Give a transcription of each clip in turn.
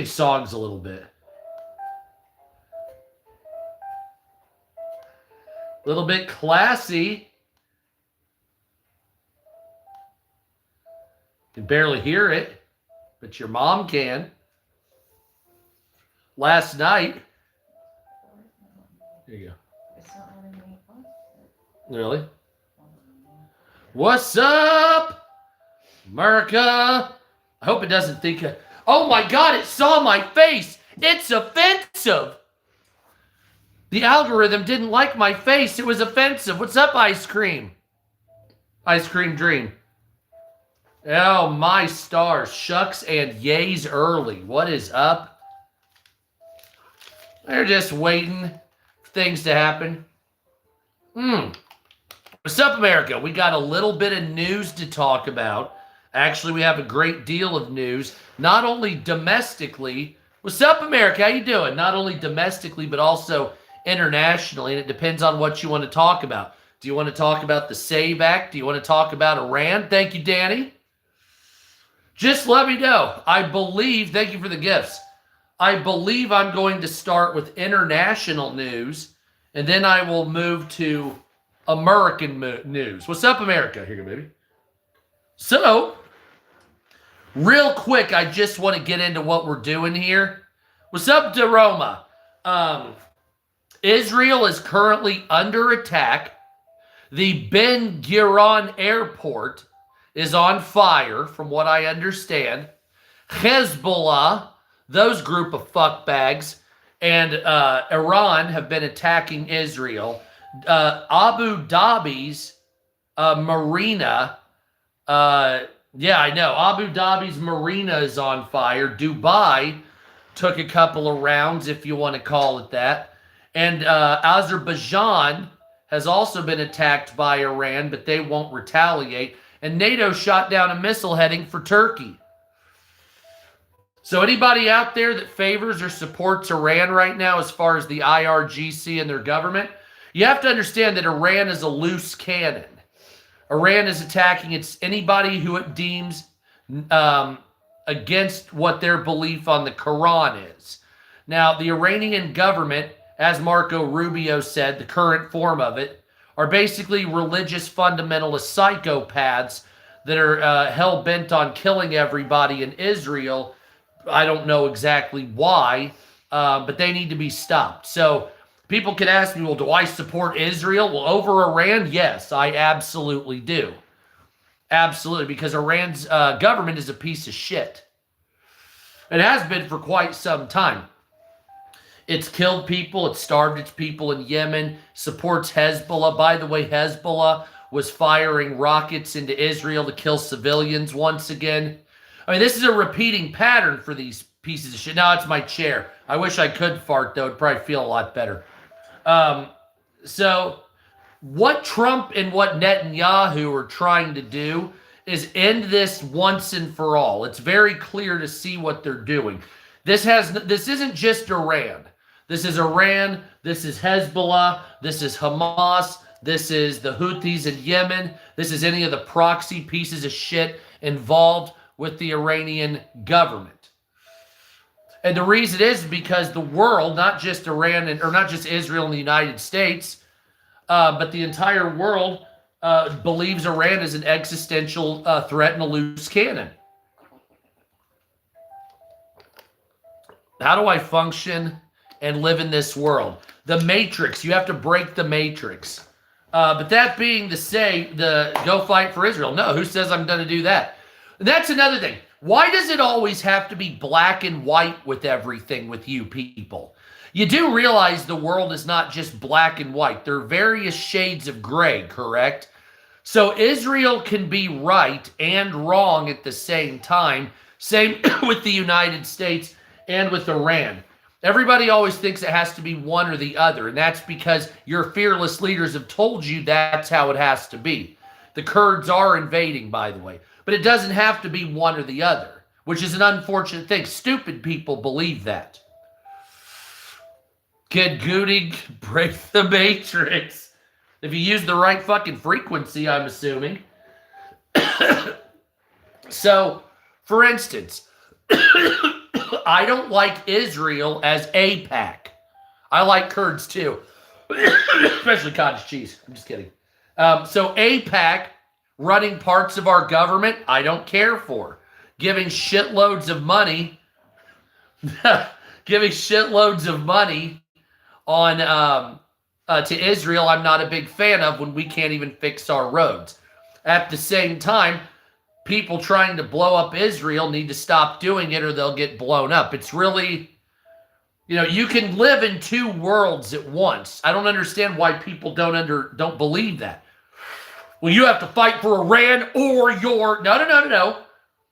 songs a little bit. A little bit classy. You can barely hear it, but your mom can. Last night. There you go. Really? What's up, America? I hope it doesn't think. Oh my God, it saw my face. It's offensive. The algorithm didn't like my face. It was offensive. What's up, Ice Cream? Ice Cream Dream. Oh, my stars. Shucks and yays early. What is up? They're just waiting for things to happen. What's up, America? We got a little bit of news to talk about. Actually, we have a great deal of news. Not only domestically. What's up, America? How you doing? Not only domestically, but also internationally. And it depends on what you want to talk about. Do you want to talk about the SAVE Act? Do you want to talk about Iran? Thank you, Danny. Just let me know. I believe, thank you for the gifts. I believe I'm going to start with international news, and then I will move to American news. What's up, America? Here you go, baby. So, real quick, I just want to get into what we're doing here. What's up, Daroma? Israel is currently under attack. The Ben Gurion Airport is on fire, from what I understand. Hezbollah, those group of fuckbags, and Iran have been attacking Israel. Abu Dhabi's marina, yeah, I know. Abu Dhabi's marina is on fire. Dubai took a couple of rounds, if you want to call it that. And Azerbaijan has also been attacked by Iran, but they won't retaliate. And NATO shot down a missile heading for Turkey. So anybody out there that favors or supports Iran right now as far as the IRGC and their government, you have to understand that Iran is a loose cannon. Iran is attacking anybody who it deems against what their belief on the Quran is. Now, the Iranian government, as Marco Rubio said, the current form of it, are basically religious fundamentalist psychopaths that are hell-bent on killing everybody in Israel. I don't know exactly why, but they need to be stopped. So people can ask me, well, do I support Israel? Well, over Iran, yes, I absolutely do. Absolutely, because Iran's government is a piece of shit. It has been for quite some time. It's killed people. It starved its people in Yemen. Supports Hezbollah. By the way, Hezbollah was firing rockets into Israel to kill civilians once again. I mean, this is a repeating pattern for these pieces of shit. Now it's my chair. I wish I could fart, though. It'd probably feel a lot better. So what Trump and what Netanyahu are trying to do is end this once and for all. It's very clear to see what they're doing. This isn't just Iran. This is Iran, this is Hezbollah, this is Hamas, this is the Houthis in Yemen, this is any of the proxy pieces of shit involved with the Iranian government. And the reason is because the world, not just Iran or not just Israel and the United States, but the entire world believes Iran is an existential threat and a loose cannon. How do I function and live in this world? The matrix. You have to break the matrix. But that being to say, go fight for Israel. No, who says I'm going to do that? That's another thing. Why does it always have to be black and white with everything with you people? You do realize the world is not just black and white. There are various shades of gray, correct? So Israel can be right and wrong at the same time. Same with the United States and with Iran. Everybody always thinks it has to be one or the other, and that's because your fearless leaders have told you that's how it has to be. The Kurds are invading, by the way, but it doesn't have to be one or the other, which is an unfortunate thing. Stupid people believe that. Kid Goody, break the matrix. If you use the right fucking frequency, I'm assuming. So, for instance, I don't like Israel as AIPAC. I like Kurds too, especially cottage cheese. I'm just kidding. So AIPAC running parts of our government, I don't care for. Giving shitloads of money, on to Israel, I'm not a big fan of when we can't even fix our roads. At the same time, people trying to blow up Israel need to stop doing it or they'll get blown up. It's really, you can live in two worlds at once. I don't understand why people don't believe that. Well, you have to fight for Iran or your...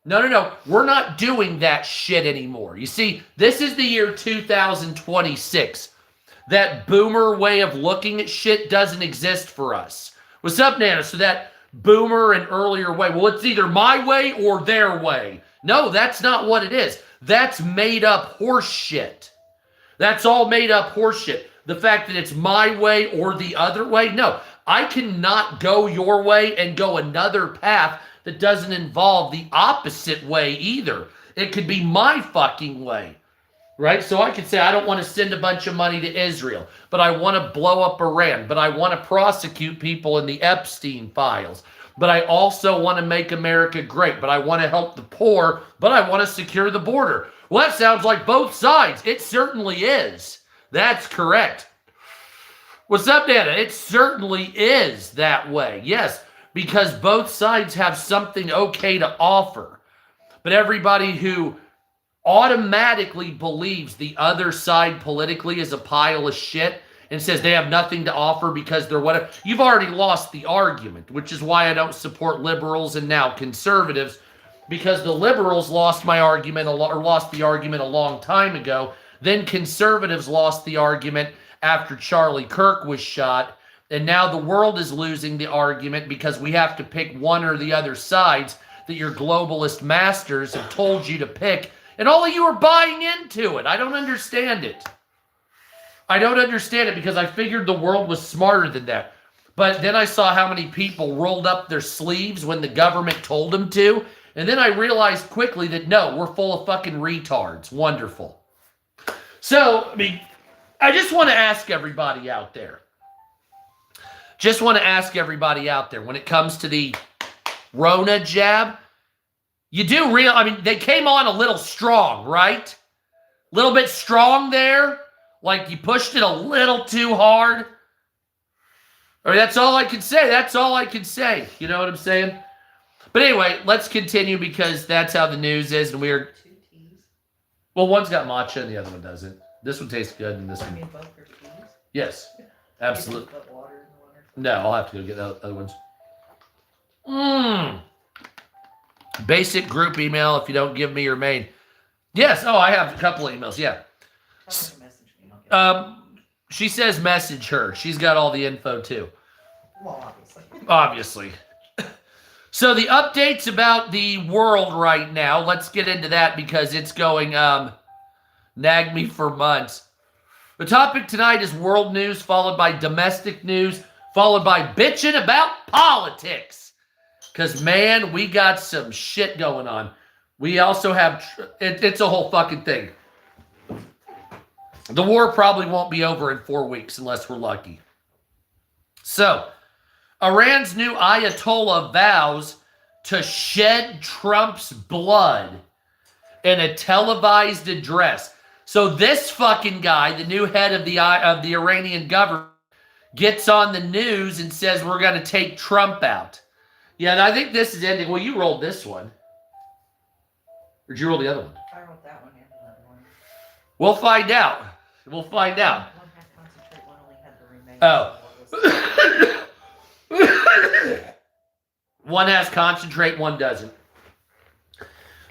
No. We're not doing that shit anymore. You see, this is the year 2026. That boomer way of looking at shit doesn't exist for us. What's up, Nana? So that boomer and earlier way, well, it's either my way or their way. No, that's not what it is. That's made up horse shit. That's all made up horse shit. The fact that it's my way or the other way, no. I cannot go your way and go another path that doesn't involve the opposite way either. It could be my fucking way, right? So I could say I don't want to send a bunch of money to Israel, but I want to blow up Iran, but I want to prosecute people in the Epstein files, but I also want to make America great, but I want to help the poor, but I want to secure the border. Well, that sounds like both sides. It certainly is. That's correct. What's up, Dana? It certainly is that way. Yes, because both sides have something okay to offer. But everybody who automatically believes the other side politically is a pile of shit and says they have nothing to offer because they're whatever, you've already lost the argument, which is why I don't support liberals and now conservatives, because the liberals lost the argument a long time ago. Then conservatives lost the argument after Charlie Kirk was shot. And now the world is losing the argument because we have to pick one or the other sides that your globalist masters have told you to pick. And all of you are buying into it. I don't understand it. I don't understand it because I figured the world was smarter than that. But then I saw how many people rolled up their sleeves when the government told them to. And then I realized quickly that no, we're full of fucking retards. Wonderful. So, I just want to ask everybody out there. When it comes to the Rona jab, you do they came on a little strong, right? A little bit strong there. Like you pushed it a little too hard. That's all I can say. You know what I'm saying? But anyway, let's continue because that's how the news is. And we're... Two teas? Well, one's got matcha and the other one doesn't. This one tastes good and this one... both are teas? Yes, absolutely. Put water in the water? No, I'll have to go get the other ones. Basic group email if you don't give me your main. Yes, I have a couple of emails, yeah. Tell her to message me. She says message her. She's got all the info too. Well, Obviously. So the updates about the world right now, let's get into that because it's going nag me for months. The topic tonight is world news, followed by domestic news, followed by bitching about politics. Because, man, we got some shit going on. We also have, it's a whole fucking thing. The war probably won't be over in 4 weeks unless we're lucky. So, Iran's new Ayatollah vows to shed Trump's blood in a televised address. So this fucking guy, the new head of the Iranian government, gets on the news and says we're going to take Trump out. Yeah, and I think this is ending. Well, you rolled this one. Or did you roll the other one? I wrote that one and that one. We'll find out. We'll find out. One had concentrate, one only had the remains. One has concentrate, one doesn't.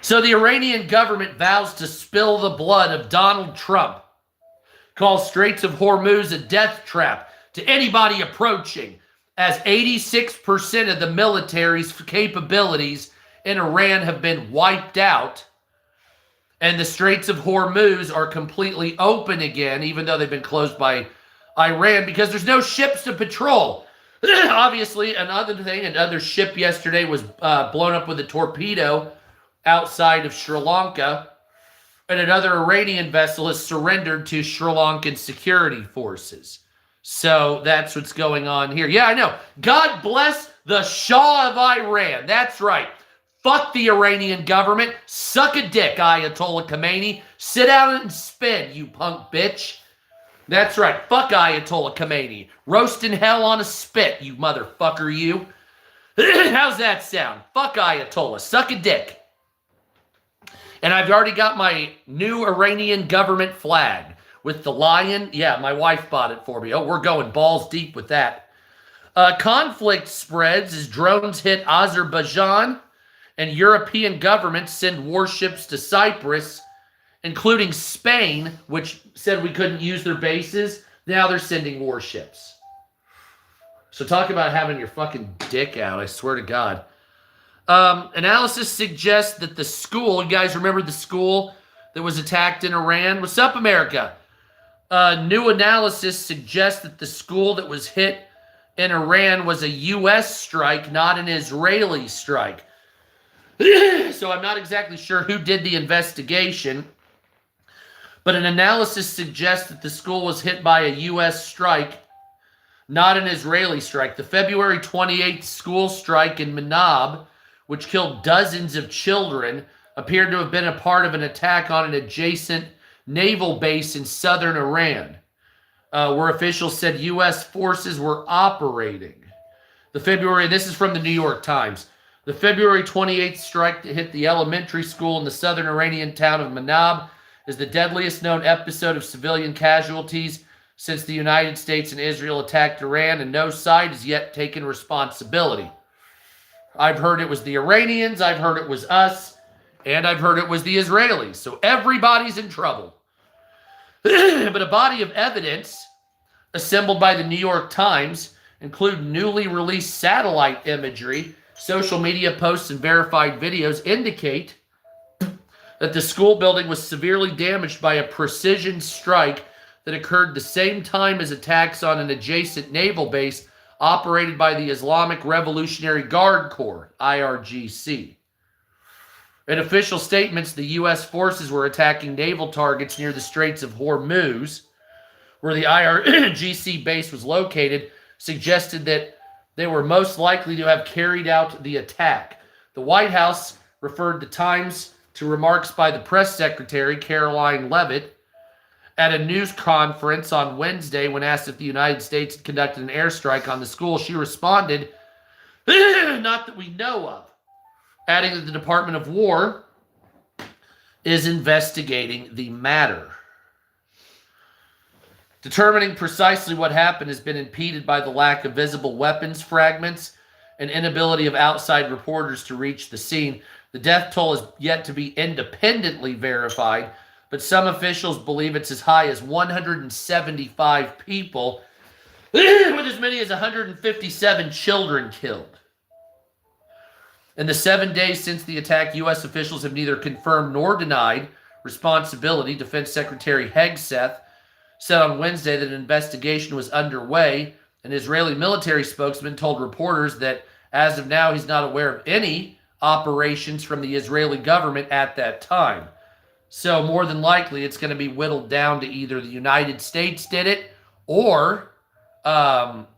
So the Iranian government vows to spill the blood of Donald Trump, calls Straits of Hormuz a death trap to anybody approaching, as 86% of the military's capabilities in Iran have been wiped out, and the Straits of Hormuz are completely open again, even though they've been closed by Iran, because there's no ships to patrol. Obviously, another ship yesterday was blown up with a torpedo outside of Sri Lanka. and another Iranian vessel has surrendered to Sri Lankan security forces. So that's what's going on here. Yeah, I know. God bless the Shah of Iran. That's right. Fuck the Iranian government. Suck a dick, Ayatollah Khomeini. Sit down and spin, you punk bitch. That's right. Fuck Ayatollah Khomeini. Roast in hell on a spit, you motherfucker, you. How's that sound? Fuck Ayatollah. Suck a dick. And I've already got my new Iranian government flag with the lion. Yeah, my wife bought it for me. Oh, we're going balls deep with that. Conflict spreads as drones hit Azerbaijan and European governments send warships to Cyprus, including Spain, which said we couldn't use their bases. Now they're sending warships. So talk about having your fucking dick out, I swear to God. Analysis suggests that the school, you guys remember the school that was attacked in Iran? What's up, America? New analysis suggests that the school that was hit in Iran was a U.S. strike, not an Israeli strike. So I'm not exactly sure who did the investigation, but an analysis suggests that the school was hit by a U.S. strike, not an Israeli strike. The February 28th school strike in Manab, which killed dozens of children, appeared to have been a part of an attack on an adjacent naval base in southern Iran, where officials said U.S. forces were operating. This is from the New York Times. The February 28th strike that hit the elementary school in the southern Iranian town of Manab is the deadliest known episode of civilian casualties since the United States and Israel attacked Iran, and no side has yet taken responsibility. I've heard it was the Iranians, I've heard it was us, and I've heard it was the Israelis. So everybody's in trouble. But a body of evidence assembled by the New York Times include newly released satellite imagery, social media posts, and verified videos indicate that the school building was severely damaged by a precision strike that occurred the same time as attacks on an adjacent naval base operated by the Islamic Revolutionary Guard Corps, IRGC. In official statements, the U.S. forces were attacking naval targets near the Straits of Hormuz, where the IRGC base was located, suggested that they were most likely to have carried out the attack. The White House referred the Times to remarks by the press secretary, Caroline Leavitt, at a news conference on Wednesday when asked if the United States had conducted an airstrike on the school. She responded, "Not that we know of," adding that the Department of War is investigating the matter. Determining precisely what happened has been impeded by the lack of visible weapons fragments and inability of outside reporters to reach the scene. The death toll is yet to be independently verified, but some officials believe it's as high as 175 people, with as many as 157 children killed. In the 7 days since the attack, U.S. officials have neither confirmed nor denied responsibility. Defense Secretary Hegseth said on Wednesday that an investigation was underway. An Israeli military spokesman told reporters that as of now, he's not aware of any operations from the Israeli government at that time. So more than likely, it's going to be whittled down to either the United States did it, or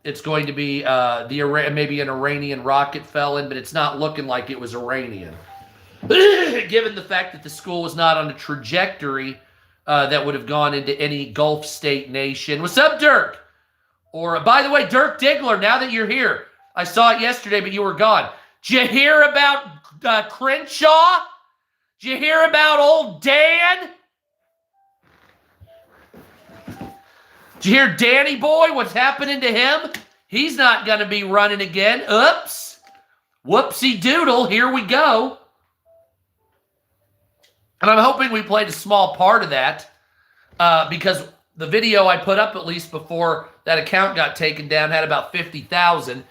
it's going to be maybe an Iranian rocket fell in, but it's not looking like it was Iranian. Given the fact that the school was not on a trajectory that would have gone into any Gulf state nation. What's up, Dirk? Or, by the way, Dirk Diggler, now that you're here, I saw it yesterday, but you were gone. Did you hear about Crenshaw? Did you hear about old Dan? Did you hear Danny Boy? What's happening to him? He's not going to be running again. Oops. Whoopsie doodle. Here we go. And I'm hoping we played a small part of that because the video I put up, at least before that account got taken down, had about 50,000.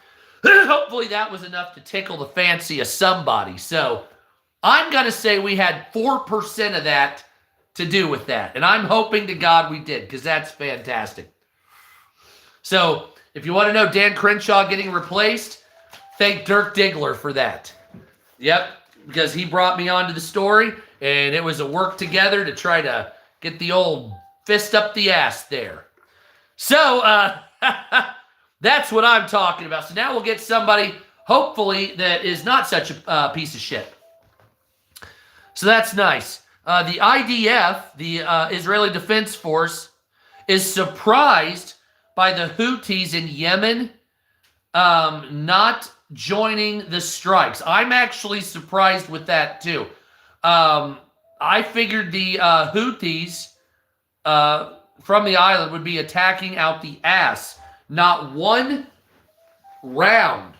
Hopefully that was enough to tickle the fancy of somebody. So I'm going to say we had 4% of that to do with that. And I'm hoping to God we did, because that's fantastic. So if you want to know Dan Crenshaw getting replaced, thank Dirk Diggler for that. Yep, because he brought me onto the story. And it was a work together to try to get the old fist up the ass there. So that's what I'm talking about. So now we'll get somebody, hopefully, that is not such a piece of shit. So that's nice. The IDF, the Israeli Defense Force, is surprised by the Houthis in Yemen not joining the strikes. I'm actually surprised with that too. I figured the Houthis from the island would be attacking out the ass. Not one round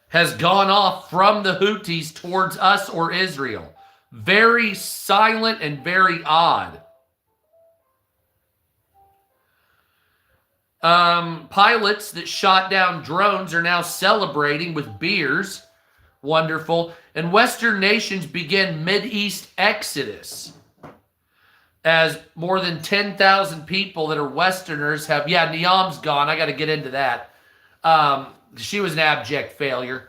has gone off from the Houthis towards us or Israel. Very silent and very odd. Pilots that shot down drones are now celebrating with beers. Wonderful. And Western nations begin Mideast exodus as more than 10,000 people that are Westerners have... Yeah, Niam's gone. I got to get into that. She was an abject failure.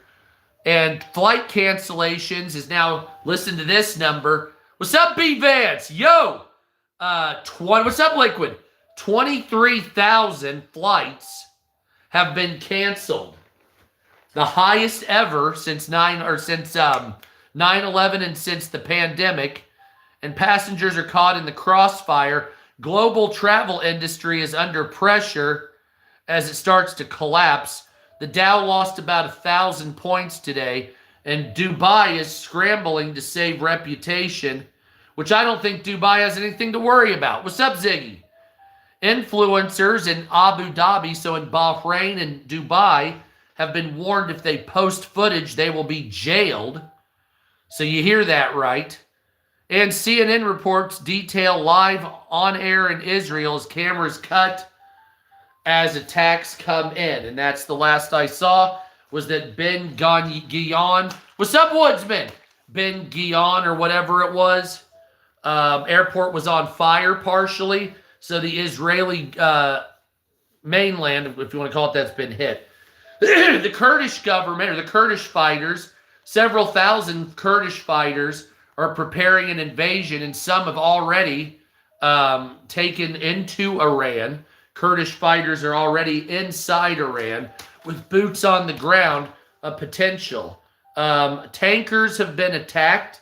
And flight cancellations is now... Listen to this number. What's up, B. Vance? Yo! What's up, Liquid? 23,000 flights have been canceled. The highest ever since 9/11 and since the pandemic. And passengers are caught in the crossfire. Global travel industry is under pressure as it starts to collapse. The Dow lost about 1,000 points today, and Dubai is scrambling to save reputation, which I don't think Dubai has anything to worry about. What's up, Ziggy? Influencers in Abu Dhabi, so in Bahrain and Dubai, have been warned if they post footage, they will be jailed. So you hear that right. And CNN reports detail live on air in Israel as cameras cut as attacks come in. And that's the last I saw, was that Ben Gurion, what's up, Woodsman? Ben Gurion or whatever it was. Airport was on fire partially. So the Israeli mainland, if you want to call it, that's been hit. The Kurdish government, or the Kurdish fighters, several thousand Kurdish fighters are preparing an invasion, and some have already taken into Iran. Kurdish fighters are already inside Iran with boots on the ground, a potential. Tankers have been attacked,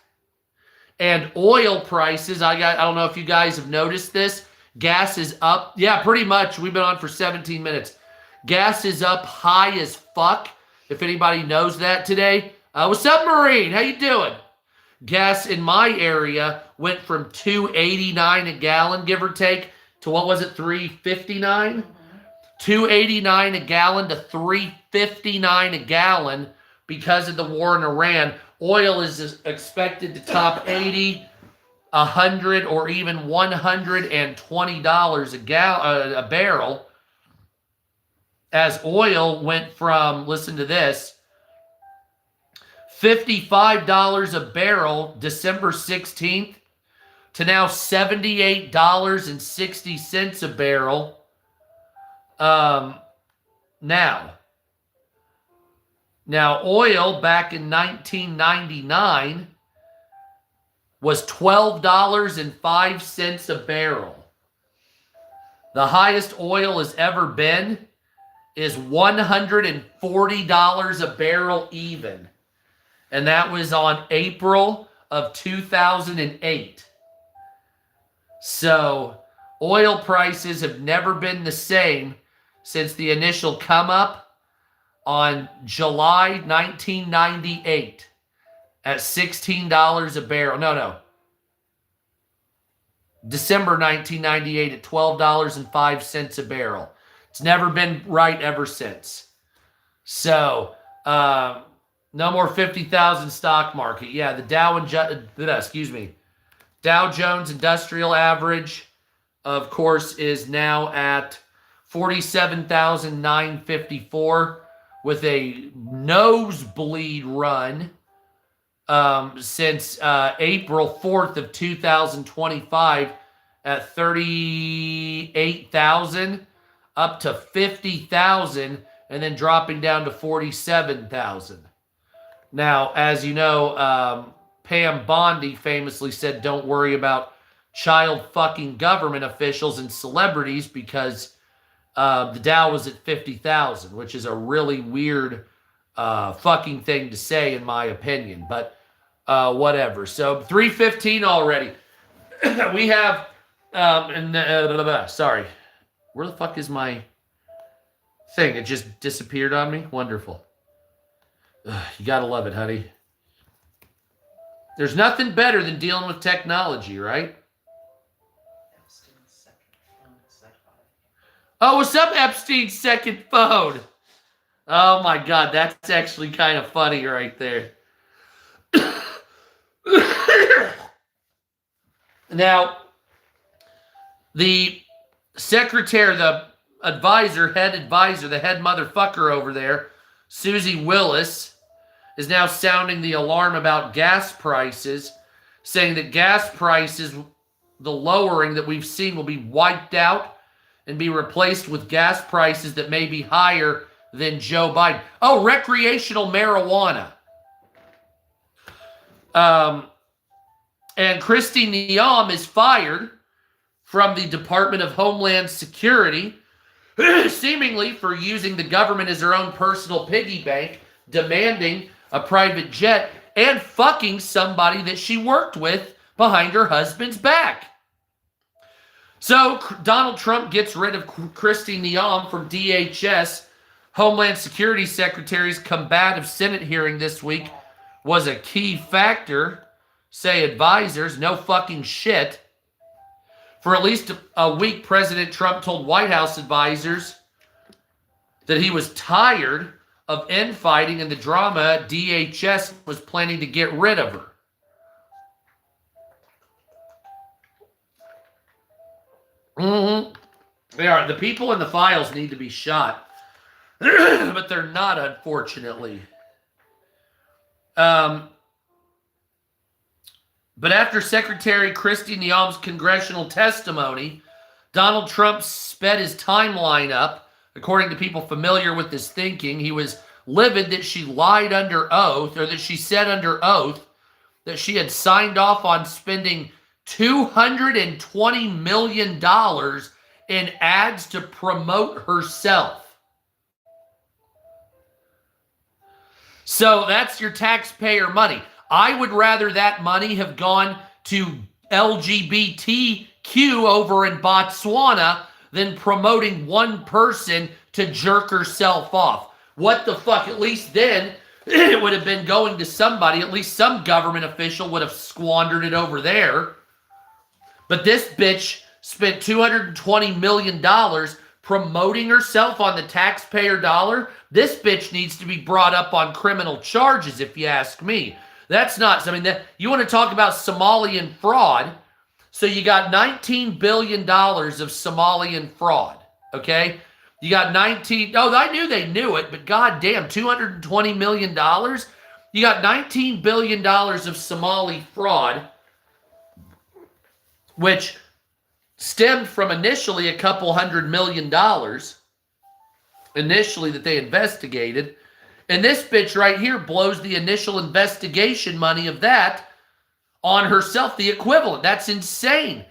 and oil prices, I don't know if you guys have noticed this, gas is up. Yeah, pretty much. We've been on for 17 minutes. Gas is up high as fuck, if anybody knows that today. What's up, Marine? How you doing? Gas in my area went from $2.89 a gallon, give or take, to what was it, $3.59? Mm-hmm. $2.89 a gallon to $3.59 a gallon because of the war in Iran. Oil is expected to top 80, 100, or even $120 a barrel, as oil went from, listen to this, $55 a barrel December 16th to now $78.60 a barrel now. Now, oil back in 1999 was $12.05 a barrel. The highest oil has ever been is $140 a barrel even. And that was on April of 2008. So oil prices have never been the same since the initial come up on July 1998 at $16 a barrel. No. December 1998 at $12.05 a barrel. It's never been right ever since. So, no more 50,000 stock market. Yeah, the Dow Jones Industrial Average, of course, is now at 47,954 with a nosebleed run since April 4th of 2025 at 38,000 up to 50,000 and then dropping down to 47,000. Now, as you know, Pam Bondi famously said, don't worry about child fucking government officials and celebrities because the Dow was at 50,000, which is a really weird fucking thing to say in my opinion, but whatever. So 3:15 already. We have, sorry, where the fuck is my thing? It just disappeared on me. Wonderful. Ugh, you gotta love it, honey. There's nothing better than dealing with technology, right? Oh, what's up, Epstein's second phone? Oh my God, that's actually kind of funny right there. Now, the secretary, the advisor, the head motherfucker over there, Susie Willis, is now sounding the alarm about gas prices, saying that gas prices, the lowering that we've seen, will be wiped out and be replaced with gas prices that may be higher than Joe Biden. Oh, recreational marijuana. And Kristi Noem is fired from the Department of Homeland Security, seemingly for using the government as her own personal piggy bank, demanding a private jet, and fucking somebody that she worked with behind her husband's back. So Donald Trump gets rid of Kristi Noem from DHS. Homeland Security Secretary's combative Senate hearing this week was a key factor, say advisors. No fucking shit. For at least a week, President Trump told White House advisors that he was tired of infighting and the drama. DHS was planning to get rid of her. They are. The people in the files need to be shot. But they're not, unfortunately. But after Secretary Kristi Noem's congressional testimony, Donald Trump sped his timeline up. According to people familiar with this thinking, he was livid that she lied under oath, or that she said under oath that she had signed off on spending $220 million in ads to promote herself. So that's your taxpayer money. I would rather that money have gone to LGBTQ over in Botswana than promoting one person to jerk herself off. What the fuck? At least then it would have been going to somebody. At least some government official would have squandered it over there. But this bitch spent $220 million promoting herself on the taxpayer dollar. This bitch needs to be brought up on criminal charges, if you ask me. That's not, I mean, you want to talk about Somalian fraud. So you got $19 billion of Somalian fraud, okay? You got I knew they knew it, but goddamn, $220 million? You got $19 billion of Somali fraud, which stemmed from initially a couple $100 million initially that they investigated. And this bitch right here blows the initial investigation money of that on herself, the equivalent. That's insane.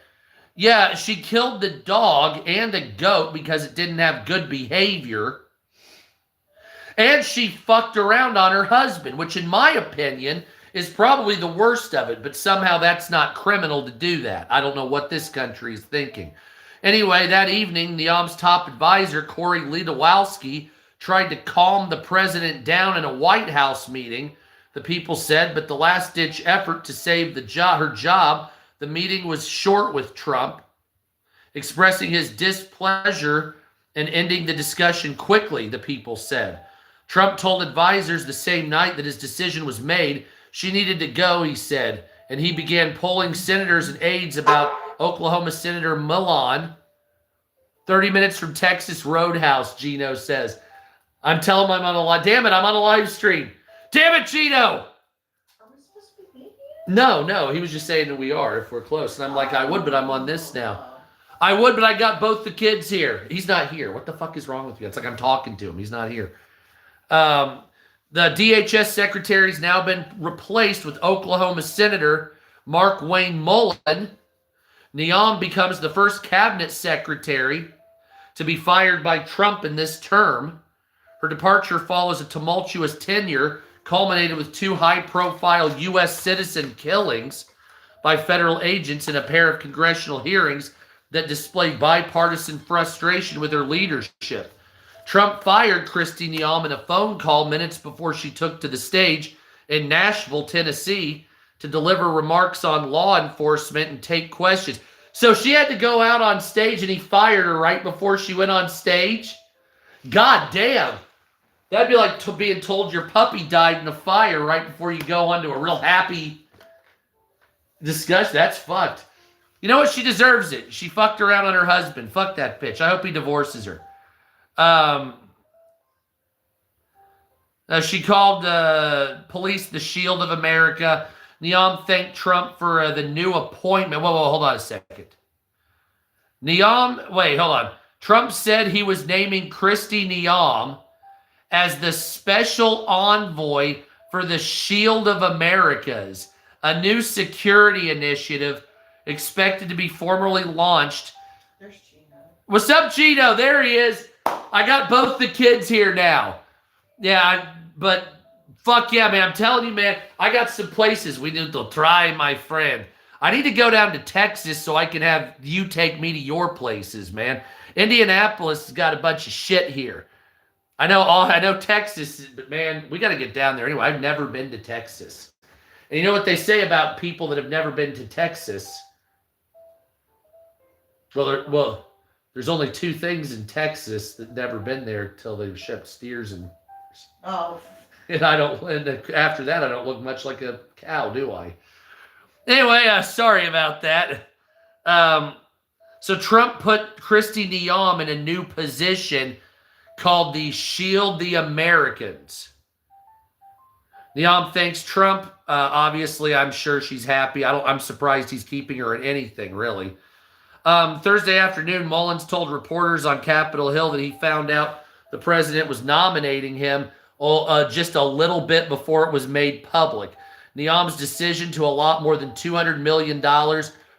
Yeah, she killed the dog and a goat because it didn't have good behavior. And she fucked around on her husband, which in my opinion is probably the worst of it. But somehow that's not criminal to do that. I don't know what this country is thinking. Anyway, that evening, Noem's top advisor, Corey Lewandowski, tried to calm the president down in a White House meeting, the people said, but the last-ditch effort to save her job, the meeting was short with Trump, expressing his displeasure and ending the discussion quickly, the people said. Trump told advisors the same night that his decision was made. She needed to go, he said, and he began polling senators and aides about Oklahoma Senator Milan. 30 minutes from Texas Roadhouse, Gino says. I'm telling him I'm on a live. Damn it, I'm on a live stream. Damn it, Gino. Are we supposed to be meeting? No. He was just saying that we are if we're close. And I'm like, I would, but I'm on this now. I would, but I got both the kids here. He's not here. What the fuck is wrong with you? It's like I'm talking to him. He's not here. The DHS secretary has now been replaced with Oklahoma Senator Mark Wayne Mullen. Neom becomes the first cabinet secretary to be fired by Trump in this term. Her departure follows a tumultuous tenure culminated with 2 high-profile U.S. citizen killings by federal agents in a pair of congressional hearings that displayed bipartisan frustration with her leadership. Trump fired Kristi Neom in a phone call minutes before she took to the stage in Nashville, Tennessee, to deliver remarks on law enforcement and take questions. So she had to go out on stage and he fired her right before she went on stage? God damn. That'd be like being told your puppy died in a fire right before you go on to a real happy discussion. That's fucked. You know what? She deserves it. She fucked around on her husband. Fuck that bitch. I hope he divorces her. She called police the shield of America. Neom thanked Trump for the new appointment. Whoa, hold on a second. Hold on. Trump said he was naming Kristi Neom as the special envoy for the Shield of Americas, a new security initiative expected to be formally launched. There's Gino. What's up, Gino? There he is. I got both the kids here now. Yeah, but fuck yeah, man. I'm telling you, man, I got some places we need to try, my friend. I need to go down to Texas so I can have you take me to your places, man. Indianapolis has got a bunch of shit here. I know Texas, but man, we got to get down there anyway. I've never been to Texas. And you know what they say about people that have never been to Texas? Well, there's only 2 things in Texas that never been there till they've shipped steers and. Oh. And after that, I don't look much like a cow, do I? Anyway, sorry about that. So Trump put Kristi Neom in a new position called the Shield the Americans. Neom thanks Trump. Obviously, I'm sure she's happy. I'm surprised he's keeping her in anything, really. Thursday afternoon, Mullins told reporters on Capitol Hill that he found out the president was nominating him just a little bit before it was made public. Neom's decision to allot more than $200 million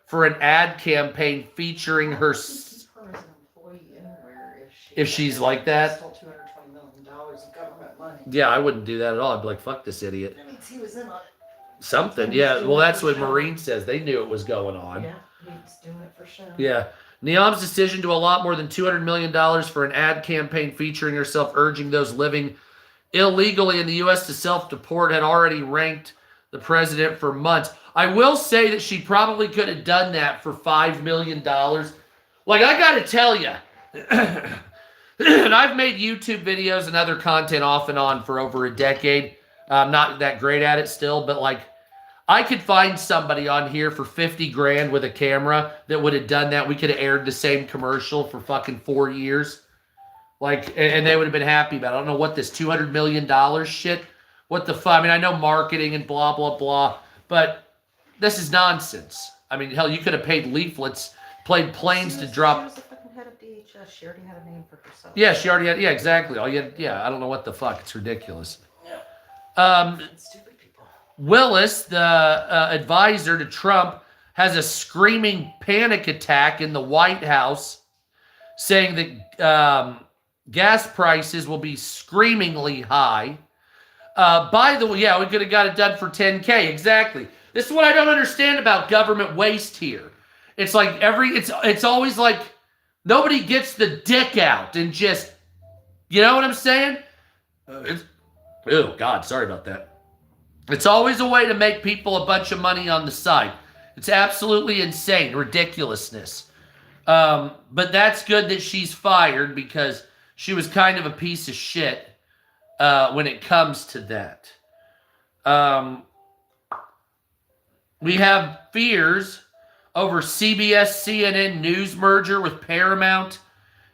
for an ad campaign featuring her. Keep her as an employee anywhere if she's like that. Stole $220 million of government money. Yeah, I wouldn't do that at all. I'd be like, fuck this idiot. That means he was in on it. Something, yeah. Well, that's what Marine says. They knew it was going on. Yeah, he was doing it for sure. Yeah. Neom's decision to allot more than $200 million for an ad campaign featuring herself urging those living illegally in the U.S. to self-deport had already ranked the president for months. I will say that she probably could have done that for $5 million. Like, I got to tell you, and I've made YouTube videos and other content off and on for over a decade. I'm not that great at it still, but like, I could find somebody on here for 50 grand with a camera that would have done that. We could have aired the same commercial for fucking 4 years. Like, and they would have been happy about it. I don't know what this $200 million shit, what the fuck. I mean, I know marketing and blah, blah, blah, but this is nonsense. I mean, hell, you could have paid leaflets, played planes to drop. She was the fucking head of DHS. She already had a name for herself. Yeah, she already had, yeah, exactly. I don't know what the fuck. It's ridiculous. Yeah. Stupid people. Willis, the advisor to Trump, has a screaming panic attack in the White House, saying that gas prices will be screamingly high. By the way, yeah, we could have got it done for $10K. Exactly. This is what I don't understand about government waste here. It's like it's always like nobody gets the dick out and just, you know what I'm saying? Oh, God, sorry about that. It's always a way to make people a bunch of money on the side. It's absolutely insane, ridiculousness. But that's good that she's fired because she was kind of a piece of shit when it comes to that. We have fears over CBS CNN News merger with Paramount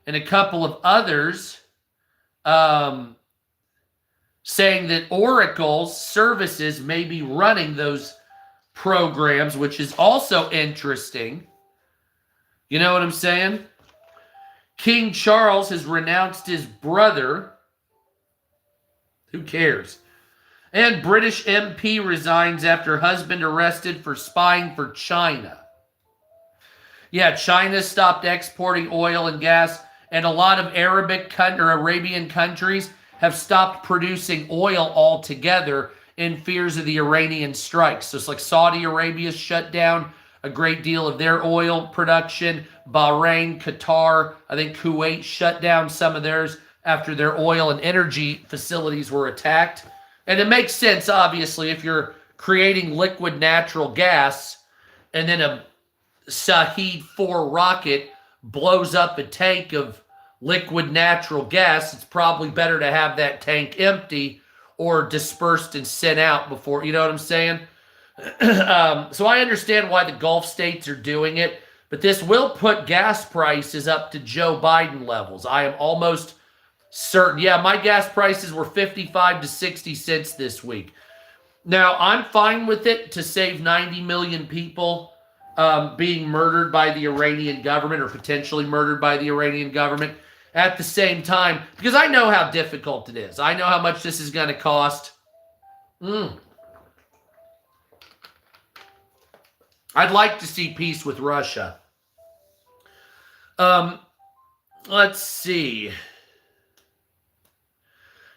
and a couple of others saying that Oracle's services may be running those programs, which is also interesting. You know what I'm saying? King Charles has renounced his brother. Who cares? And British MP resigns after husband arrested for spying for China. Yeah, China stopped exporting oil and gas, and a lot of Arabian countries have stopped producing oil altogether in fears of the Iranian strikes. So it's like Saudi Arabia shut down a great deal of their oil production. Bahrain, Qatar, I think Kuwait shut down some of theirs after their oil and energy facilities were attacked. And it makes sense, obviously, if you're creating liquid natural gas and then a Shahed 4 rocket blows up a tank of liquid natural gas, it's probably better to have that tank empty or dispersed and sent out before, you know what I'm saying? So I understand why the Gulf states are doing it, but this will put gas prices up to Joe Biden levels. I am almost certain. Yeah, my gas prices were 55 to 60 cents this week. Now, I'm fine with it to save 90 million people being murdered by the Iranian government or potentially murdered by the Iranian government at the same time, because I know how difficult it is. I know how much this is going to cost. I'd like to see peace with Russia. Let's see.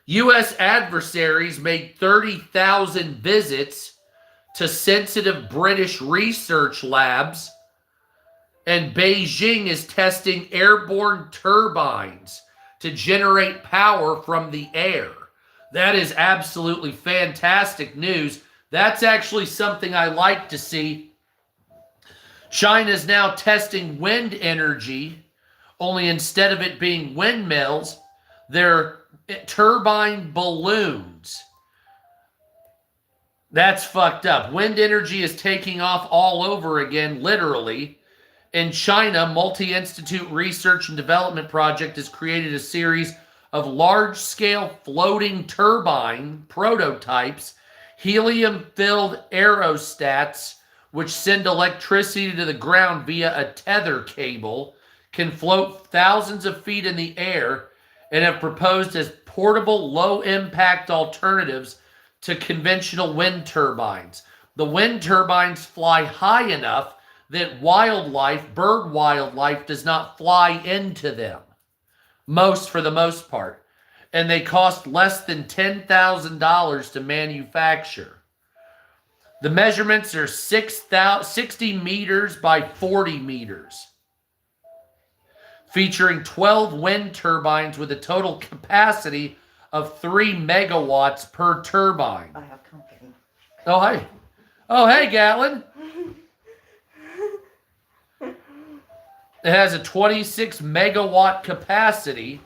U.S. adversaries made 30,000 visits to sensitive British research labs, and Beijing is testing airborne turbines to generate power from the air. That is absolutely fantastic news. That's actually something I like to see. China is now testing wind energy, only instead of it being windmills, they're turbine balloons. That's fucked up. Wind energy is taking off all over again, literally. In China, Multi-Institute Research and Development Project has created a series of large-scale floating turbine prototypes, helium-filled aerostats, which send electricity to the ground via a tether cable, can float thousands of feet in the air, and have proposed as portable, low-impact alternatives to conventional wind turbines. The wind turbines fly high enough that bird wildlife does not fly into them, for the most part. And they cost less than $10,000 to manufacture. The measurements are 60 meters by 40 meters, featuring 12 wind turbines with a total capacity of 3 megawatts per turbine. I have company. Oh, hey. Oh, hey, Gatlin. It has a 26 megawatt capacity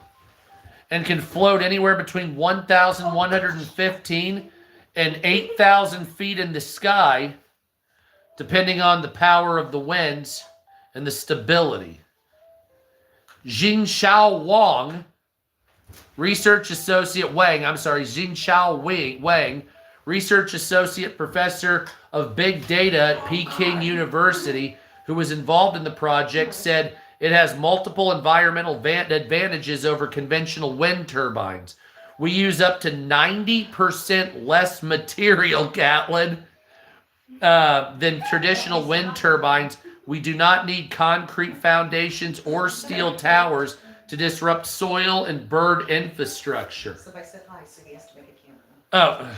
and can float anywhere between 1,115 and 8,000 feet in the sky, depending on the power of the winds and the stability. Jinxiao Wang, Research Associate Wang, Research Associate Professor of Big Data at Peking University, who was involved in the project, said it has multiple environmental advantages over conventional wind turbines. We use up to 90% less material, Gatlin, than traditional wind turbines. We do not need concrete foundations or steel towers to disrupt soil and bird infrastructure. So if I said hi, so he has to make a camera. Oh.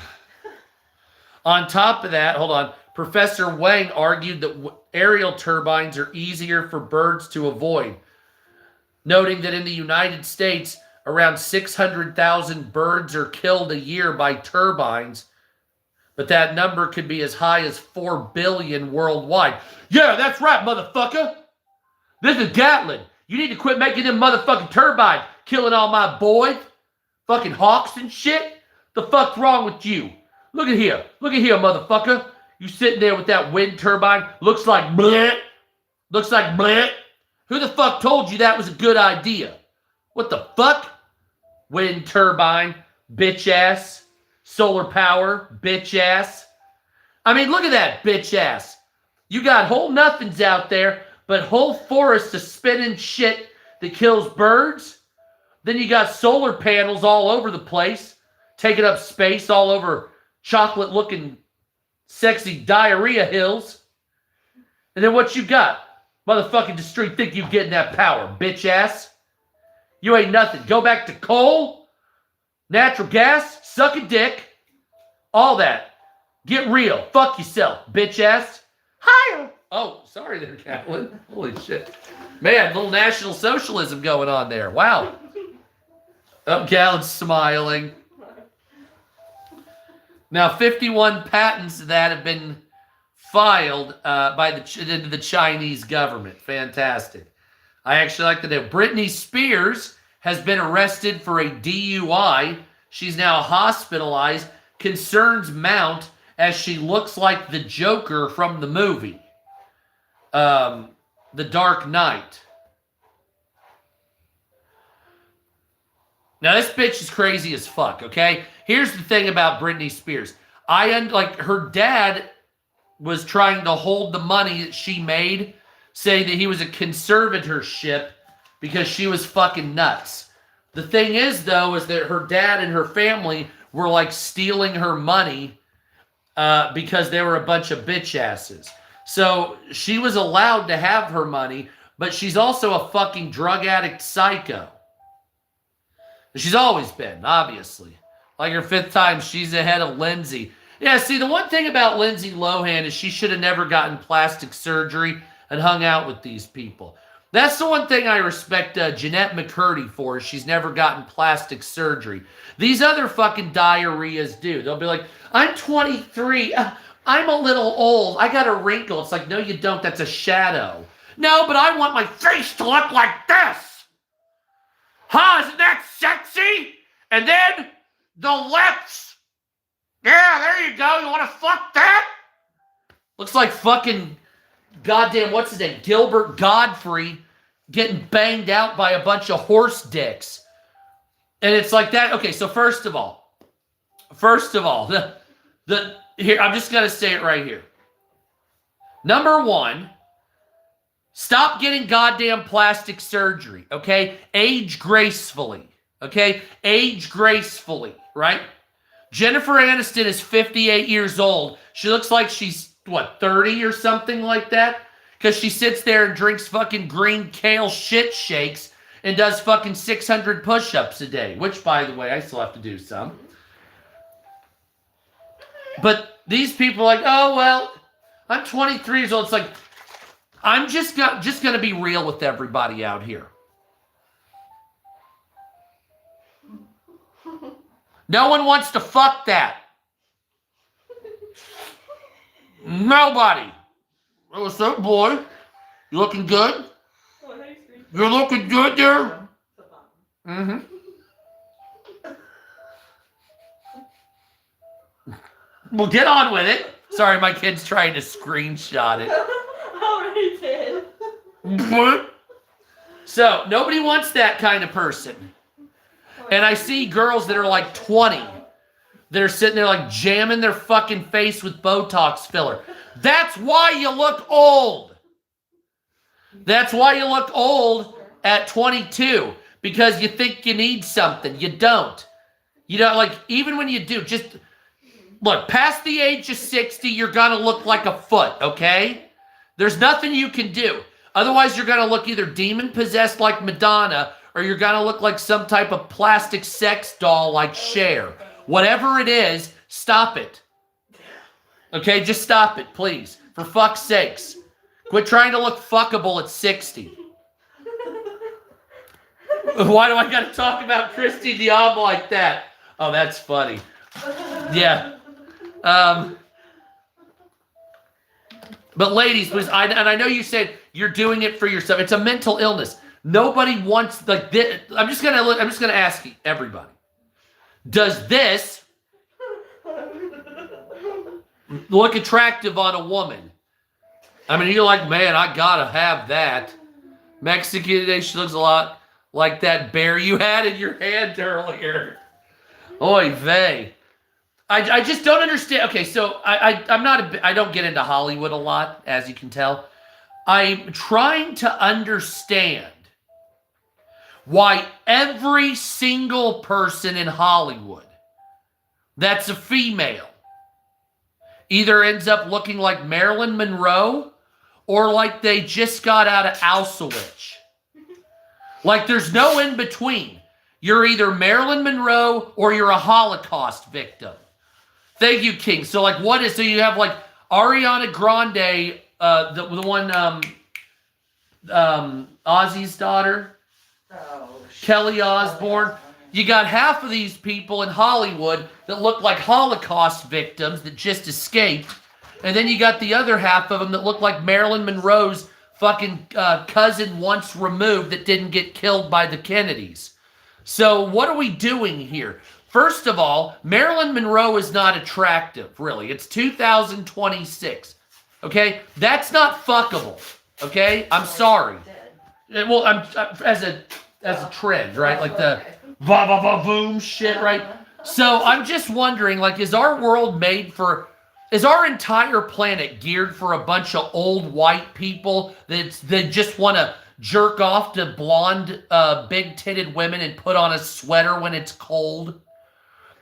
On top of that, hold on. Professor Wang argued that aerial turbines are easier for birds to avoid, noting that in the United States, around 600,000 birds are killed a year by turbines, but that number could be as high as 4 billion worldwide. Yeah, that's right, motherfucker. This is Gatlin. You need to quit making them motherfucking turbines, killing all my boys, fucking hawks and shit. The fuck's wrong with you? Look at here, motherfucker. You sitting there with that wind turbine, looks like bleh. Who the fuck told you that was a good idea? What the fuck? Wind turbine, bitch ass. Solar power, bitch ass. I mean, look at that, bitch ass. You got whole nothings out there, but whole forests of spinning shit that kills birds. Then you got solar panels all over the place, taking up space all over chocolate-looking, sexy diarrhea hills. And then what you got? Motherfucking the street think you getting that power, bitch ass. You ain't nothing. Go back to coal, natural gas, suck a dick, all that. Get real. Fuck yourself, bitch ass. Higher. Oh, sorry there, Catlin. Holy shit. Man, little National Socialism going on there. Wow. Oh, Callan's smiling. Now, 51 patents that have been filed by the Chinese government. Fantastic. I actually like to know. Britney Spears has been arrested for a DUI. She's now hospitalized. Concerns mount as she looks like the Joker from the movie, The Dark Knight. Now, this bitch is crazy as fuck, okay? Here's the thing about Britney Spears. Like, her dad was trying to hold the money that she made, saying that he was a conservatorship because she was fucking nuts. The thing is, though, is that her dad and her family were, like, stealing her money because they were a bunch of bitch asses. So she was allowed to have her money, but she's also a fucking drug addict psycho. She's always been, obviously. Like her fifth time, she's ahead of Lindsay. Yeah, see, the one thing about Lindsay Lohan is she should have never gotten plastic surgery and hung out with these people. That's the one thing I respect Jeanette McCurdy for, is she's never gotten plastic surgery. These other fucking diarrheas do. They'll be like, I'm 23. I'm a little old. I got a wrinkle. It's like, no, you don't. That's a shadow. No, but I want my face to look like this. Huh, isn't that sexy? And then the lips. Yeah, there you go. You want to fuck that? Looks like fucking goddamn, what's his name? Gilbert Godfrey getting banged out by a bunch of horse dicks. And it's like that. Okay, so first of all, here, I'm just going to say it right here. Number one, stop getting goddamn plastic surgery, okay? Age gracefully, okay? Age gracefully, right? Jennifer Aniston is 58 years old. She looks like she's, 30 or something like that? Because she sits there and drinks fucking green kale shit shakes and does fucking 600 push-ups a day, which, by the way, I still have to do some. But these people are like, oh, well, I'm 23 years old. It's like, I'm just going to be real with everybody out here. No one wants to fuck that. Nobody. What's up, boy? You looking good? You're looking good there? Mm-hmm. Well, get on with it. Sorry, my kid's trying to screenshot it. Already did. So, nobody wants that kind of person. And I see girls that are like 20 that are sitting there like jamming their fucking face with Botox filler. That's why you look old. That's why you look old at 22. Because you think you need something. You don't. You know, like, even when you do, just look, past the age of 60, you're going to look like a foot, okay? There's nothing you can do. Otherwise, you're going to look either demon-possessed like Madonna, or you're going to look like some type of plastic sex doll like Cher. Whatever it is, stop it. Okay, just stop it, please. For fuck's sakes. Quit trying to look fuckable at 60. Why do I got to talk about Christy Diablo like that? Oh, that's funny. Yeah. But ladies, please, I know you said you're doing it for yourself. It's a mental illness. Nobody wants like this. I'm just gonna ask everybody. Does this look attractive on a woman? I mean, you're like, man, I gotta have that. Mexican today, she looks a lot like that bear you had in your hand earlier. Oy vey. I just don't understand. Okay, so I don't get into Hollywood a lot, as you can tell. I'm trying to understand why every single person in Hollywood that's a female either ends up looking like Marilyn Monroe or like they just got out of Auschwitz. Like there's no in between. You're either Marilyn Monroe or you're a Holocaust victim. Thank you, King. So like what is, so you have like Ariana Grande, the one, Ozzy's daughter, Kelly Osbourne. You got half of these people in Hollywood that look like Holocaust victims that just escaped. And then you got the other half of them that look like Marilyn Monroe's fucking cousin once removed that didn't get killed by the Kennedys. So what are we doing here? First of all, Marilyn Monroe is not attractive, really. It's 2026. Okay? That's not fuckable. Okay? I'm sorry. Well, I'm as a trend, right? Like the va-va-va-boom shit, right? So I'm just wondering, like, is our world made for... Is our entire planet geared for a bunch of old white people that just want to jerk off to blonde, big-titted women and put on a sweater when it's cold?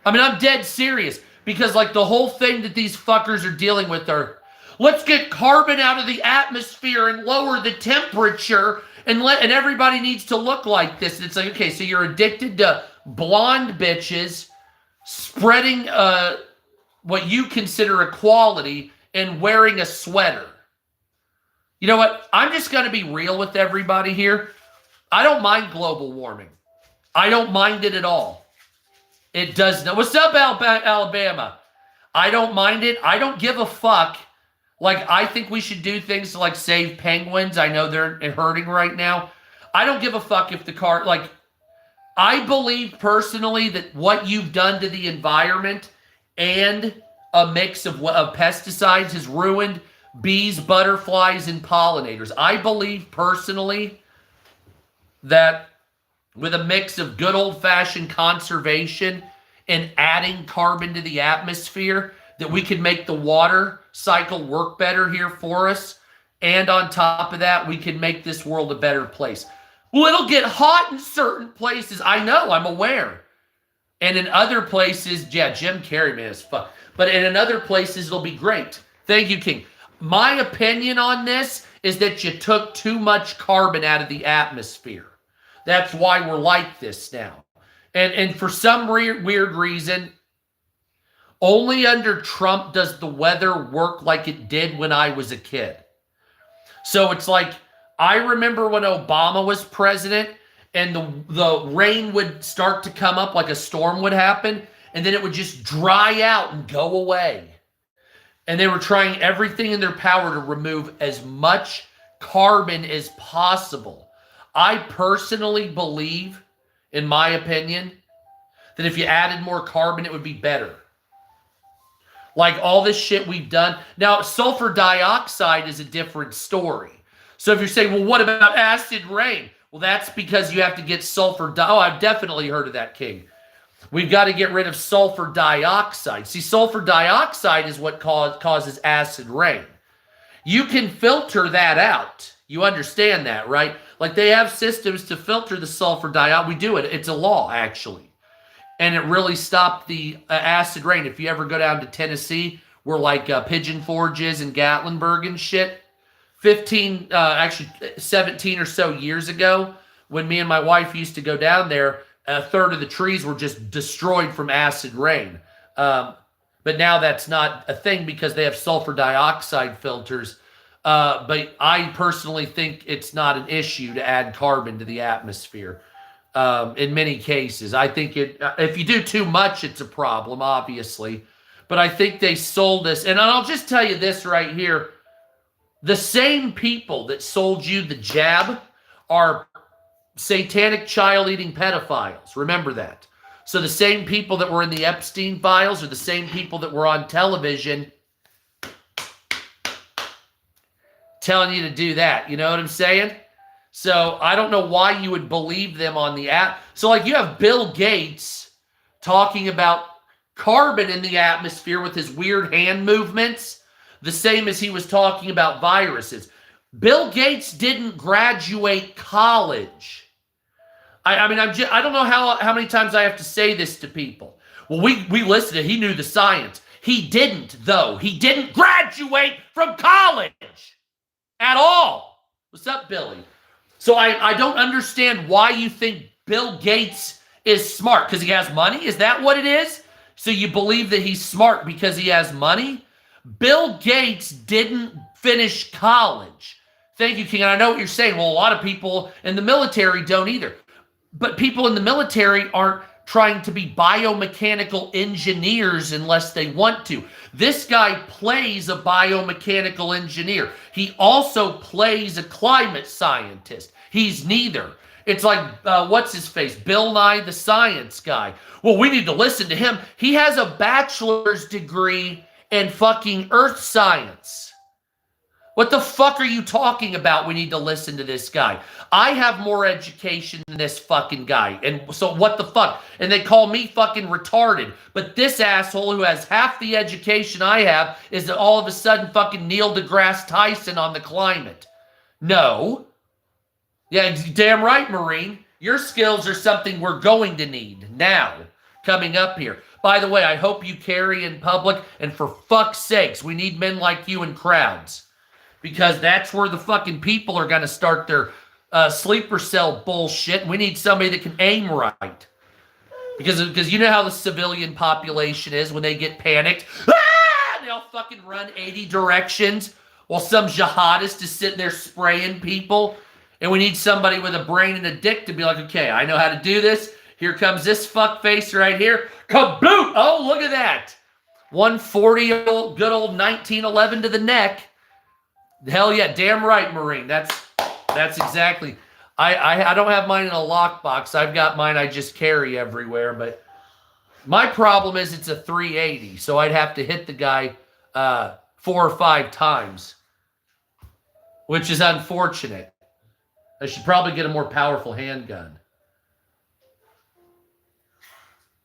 I mean, I'm dead serious. Because, like, the whole thing that these fuckers are dealing with are, let's get carbon out of the atmosphere and lower the temperature, and everybody needs to look like this. And it's like, okay, so you're addicted to blonde bitches spreading... what you consider equality and wearing a sweater. You know what? I'm just going to be real with everybody here. I don't mind global warming. I don't mind it at all. It does not. What's up, Alabama? I don't mind it. I don't give a fuck. Like, I think we should do things to, like, save penguins. I know they're hurting right now. I don't give a fuck if the car, like, I believe personally that what you've done to the environment and a mix of pesticides has ruined bees, butterflies, and pollinators. I believe personally that with a mix of good old-fashioned conservation and adding carbon to the atmosphere, that we can make the water cycle work better here for us. And on top of that, we can make this world a better place. Well, it'll get hot in certain places. I know, I'm aware. And in other places, yeah, Jim Carrey, man, is fuck. But in other places, it'll be great. Thank you, King. My opinion on this is that you took too much carbon out of the atmosphere. That's why we're like this now. And for some weird reason, only under Trump does the weather work like it did when I was a kid. So it's like, I remember when Obama was president, and the rain would start to come up like a storm would happen, and then it would just dry out and go away. And they were trying everything in their power to remove as much carbon as possible. I personally believe, in my opinion, that if you added more carbon, it would be better. Like all this shit we've done. Now, sulfur dioxide is a different story. So if you're saying, well, what about acid rain? Well, that's because you have to get sulfur. Oh, I've definitely heard of that, King. We've got to get rid of sulfur dioxide. See, sulfur dioxide is what causes acid rain. You can filter that out. You understand that, right? Like they have systems to filter the sulfur dioxide. We do it. It's a law, actually. And it really stopped the acid rain. If you ever go down to Tennessee, where like Pigeon Forge is and Gatlinburg and shit, 17 or so years ago, when me and my wife used to go down there, a third of the trees were just destroyed from acid rain. But now that's not a thing because they have sulfur dioxide filters. But I personally think it's not an issue to add carbon to the atmosphere. In many cases, I think if you do too much, it's a problem, obviously. But I think they sold us, and I'll just tell you this right here. The same people that sold you the jab are satanic child-eating pedophiles. Remember that. So the same people that were in the Epstein files are the same people that were on television telling you to do that. You know what I'm saying? So I don't know why you would believe them on the app. So like you have Bill Gates talking about carbon in the atmosphere with his weird hand movements, the same as he was talking about viruses. Bill Gates didn't graduate college. I mean, I don't know how many times I have to say this to people. Well, we listened to, he knew the science. He didn't, though. He didn't graduate from college at all. What's up, Billy? So I don't understand why you think Bill Gates is smart. Because he has money? Is that what it is? So you believe that he's smart because he has money? Bill Gates didn't finish college. Thank you, King. And I know what you're saying. Well, a lot of people in the military don't either. But people in the military aren't trying to be biomechanical engineers unless they want to. This guy plays a biomechanical engineer. He also plays a climate scientist. He's neither. It's like, what's his face? Bill Nye the Science Guy. Well, we need to listen to him. He has a bachelor's degree in fucking earth science. What the fuck are you talking about? We need to listen to this guy. I have more education than this fucking guy. And so what the fuck? And they call me fucking retarded. But this asshole who has half the education I have is all of a sudden fucking Neil deGrasse Tyson on the climate. No. Yeah, damn right, Marine. Your skills are something we're going to need now, coming up here. By the way, I hope you carry in public. And for fuck's sakes, we need men like you in crowds. Because that's where the fucking people are going to start their sleeper cell bullshit. We need somebody that can aim right. Because you know how the civilian population is when they get panicked. Ah! They all fucking run 80 directions while some jihadist is sitting there spraying people. And we need somebody with a brain and a dick to be like, okay, I know how to do this. Here comes this fuckface right here. Kaboot! Oh, look at that. 140, good old 1911 to the neck. Hell yeah, damn right, Marine. That's exactly. I don't have mine in a lockbox. I've got mine I just carry everywhere. But my problem is it's a 380, so I'd have to hit the guy 4 or 5 times, which is unfortunate. I should probably get a more powerful handgun.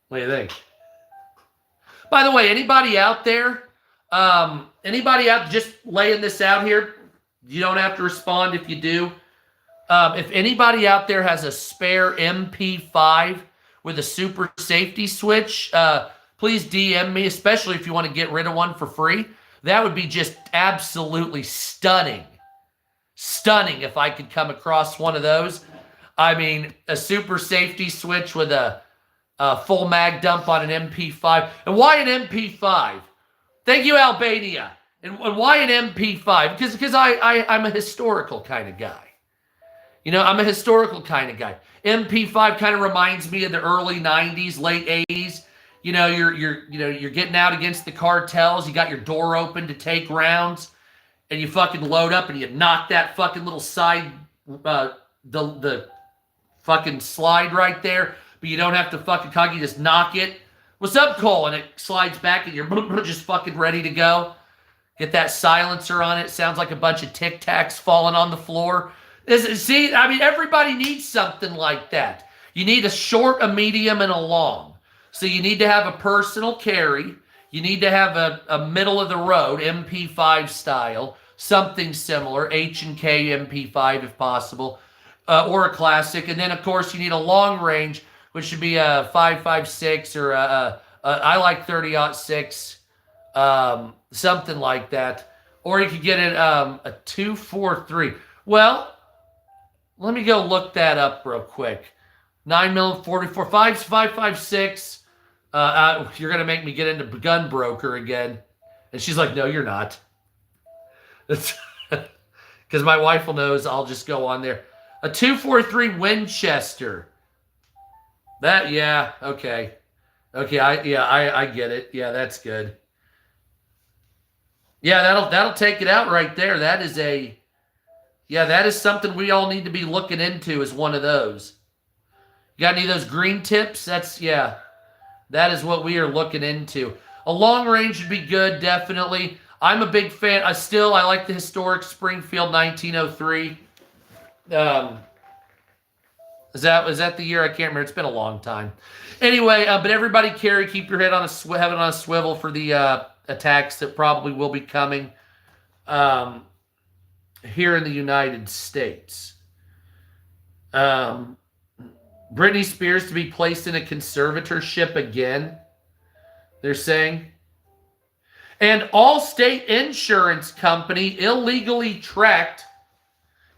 What do you think? By the way, anybody out there? Anybody out just laying this out here? You don't have to respond if you do. If anybody out there has a spare MP5 with a super safety switch, please DM me, especially if you want to get rid of one for free. That would be just absolutely stunning. Stunning if I could come across one of those. I mean, a super safety switch with a full mag dump on an MP5. And why an MP5? Thank you, Albania. And why an MP5? Because I'm a historical kind of guy. You know, I'm a historical kind of guy. MP5 kind of reminds me of the early 90s, late 80s. You know, you're getting out against the cartels. You got your door open to take rounds. And you fucking load up and you knock that fucking little side, the fucking slide right there. But you don't have to fucking cock. You just knock it. What's up, Cole? And it slides back and you're just fucking ready to go. Get that silencer on it. Sounds like a bunch of Tic Tacs falling on the floor. See, I mean, everybody needs something like that. You need a short, a medium, and a long. So you need to have a personal carry. You need to have a middle of the road, MP5 style, something similar, H&K MP5 if possible, or a classic. And then, of course, you need a long range, which should be a 5.56 or I like 30-06, something like that. Or you could get it a 2.43. Well, let me go look that up real quick. 9mm 44, 5.56. You're going to make me get into Gun Broker again. And she's like, no, you're not. Because my wife will knows I'll just go on there. A 2.43 Winchester. That, yeah, okay. Okay, I get it. Yeah, that's good. Yeah, that'll take it out right there. That is something we all need to be looking into is one of those. You got any of those green tips? That is what we are looking into. A long range would be good, definitely. I'm a big fan. I like the historic Springfield 1903. Is that the year? I can't remember. It's been a long time. Anyway, but everybody keep your head on a swivel for the attacks that probably will be coming here in the United States. Britney Spears to be placed in a conservatorship again, they're saying. And Allstate Insurance Company illegally tracked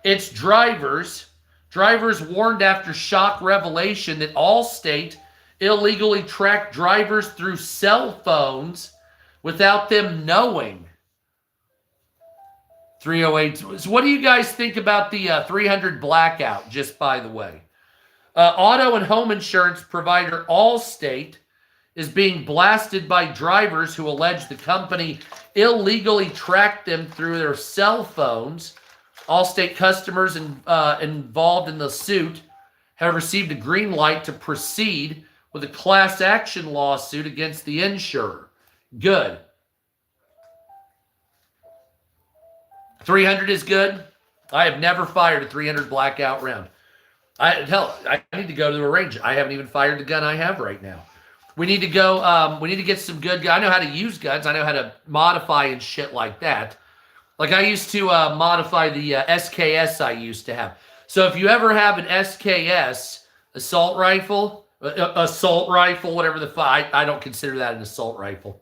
its drivers. Drivers warned after shock revelation that Allstate illegally tracked drivers through cell phones without them knowing. 308. So what do you guys think about the 300 blackout, just by the way? Auto and home insurance provider Allstate is being blasted by drivers who allege the company illegally tracked them through their cell phones. Allstate customers involved in the suit have received a green light to proceed with a class action lawsuit against the insurer. Good. 300 is good. I have never fired a 300 blackout round. I need to go to the range. I haven't even fired the gun I have right now. We need to go, we need to get some good, I know how to use guns. I know how to modify and shit like that. Like I used to modify the SKS I used to have. So if you ever have an SKS assault rifle, whatever the fuck, I don't consider that an assault rifle.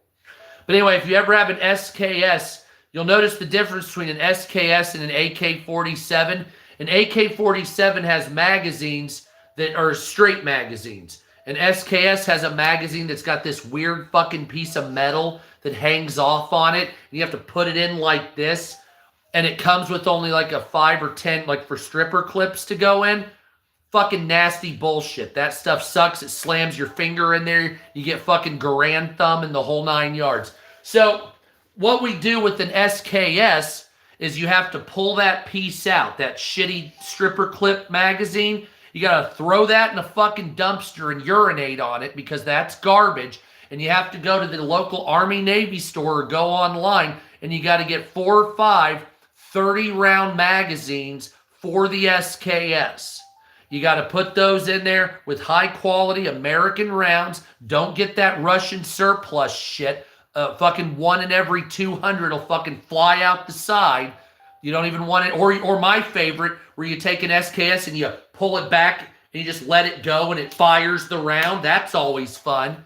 But anyway, if you ever have an SKS, you'll notice the difference between an SKS and an AK-47. An AK-47 has magazines that are straight magazines. An SKS has a magazine that's got this weird fucking piece of metal that hangs off on it. And you have to put it in like this. And it comes with only like a 5 or 10, like for stripper clips to go in. Fucking nasty bullshit. That stuff sucks. It slams your finger in there. You get fucking Garand thumb and the whole 9 yards. So what we do with an SKS is you have to pull that piece out, that shitty stripper clip magazine. You got to throw that in a fucking dumpster and urinate on it because that's garbage. And you have to go to the local Army Navy store or go online and you got to get 4 or 5 30-round magazines for the SKS. You got to put those in there with high-quality American rounds. Don't get that Russian surplus shit. Fucking 1 in every 200 will fucking fly out the side. You don't even want it. Or my favorite, where you take an SKS and you pull it back and you just let it go and it fires the round. That's always fun.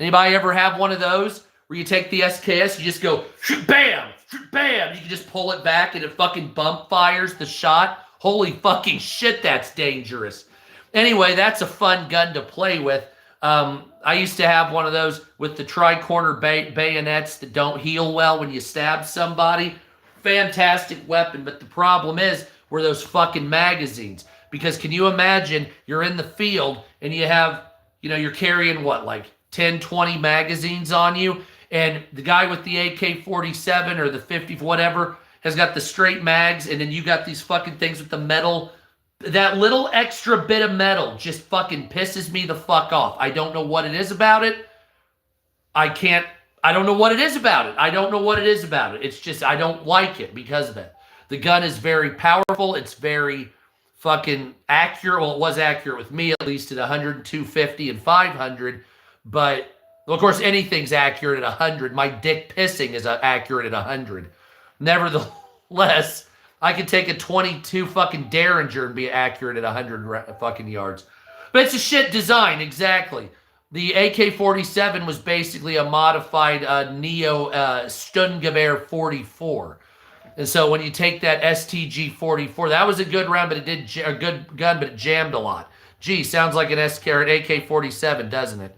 Anybody ever have one of those where you take the SKS, you just go, bam, bam. You can just pull it back and it fucking bump fires the shot. Holy fucking shit, that's dangerous. Anyway, that's a fun gun to play with. I used to have one of those with the tri-corner bayonets that don't heal well when you stab somebody. Fantastic weapon, but the problem is were those fucking magazines. Because can you imagine you're in the field and you have, you're carrying what, like 10, 20 magazines on you, and the guy with the AK-47 or the 50, whatever, has got the straight mags, and then you got these fucking things with the metal. That little extra bit of metal just fucking pisses me the fuck off. I don't know what it is about it. I don't know what it is about it. It's just, I don't like it because of it. The gun is very powerful. It's very fucking accurate. Well, it was accurate with me, at least at 100, 250, and 500. But, well, of course, anything's accurate at 100. My dick pissing is accurate at 100. Nevertheless, I could take a 22 fucking Derringer and be accurate at 100 fucking yards. But it's a shit design, exactly. The AK-47 was basically a modified Neo Sturmgewehr 44. And so when you take that STG-44, that was a good round, but a good gun, but it jammed a lot. Gee, sounds like an AK-47, doesn't it?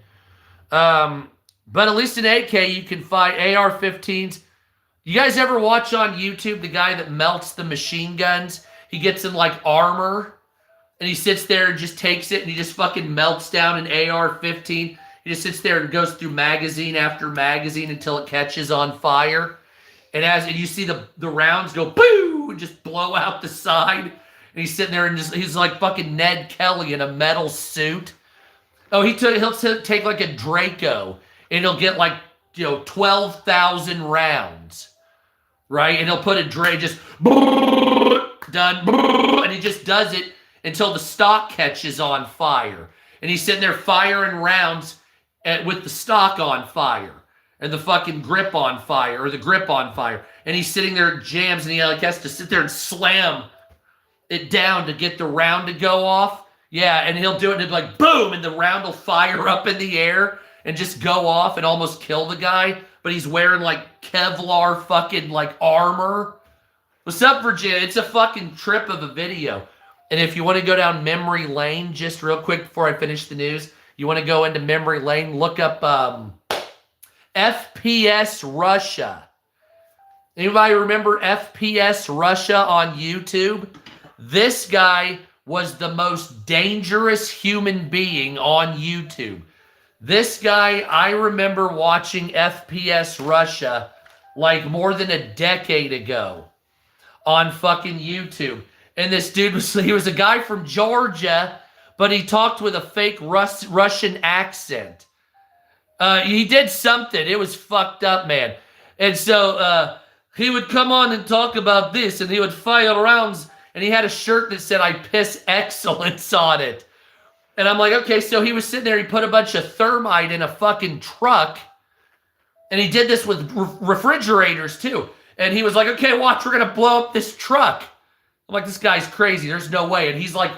But at least in AK, you can fight AR-15s. You guys ever watch on YouTube the guy that melts the machine guns? He gets in like armor and he sits there and just takes it and he just fucking melts down an AR-15. He just sits there and goes through magazine after magazine until it catches on fire. And you see the rounds go boo and just blow out the side. And he's sitting there and he's like fucking Ned Kelly in a metal suit. Oh, he'll take like a Draco and he'll get like 12,000 rounds. Right? And he'll put a Dre just done. And he just does it until the stock catches on fire. And he's sitting there firing rounds with the stock on fire. And the fucking grip on fire. Or the grip on fire. And he's sitting there jams and he has to sit there and slam it down to get the round to go off. Yeah, and he'll do it and it'll be like boom. And the round will fire up in the air and just go off and almost kill the guy. But but he's wearing like Kevlar fucking like armor. What's up, Virginia? It's a fucking trip of a video. And if you want to go down memory lane, just real quick before I finish the news, you want to go into memory lane, look up FPS Russia. Anybody remember FPS Russia on YouTube? This guy was the most dangerous human being on YouTube. This guy, I remember watching FPS Russia like more than a decade ago on fucking YouTube. And this dude he was a guy from Georgia, but he talked with a fake Russian accent. He did something. It was fucked up, man. And so he would come on and talk about this, and he would fire rounds, and he had a shirt that said, "I piss excellence" on it. And I'm like, okay, so he was sitting there, he put a bunch of thermite in a fucking truck, and he did this with refrigerators too. And he was like, okay, watch, we're going to blow up this truck. I'm like, this guy's crazy. There's no way. And he's like,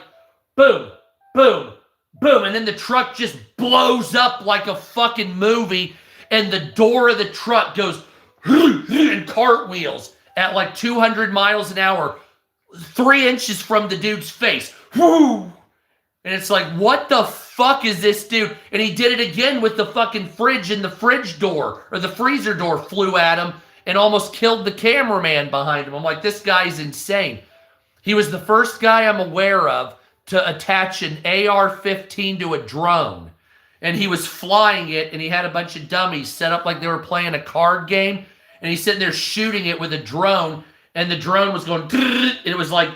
boom, boom, boom. And then the truck just blows up like a fucking movie. And the door of the truck goes and cartwheels at like 200 miles an hour, 3 inches from the dude's face. Whoo! And it's like, what the fuck is this dude? And he did it again with the fucking fridge, and the fridge door or the freezer door flew at him and almost killed the cameraman behind him. I'm like, this guy's insane. He was the first guy I'm aware of to attach an AR-15 to a drone. And he was flying it, and he had a bunch of dummies set up like they were playing a card game. And he's sitting there shooting it with a drone, and the drone was going, it was like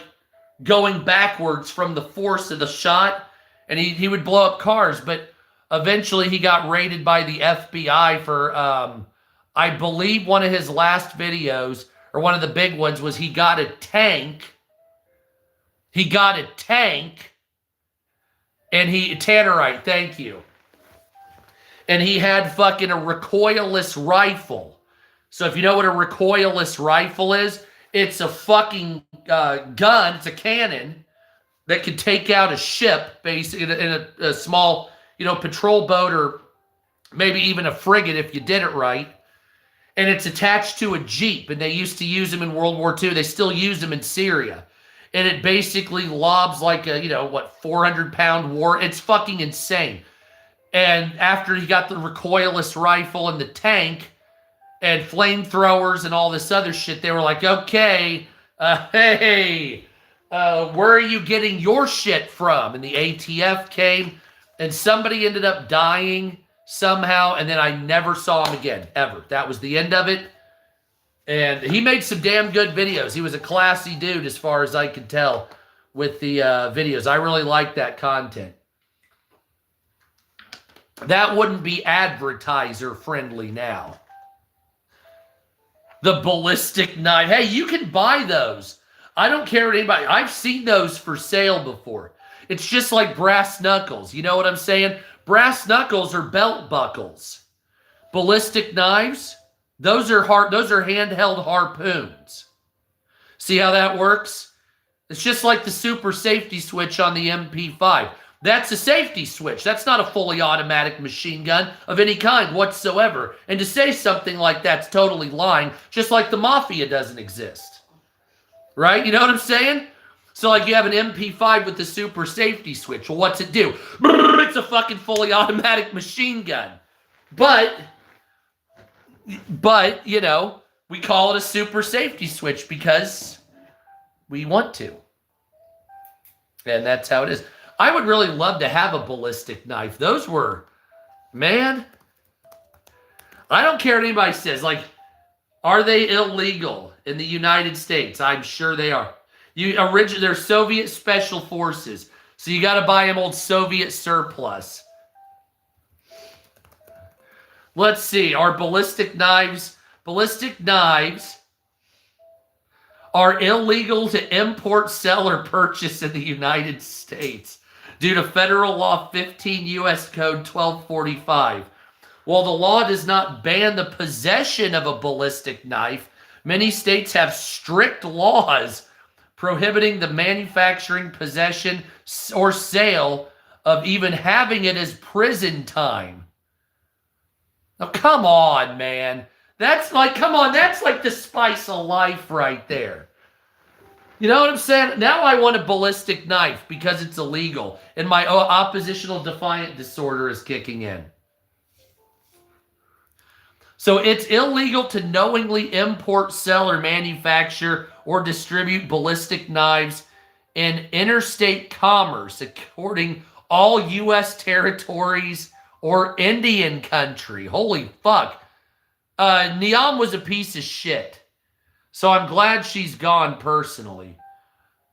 going backwards from the force of the shot. And he would blow up cars. But eventually he got raided by the FBI for... I believe one of his last videos, or one of the big ones, was he got a tank. He got a tank. And Tannerite, thank you. And he had fucking a recoilless rifle. So if you know what a recoilless rifle is, it's a fucking gun, it's a cannon that can take out a ship, basically, in a small, patrol boat, or maybe even a frigate if you did it right. And it's attached to a Jeep, and they used to use them in World War II. They still use them in Syria. And it basically lobs like a, 400-pound war. It's fucking insane. And after he got the recoilless rifle and the tank and flamethrowers and all this other shit, they were like, okay, hey, where are you getting your shit from? And the ATF came, and somebody ended up dying somehow, and then I never saw him again, ever. That was the end of it. And he made some damn good videos. He was a classy dude as far as I could tell with the videos. I really liked that content. That wouldn't be advertiser friendly now. The ballistic knife. Hey, you can buy those. I don't care what anybody... I've seen those for sale before. It's just like brass knuckles. You know what I'm saying? Brass knuckles are belt buckles. Ballistic knives, those are handheld harpoons. See how that works? It's just like the super safety switch on the MP5. That's a safety switch. That's not a fully automatic machine gun of any kind whatsoever. And to say something like that's totally lying, just like the Mafia doesn't exist. Right? You know what I'm saying? So, like, you have an MP5 with the super safety switch. Well, what's it do? It's a fucking fully automatic machine gun. But, we call it a super safety switch because we want to. And that's how it is. I would really love to have a ballistic knife. Those were, man, I don't care what anybody says. Like, are they illegal in the United States? I'm sure they are. They're Soviet special forces. So you got to buy them old Soviet surplus. Let's see. Are ballistic knives are illegal to import, sell, or purchase in the United States due to Federal Law 15 U.S. Code 1245. While the law does not ban the possession of a ballistic knife, many states have strict laws prohibiting the manufacturing, possession, or sale of even having it as prison time. Now, come on, man. That's like, come on, that's like the spice of life right there. You know what I'm saying? Now I want a ballistic knife because it's illegal and my oppositional defiant disorder is kicking in. So it's illegal to knowingly import, sell, or manufacture or distribute ballistic knives in interstate commerce, according all U.S. territories or Indian country. Holy fuck. Niam was a piece of shit. So I'm glad she's gone personally.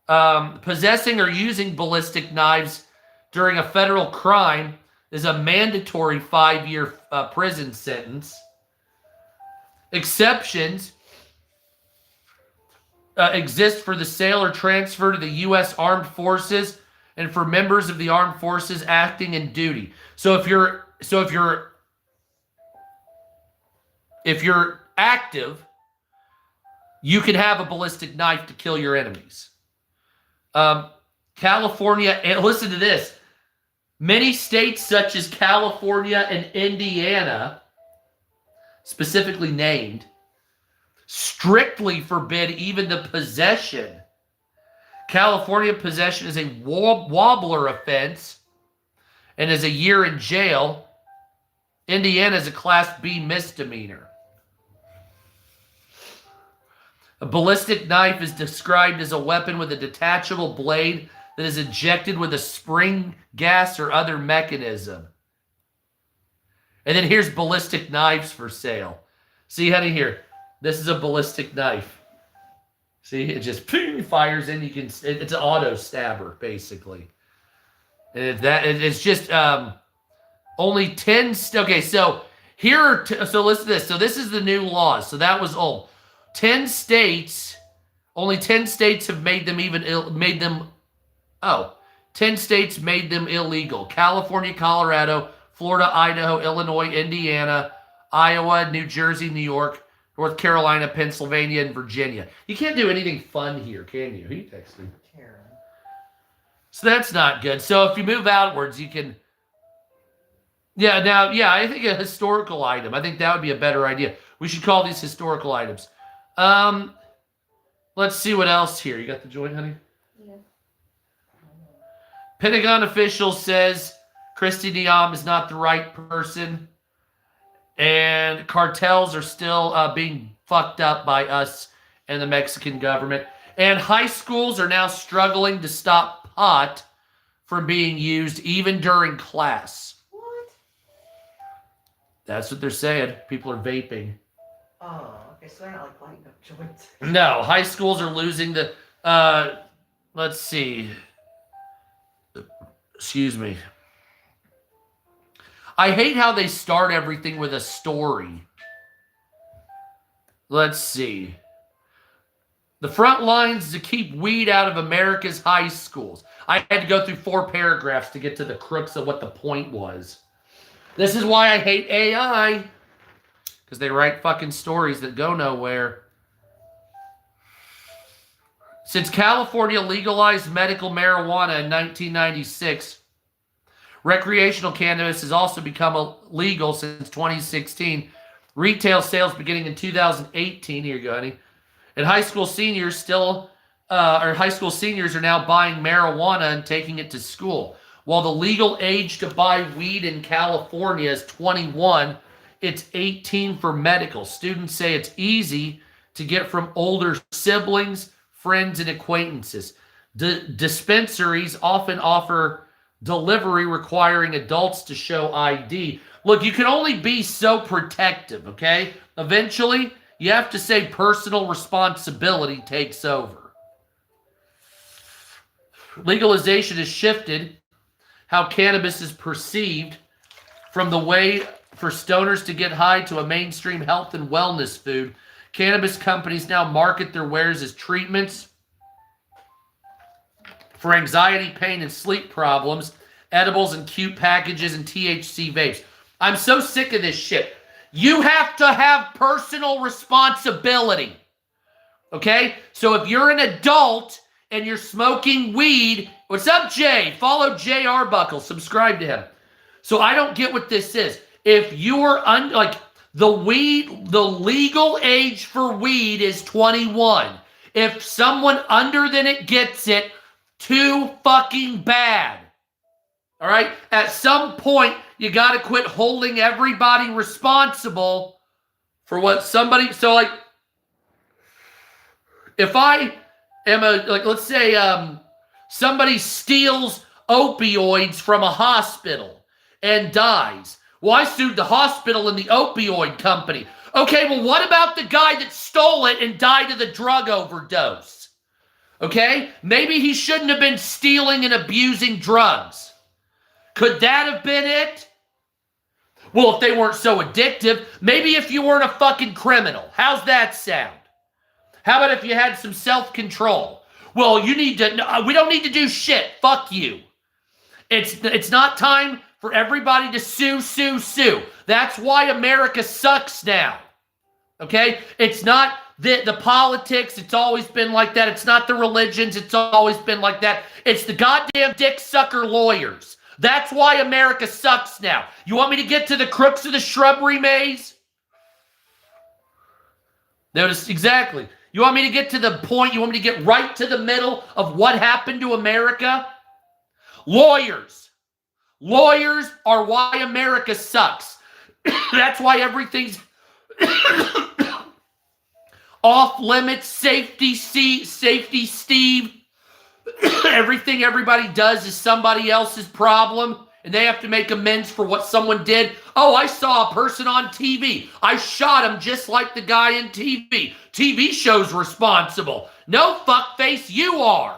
Possessing or using ballistic knives during a federal crime is a mandatory 5-year prison sentence. Exceptions exist for the sale or transfer to the U.S. Armed Forces and for members of the armed forces acting in duty. So if you're active, you can have a ballistic knife to kill your enemies. California, and listen to this. Many states such as California and Indiana, specifically named, strictly forbid even the possession. California possession is a wobbler offense and is a year in jail. Indiana is a Class B misdemeanor. A ballistic knife is described as a weapon with a detachable blade that is injected with a spring, gas, or other mechanism. And then here's ballistic knives for sale. See, honey, here. This is a ballistic knife. See, it just fires in. It's an auto stabber, basically. And it's just only 10. Okay, so here. So listen to this. So this is the new laws. So that was old. 10 states. Only 10 states have made them 10 states made them illegal. California, Colorado, Florida, Idaho, Illinois, Indiana, Iowa, New Jersey, New York, North Carolina, Pennsylvania, and Virginia. You can't do anything fun here, can you? Who you texting? Karen. So that's not good. So if you move outwards, you can... I think a historical item. I think that would be a better idea. We should call these historical items. Let's see what else here. You got the joint, honey? Yeah. Pentagon official says Kristi Niam is not the right person. And cartels are still being fucked up by us and the Mexican government. And high schools are now struggling to stop pot from being used even during class. What? That's what they're saying. People are vaping. Oh, okay. So they're not like lighting up joints. No, high schools are losing the... let's see. Excuse me. I hate how they start everything with a story. Let's see. The front lines to keep weed out of America's high schools. I had to go through 4 paragraphs to get to the crux of what the point was. This is why I hate AI. Because they write fucking stories that go nowhere. Since California legalized medical marijuana in 1996, recreational cannabis has also become legal since 2016. Retail sales beginning in 2018. Here you go, honey. And high school seniors are now buying marijuana and taking it to school. While the legal age to buy weed in California is 21, it's 18 for medical. Students say it's easy to get from older siblings, friends, and acquaintances. Dispensaries often offer delivery requiring adults to show ID. Look, you can only be so protective, okay? Eventually, you have to say personal responsibility takes over. Legalization has shifted how cannabis is perceived from the way for stoners to get high to a mainstream health and wellness food. Cannabis companies now market their wares as treatments for anxiety, pain, and sleep problems, edibles and cute packages, and THC vapes. I'm so sick of this shit. You have to have personal responsibility. Okay? So if you're an adult and you're smoking weed, what's up, Jay? Follow Jay Arbuckle. Subscribe to him. So I don't get what this is. If you're The legal age for weed is 21. If someone under than it gets it, too fucking bad. All right? At some point, you got to quit holding everybody responsible for what somebody... So, like, if I am let's say somebody steals opioids from a hospital and dies. Well, I sued the hospital and the opioid company. Okay, well, what about the guy that stole it and died of the drug overdose? Okay, maybe he shouldn't have been stealing and abusing drugs. Could that have been it? Well, if they weren't so addictive, maybe if you weren't a fucking criminal. How's that sound? How about if you had some self-control? Well, we don't need to do shit. Fuck you. It's not time for everybody to sue. That's why America sucks now. Okay? It's not the politics. It's always been like that. It's not the religions. It's always been like that. It's the goddamn dick sucker lawyers. That's why America sucks now. You want me to get to the crooks of the shrubbery maze? Notice exactly. You want me to get to the point? You want me to get right to the middle of what happened to America? Lawyers. Lawyers are why America sucks. That's why everything's off limits, safety Steve. Everything everybody does is somebody else's problem, and they have to make amends for what someone did. Oh, I saw a person on TV. I shot him just like the guy in TV. TV show's responsible. No, fuckface, you are.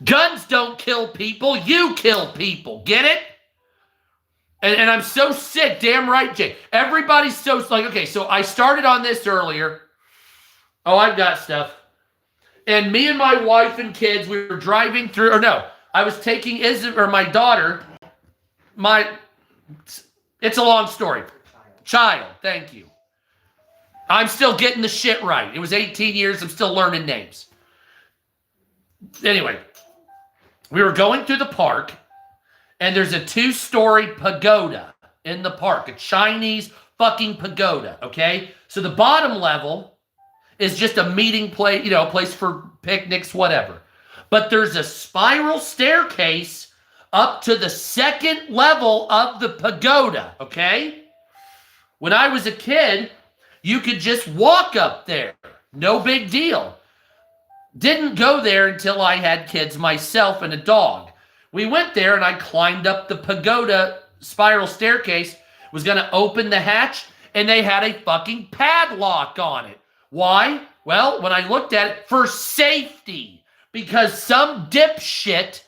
Guns don't kill people. You kill people. Get it? And I'm so sick. Damn right, Jake. Everybody's so like, okay, so I started on this earlier. Oh, I've got stuff. And me and my wife and kids, we were driving through, or no, I was taking my daughter, it's a long story. Child, thank you. I'm still getting the shit right. It was 18 years, I'm still learning names. Anyway, we were going through the park, and there's a 2-story pagoda in the park, a Chinese fucking pagoda, okay? So the bottom level is just a meeting place, a place for picnics, whatever. But there's a spiral staircase up to the second level of the pagoda, okay? When I was a kid, you could just walk up there. No big deal. Didn't go there until I had kids myself and a dog. We went there and I climbed up the pagoda spiral staircase, was going to open the hatch, and they had a fucking padlock on it. Why? Well, when I looked at it, for safety. Because some dipshit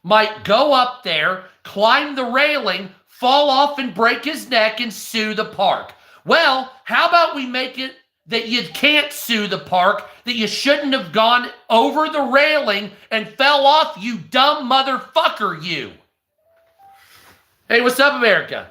might go up there, climb the railing, fall off and break his neck and sue the park. Well, how about we make it that you can't sue the park, that you shouldn't have gone over the railing and fell off, you dumb motherfucker, you. Hey, what's up, America?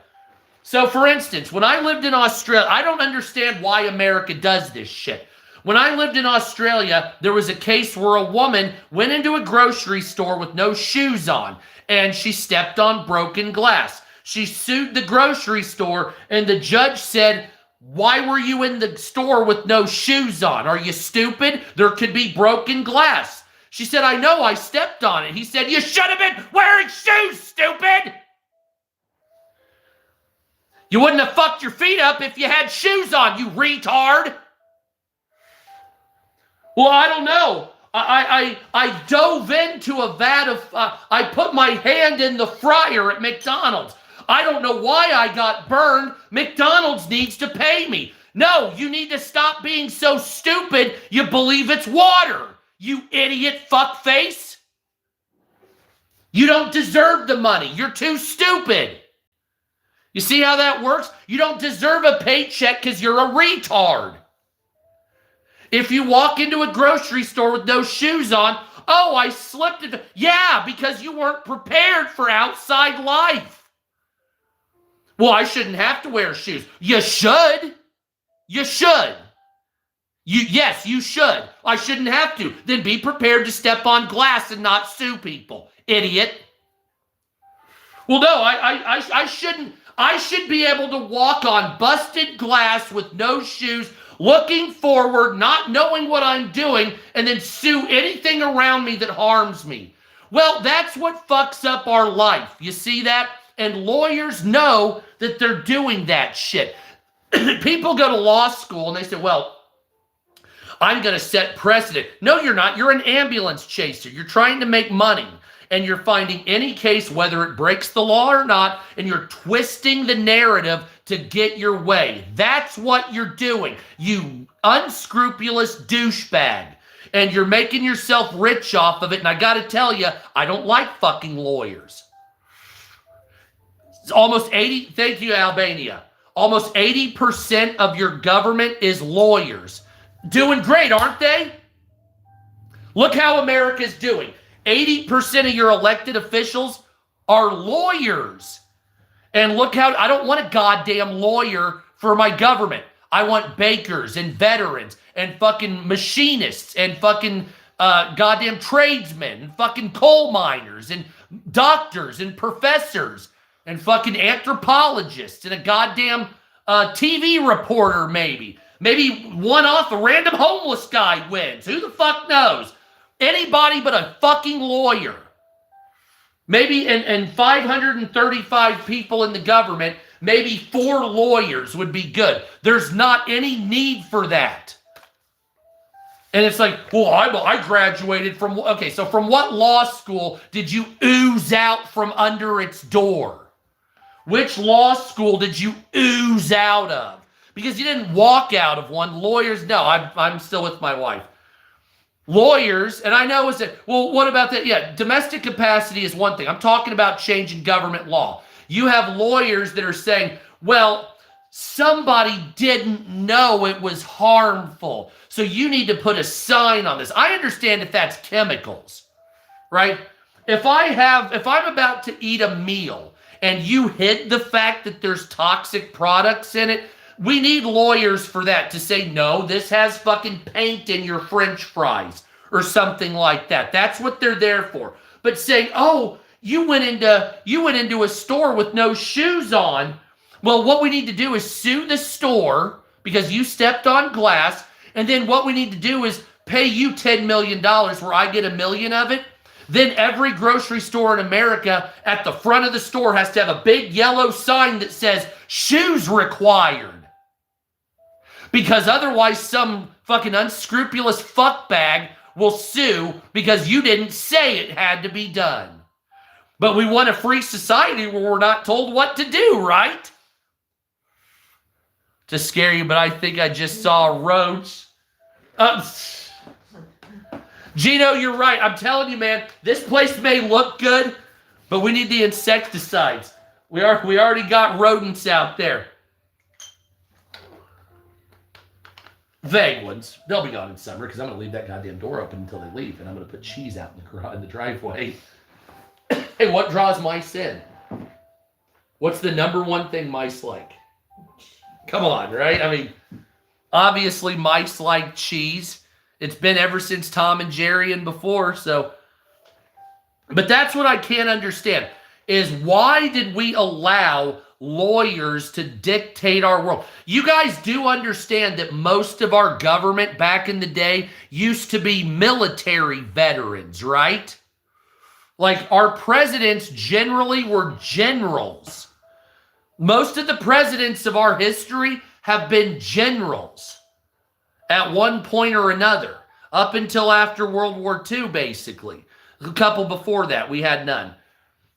So, for instance, when I lived in Australia, I don't understand why America does this shit. When I lived in Australia, there was a case where a woman went into a grocery store with no shoes on, and she stepped on broken glass. She sued the grocery store, and the judge said, "Why were you in the store with no shoes on? Are you stupid? There could be broken glass." She said, "I know, I stepped on it." He said, "You should have been wearing shoes, stupid! You wouldn't have fucked your feet up if you had shoes on, you retard." Well, I don't know. I dove into a vat of, I put my hand in the fryer at McDonald's. I don't know why I got burned. McDonald's needs to pay me. No, you need to stop being so stupid you believe it's water, you idiot fuckface. You don't deserve the money. You're too stupid. You see how that works? You don't deserve a paycheck because you're a retard. If you walk into a grocery store with no shoes on, "Oh, I slipped it." Yeah, because you weren't prepared for outside life. Well, I shouldn't have to wear shoes. You should. You should. Yes, you should. I shouldn't have to. Then be prepared to step on glass and not sue people, idiot. Well, no, I shouldn't. I should be able to walk on busted glass with no shoes, looking forward, not knowing what I'm doing, and then sue anything around me that harms me. Well, that's what fucks up our life. You see that? And lawyers know that they're doing that shit. People go to law school and they say, well, I'm going to set precedent. No, you're not. You're an ambulance chaser. You're trying to make money. And you're finding any case, whether it breaks the law or not, and you're twisting the narrative to get your way. That's what you're doing, you unscrupulous douchebag. And you're making yourself rich off of it. And I got to tell you, I don't like fucking lawyers. It's almost 80, thank you, Albania. Almost 80% of your government is lawyers. Doing great, aren't they? Look how America's doing. 80% of your elected officials are lawyers. And look how, I don't want a goddamn lawyer for my government. I want bakers and veterans and fucking machinists and fucking goddamn tradesmen and fucking coal miners and doctors and professors and fucking anthropologists and a goddamn TV reporter maybe. Maybe one off a random homeless guy wins. Who the fuck knows? Anybody but a fucking lawyer. Maybe and 535 people in the government, maybe 4 lawyers would be good. There's not any need for that. And it's like, well, I graduated from, okay, so from what law school did you ooze out from under its door? Which law school did you ooze out of? Because you didn't walk out of one. Lawyers, no, I'm still with my wife. Lawyers, and I know, well, what about that? Yeah, domestic capacity is one thing. I'm talking about changing government law. You have lawyers that are saying, well, somebody didn't know it was harmful, so you need to put a sign on this. I understand if that's chemicals, right? If I'm about to eat a meal and you hid the fact that there's toxic products in it, we need lawyers for that to say, no, this has fucking paint in your French fries or something like that. That's what they're there for. But saying, oh, you went into a store with no shoes on. Well, what we need to do is sue the store because you stepped on glass. And then what we need to do is pay you $10 million where I get $1 million of it. Then every grocery store in America at the front of the store has to have a big yellow sign that says shoes required. Because otherwise some fucking unscrupulous fuckbag will sue because you didn't say it had to be done. But we want a free society where we're not told what to do, right? To scare you, but I think I just saw a roach. Gino, you're right. I'm telling you, man, this place may look good, but we need the insecticides. We already got rodents out there. Vague ones. They'll be gone in summer because I'm going to leave that goddamn door open until they leave, and I'm going to put cheese out in the driveway. Hey, what draws mice in? What's the number one thing mice like? Come on, right? I mean, obviously mice like cheese. It's been ever since Tom and Jerry and before, so. But that's what I can't understand, is why did we allow lawyers to dictate our world? You guys do understand that most of our government back in the day used to be military veterans, right? Like our presidents generally were generals. Most of the presidents of our history have been generals at one point or another, up until after World War II, basically. A couple before that, we had none.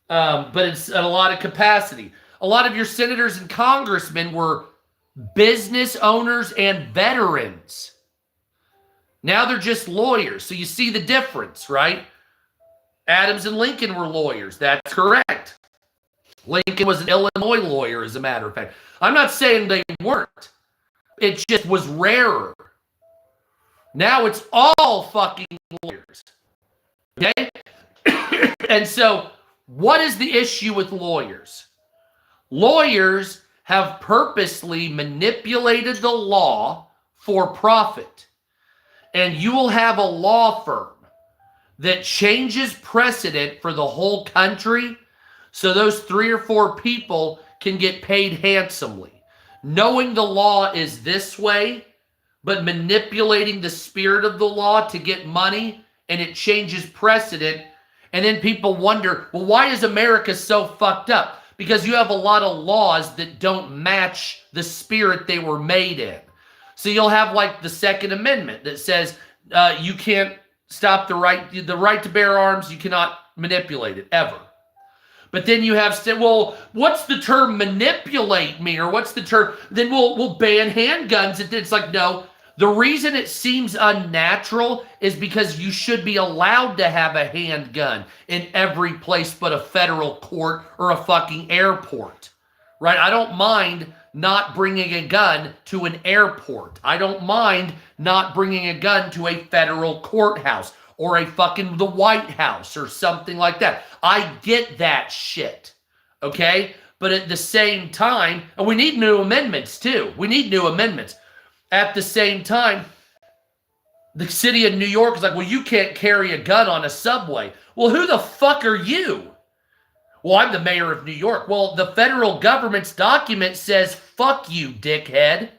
But it's at a lot of capacity. A lot of your senators and congressmen were business owners and veterans. Now they're just lawyers. So you see the difference, right? Adams and Lincoln were lawyers. That's correct. Lincoln was an Illinois lawyer, as a matter of fact. I'm not saying they weren't. It just was rarer. Now it's all fucking lawyers. Okay? And so, what is the issue with lawyers? Lawyers have purposely manipulated the law for profit. And you will have a law firm that changes precedent for the whole country So those 3 or 4 people can get paid handsomely. Knowing the law is this way, but manipulating the spirit of the law to get money, and it changes precedent. And then people wonder, well, why is America so fucked up? Because you have a lot of laws that don't match the spirit they were made in. So you'll have like the Second Amendment that says you can't stop the right to bear arms. You cannot manipulate it ever. But then you have, well, what's the term manipulate me? Or what's the term? Then we'll ban handguns. It's like, no. The reason it seems unnatural is because you should be allowed to have a handgun in every place but a federal court or a fucking airport, right? I don't mind not bringing a gun to an airport. I don't mind not bringing a gun to a federal courthouse or a fucking the White House or something like that. I get that shit, okay? But at the same time, and we need new amendments too. We need new amendments. At the same time, the city of New York is like, well, you can't carry a gun on a subway. Well, who the fuck are you? Well, I'm the mayor of New York. Well, the federal government's document says, fuck you, dickhead.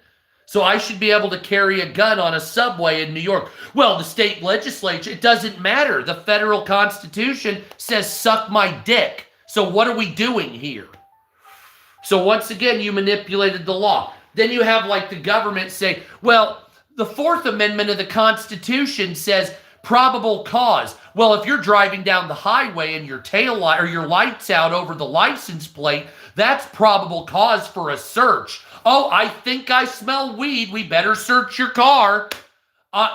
So I should be able to carry a gun on a subway in New York. Well, the state legislature, it doesn't matter. The federal constitution says, suck my dick. So what are we doing here? So once again, you manipulated the law. Then you have like the government say, well, the Fourth Amendment of the Constitution says probable cause. Well, if you're driving down the highway and your tail light or your lights out over the license plate, that's probable cause for a search. Oh, I think I smell weed. We better search your car.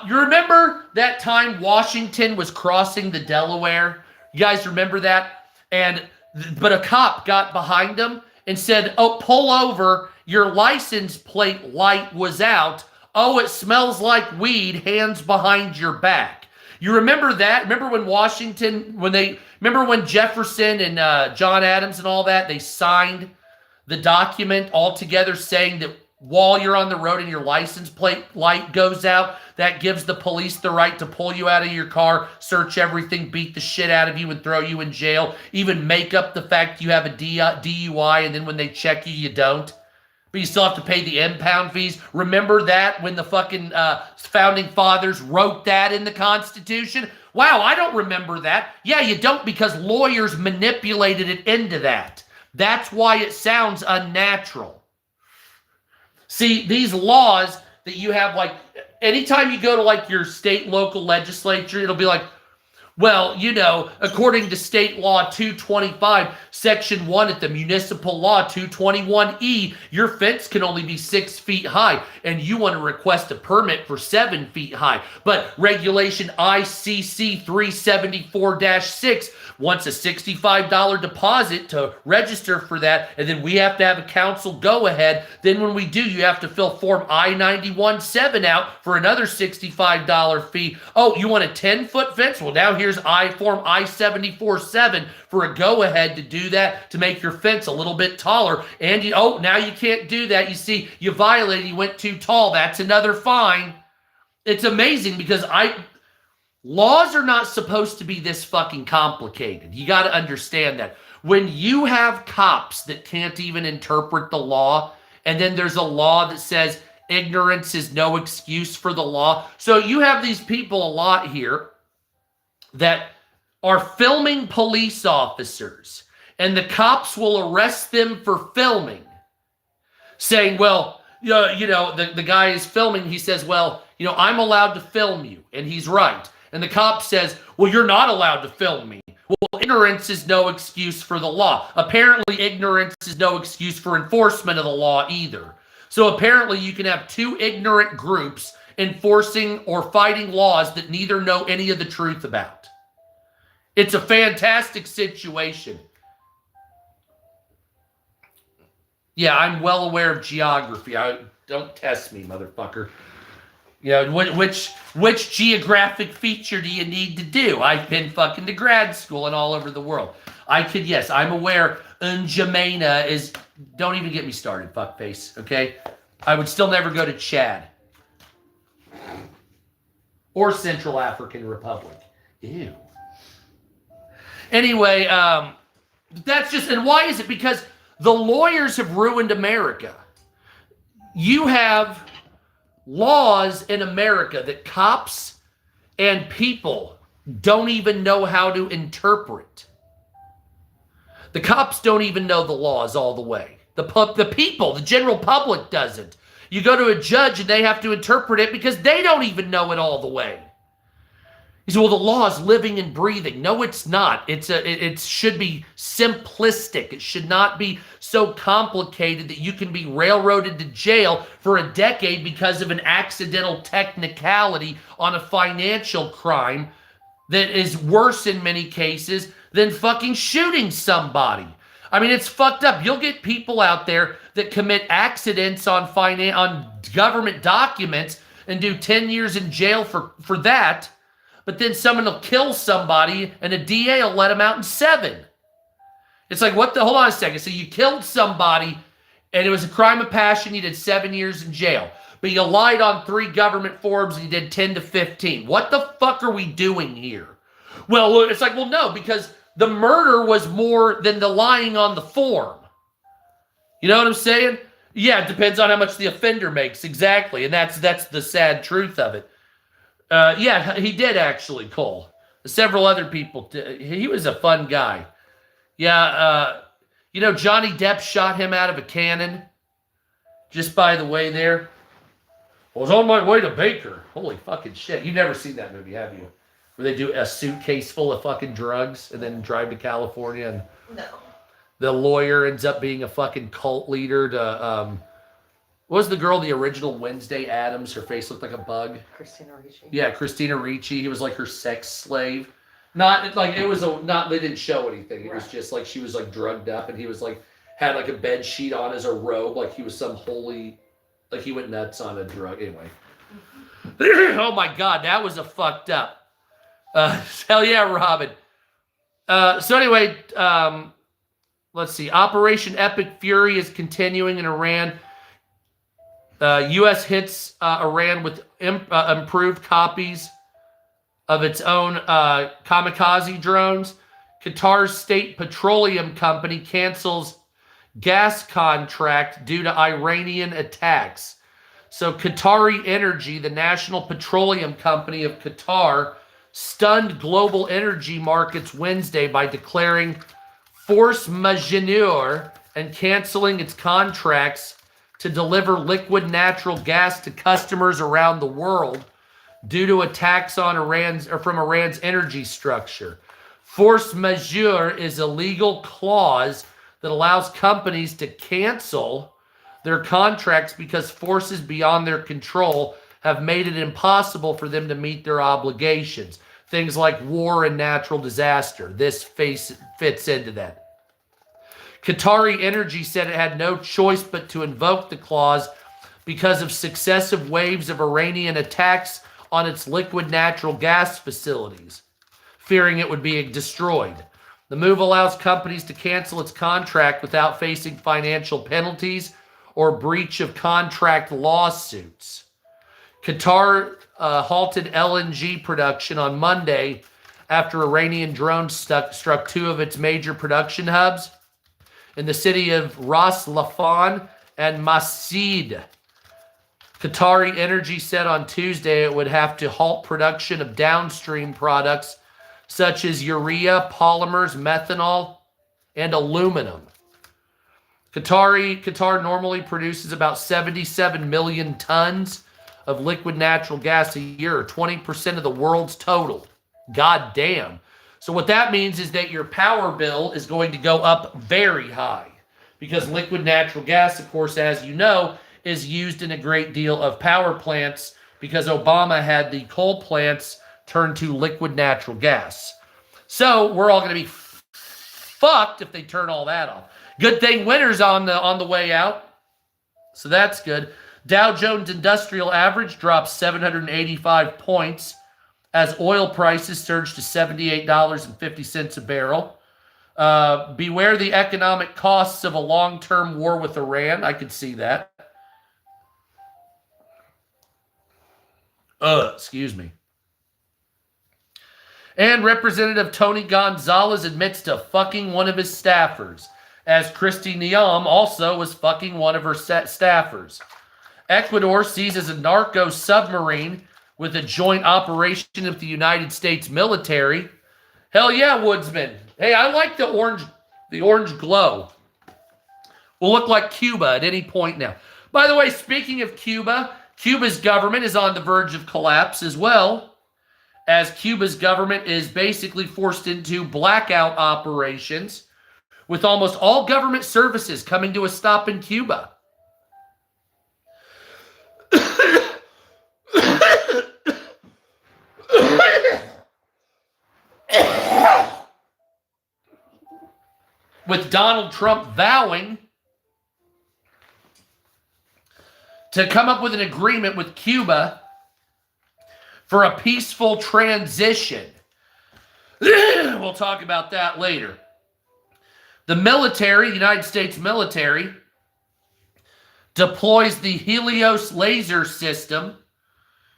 You remember that time Washington was crossing the Delaware? You guys remember that? But a cop got behind him and said, oh, pull over. Your license plate light was out. Oh, it smells like weed. Hands behind your back. You remember that? Remember when remember when Jefferson and John Adams and all that, they signed the document all together saying that while you're on the road and your license plate light goes out, that gives the police the right to pull you out of your car, search everything, beat the shit out of you, and throw you in jail, even make up the fact you have a DUI, and then when they check you, you don't. But you still have to pay the impound fees. Remember that when the fucking founding fathers wrote that in the Constitution? Wow, I don't remember that. Yeah, you don't, because lawyers manipulated it into that. That's why it sounds unnatural. See, these laws that you have, like, anytime you go to, like, your state, local legislature, it'll be like, well, you know, according to state law 225, section 1 at the municipal law 221E, your fence can only be 6 feet high, and you want to request a permit for 7 feet high. But regulation ICC 374-6 wants a $65 deposit to register for that, and then we have to have a council go ahead. Then when we do, you have to fill form I-91-7 out for another $65 fee. Oh, you want a 10-foot fence? Well, now here's form I-74-7 for a go-ahead to do that, to make your fence a little bit taller. And now you can't do that. You see, you violated, you went too tall. That's another fine. It's amazing because laws are not supposed to be this fucking complicated. You got to understand that. When you have cops that can't even interpret the law, and then there's a law that says ignorance is no excuse for the law. So you have these people a lot here that are filming police officers, and the cops will arrest them for filming, saying, well, the guy is filming. He says, well, I'm allowed to film you. And he's right. And the cop says, well, you're not allowed to film me. Well, ignorance is no excuse for the law. Apparently, ignorance is no excuse for enforcement of the law either. So apparently, you can have two ignorant groups enforcing or fighting laws that neither know any of the truth about. It's a fantastic situation. Yeah, I'm well aware of geography. Don't test me, motherfucker. Which geographic feature do you need to do? I've been fucking to grad school and all over the world. I'm aware N'Djamena is, don't even get me started, fuckface, okay? I would still never go to Chad. Or Central African Republic. Ew. Anyway, That's just, and why is it? Because the lawyers have ruined America. You have laws in America that cops and people don't even know how to interpret. The cops don't even know the laws all the way. The people, the general public doesn't. You go to a judge and they have to interpret it because they don't even know it all the way. He said, well, the law is living and breathing. No, it's not. It should be simplistic. It should not be so complicated that you can be railroaded to jail for a decade because of an accidental technicality on a financial crime that is worse in many cases than fucking shooting somebody. I mean, it's fucked up. You'll get people out there that commit accidents on government documents and do 10 years in jail for that. But then someone will kill somebody and a DA will let him out in 7. It's like, hold on a second. So you killed somebody and it was a crime of passion. You did 7 years in jail. But you lied on 3 government forms and you did 10 to 15. What the fuck are we doing here? Well, it's like, well, no, because the murder was more than the lying on the form. You know what I'm saying? Yeah, it depends on how much the offender makes. Exactly. And that's the sad truth of it. Yeah, he did actually, Cole. Several other people. He was a fun guy. Yeah, Johnny Depp shot him out of a cannon. Just by the way there. I was on my way to Baker. Holy fucking shit. You've never seen that movie, have you? Where they do a suitcase full of fucking drugs and then drive to California and No. the lawyer ends up being a fucking cult leader to... what was the girl, the original Wednesday Addams? Her face looked like a bug. Christina Ricci. Yeah, Christina Ricci. He was like her sex slave. Not like it was they didn't show anything. It was just like she was like drugged up and he was like had like a bed sheet on as a robe, like he was some holy, like he went nuts on a drug. Anyway. Oh my God, that was a fucked up. Hell yeah, Robin. So anyway, let's see. Operation Epic Fury is continuing in Iran. U.S. hits Iran with improved copies of its own kamikaze drones. Qatar's state petroleum company cancels gas contract due to Iranian attacks. So Qatari Energy, the national petroleum company of Qatar, stunned global energy markets Wednesday by declaring force majeure and canceling its contracts to deliver liquid natural gas to customers around the world due to attacks on from Iran's energy structure. Force majeure is a legal clause that allows companies to cancel their contracts because forces beyond their control have made it impossible for them to meet their obligations. Things like war and natural disaster. This fits into that. Qatari Energy said it had no choice but to invoke the clause because of successive waves of Iranian attacks on its liquid natural gas facilities, fearing it would be destroyed. The move allows companies to cancel its contract without facing financial penalties or breach of contract lawsuits. Qatar halted LNG production on Monday after Iranian drones struck 2 of its major production hubs in the city of Ras Laffan and Masjid. Qatari Energy said on Tuesday it would have to halt production of downstream products such as urea, polymers, methanol, and aluminum. Qatar normally produces about 77 million tons of liquid natural gas a year, or 20% of the world's total. God damn. So what that means is that your power bill is going to go up very high because liquid natural gas, of course, as you know, is used in a great deal of power plants because Obama had the coal plants turn to liquid natural gas. So we're all going to be fucked if they turn all that off. Good thing winter's on the way out. So that's good. Dow Jones Industrial Average dropped 785 points as oil prices surged to $78.50 a barrel. Beware the economic costs of a long-term war with Iran. I could see that. Excuse me. And Representative Tony Gonzalez admits to fucking one of his staffers, as Kristi Noem also was fucking one of her staffers. Ecuador seizes a narco submarine with a joint operation of the United States military. Hell yeah, Woodsman. Hey, I like the orange glow. Will look like Cuba at any point now. By the way, speaking of Cuba, Cuba's government is on the verge of collapse as well, as Cuba's government is basically forced into blackout operations with almost all government services coming to a stop in Cuba. With Donald Trump vowing to come up with an agreement with Cuba for a peaceful transition. We'll talk about that later. The military, the United States military, deploys the Helios laser system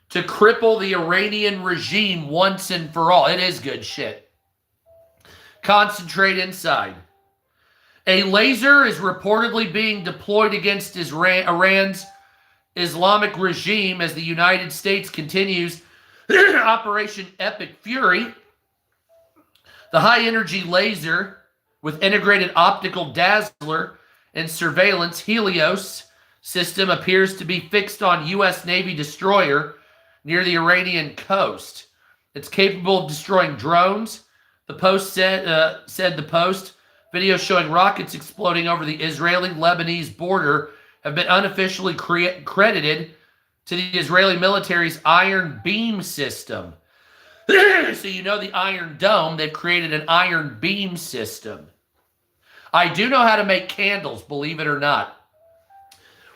to cripple the Iranian regime once and for all. It is good shit. Concentrate inside. A laser is reportedly being deployed against Iran's Islamic regime as the United States continues Operation Epic Fury. The high-energy laser with integrated optical dazzler and surveillance Helios system appears to be fixed on U.S. Navy destroyer near the Iranian coast. It's capable of destroying drones. The Post said the Post videos showing rockets exploding over the Israeli-Lebanese border have been unofficially credited to the Israeli military's Iron Beam system. So you know the Iron Dome, they've created an Iron Beam system. I do know how to make candles, believe it or not.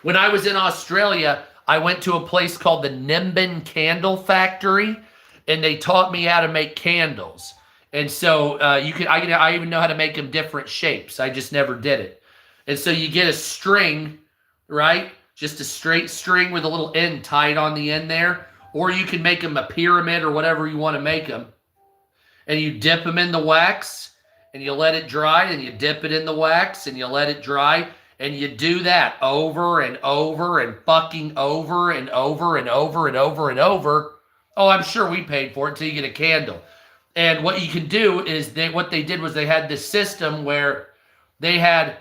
When I was in Australia, I went to a place called the Nimbin Candle Factory, and they taught me how to make candles. And so I even know how to make them different shapes. I just never did it. And so you get a string, right? Just a straight string with a little end tied on the end there. Or you can make them a pyramid or whatever you want to make them. And you dip them in the wax and you let it dry, and you dip it in the wax and you let it dry. And you do that over and over and fucking over and over and over and over and over. Oh, I'm sure we paid for it until you get a candle. And what you can do is what they did was they had this system where they had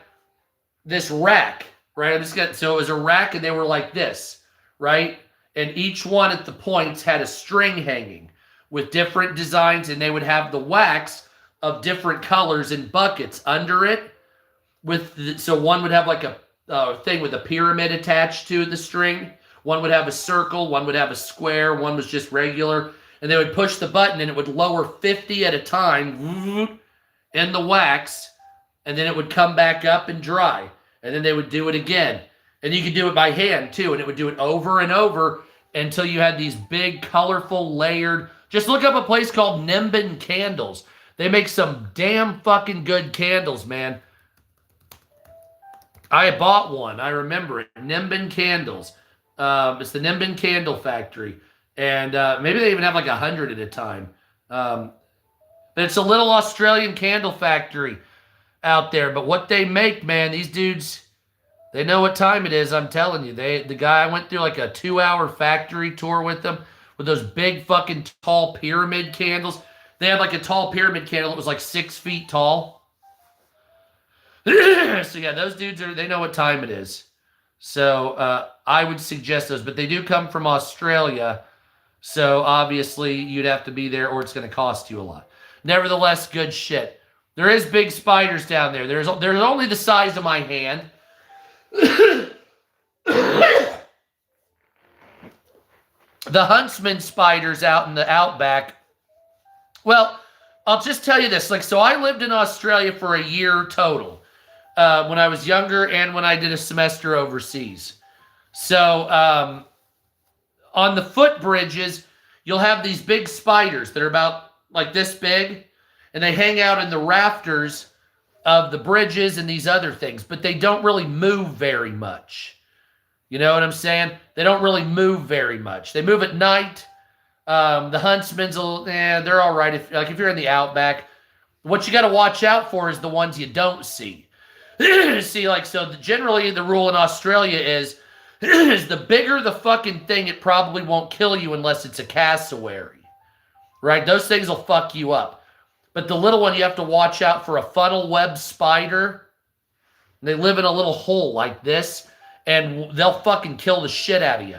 this rack, right? So it was a rack and they were like this, right? And each one at the points had a string hanging with different designs, and they would have the wax of different colors in buckets under it. So one would have like a thing with a pyramid attached to the string. One would have a circle, one would have a square, one was just regular. And they would push the button and it would lower 50 at a time in the wax. And then it would come back up and dry. And then they would do it again. And you could do it by hand too. And it would do it over and over until you had these big, colorful, layered. Just look up a place called Nimbin Candles. They make some damn fucking good candles, man. I bought one. I remember it. Nimbin Candles. It's the Nimbin Candle Factory. And maybe they even have like 100 at a time. But it's a little Australian candle factory out there. But what they make, man, these dudes, they know what time it is, I'm telling you. The guy, I went through like a 2-hour factory tour with them with those big fucking tall pyramid candles. They had like a tall pyramid candle that was like 6 feet tall. So yeah, those dudes, they know what time it is. So I would suggest those. But they do come from Australia. So obviously you'd have to be there or it's going to cost you a lot. Nevertheless, good shit. There is big spiders down there. There's only the size of my hand. The huntsman spiders out in the outback. Well, I'll just tell you this. So I lived in Australia for a year total when I was younger and when I did a semester overseas. So on the footbridges, you'll have these big spiders that are about like this big, and they hang out in the rafters of the bridges and these other things, but they don't really move very much. You know what I'm saying? They don't really move very much. They move at night. The huntsman's, they're all right. If you're in the outback, what you got to watch out for is the ones you don't see. See, generally the rule in Australia is the bigger the fucking thing, it probably won't kill you unless it's a cassowary, right? Those things will fuck you up. But the little one, you have to watch out for a funnel web spider. They live in a little hole like this, and they'll fucking kill the shit out of you.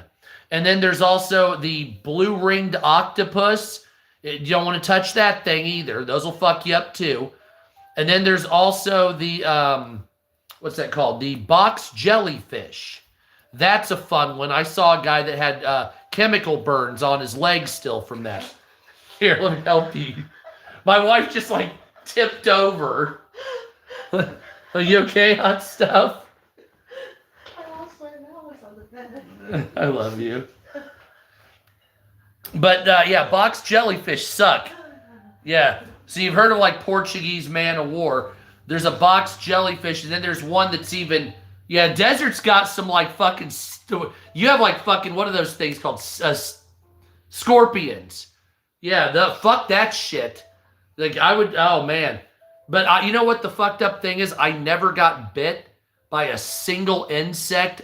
And then there's also the blue-ringed octopus. You don't want to touch that thing either. Those will fuck you up too. And then there's also the, what's that called? The box jellyfish. That's a fun one. I saw a guy that had chemical burns on his legs still from that. Here, let me help you. My wife just tipped over. Are you okay, hot stuff? I lost my mouse on the bed. I love you. But yeah, box jellyfish suck. Yeah. So you've heard of Portuguese man of war. There's a box jellyfish, and then there's one that's even, desert's got some fucking, you have fucking, what are those things called? Scorpions. Yeah, fuck that shit. Oh man. But you know what the fucked up thing is? I never got bit by a single insect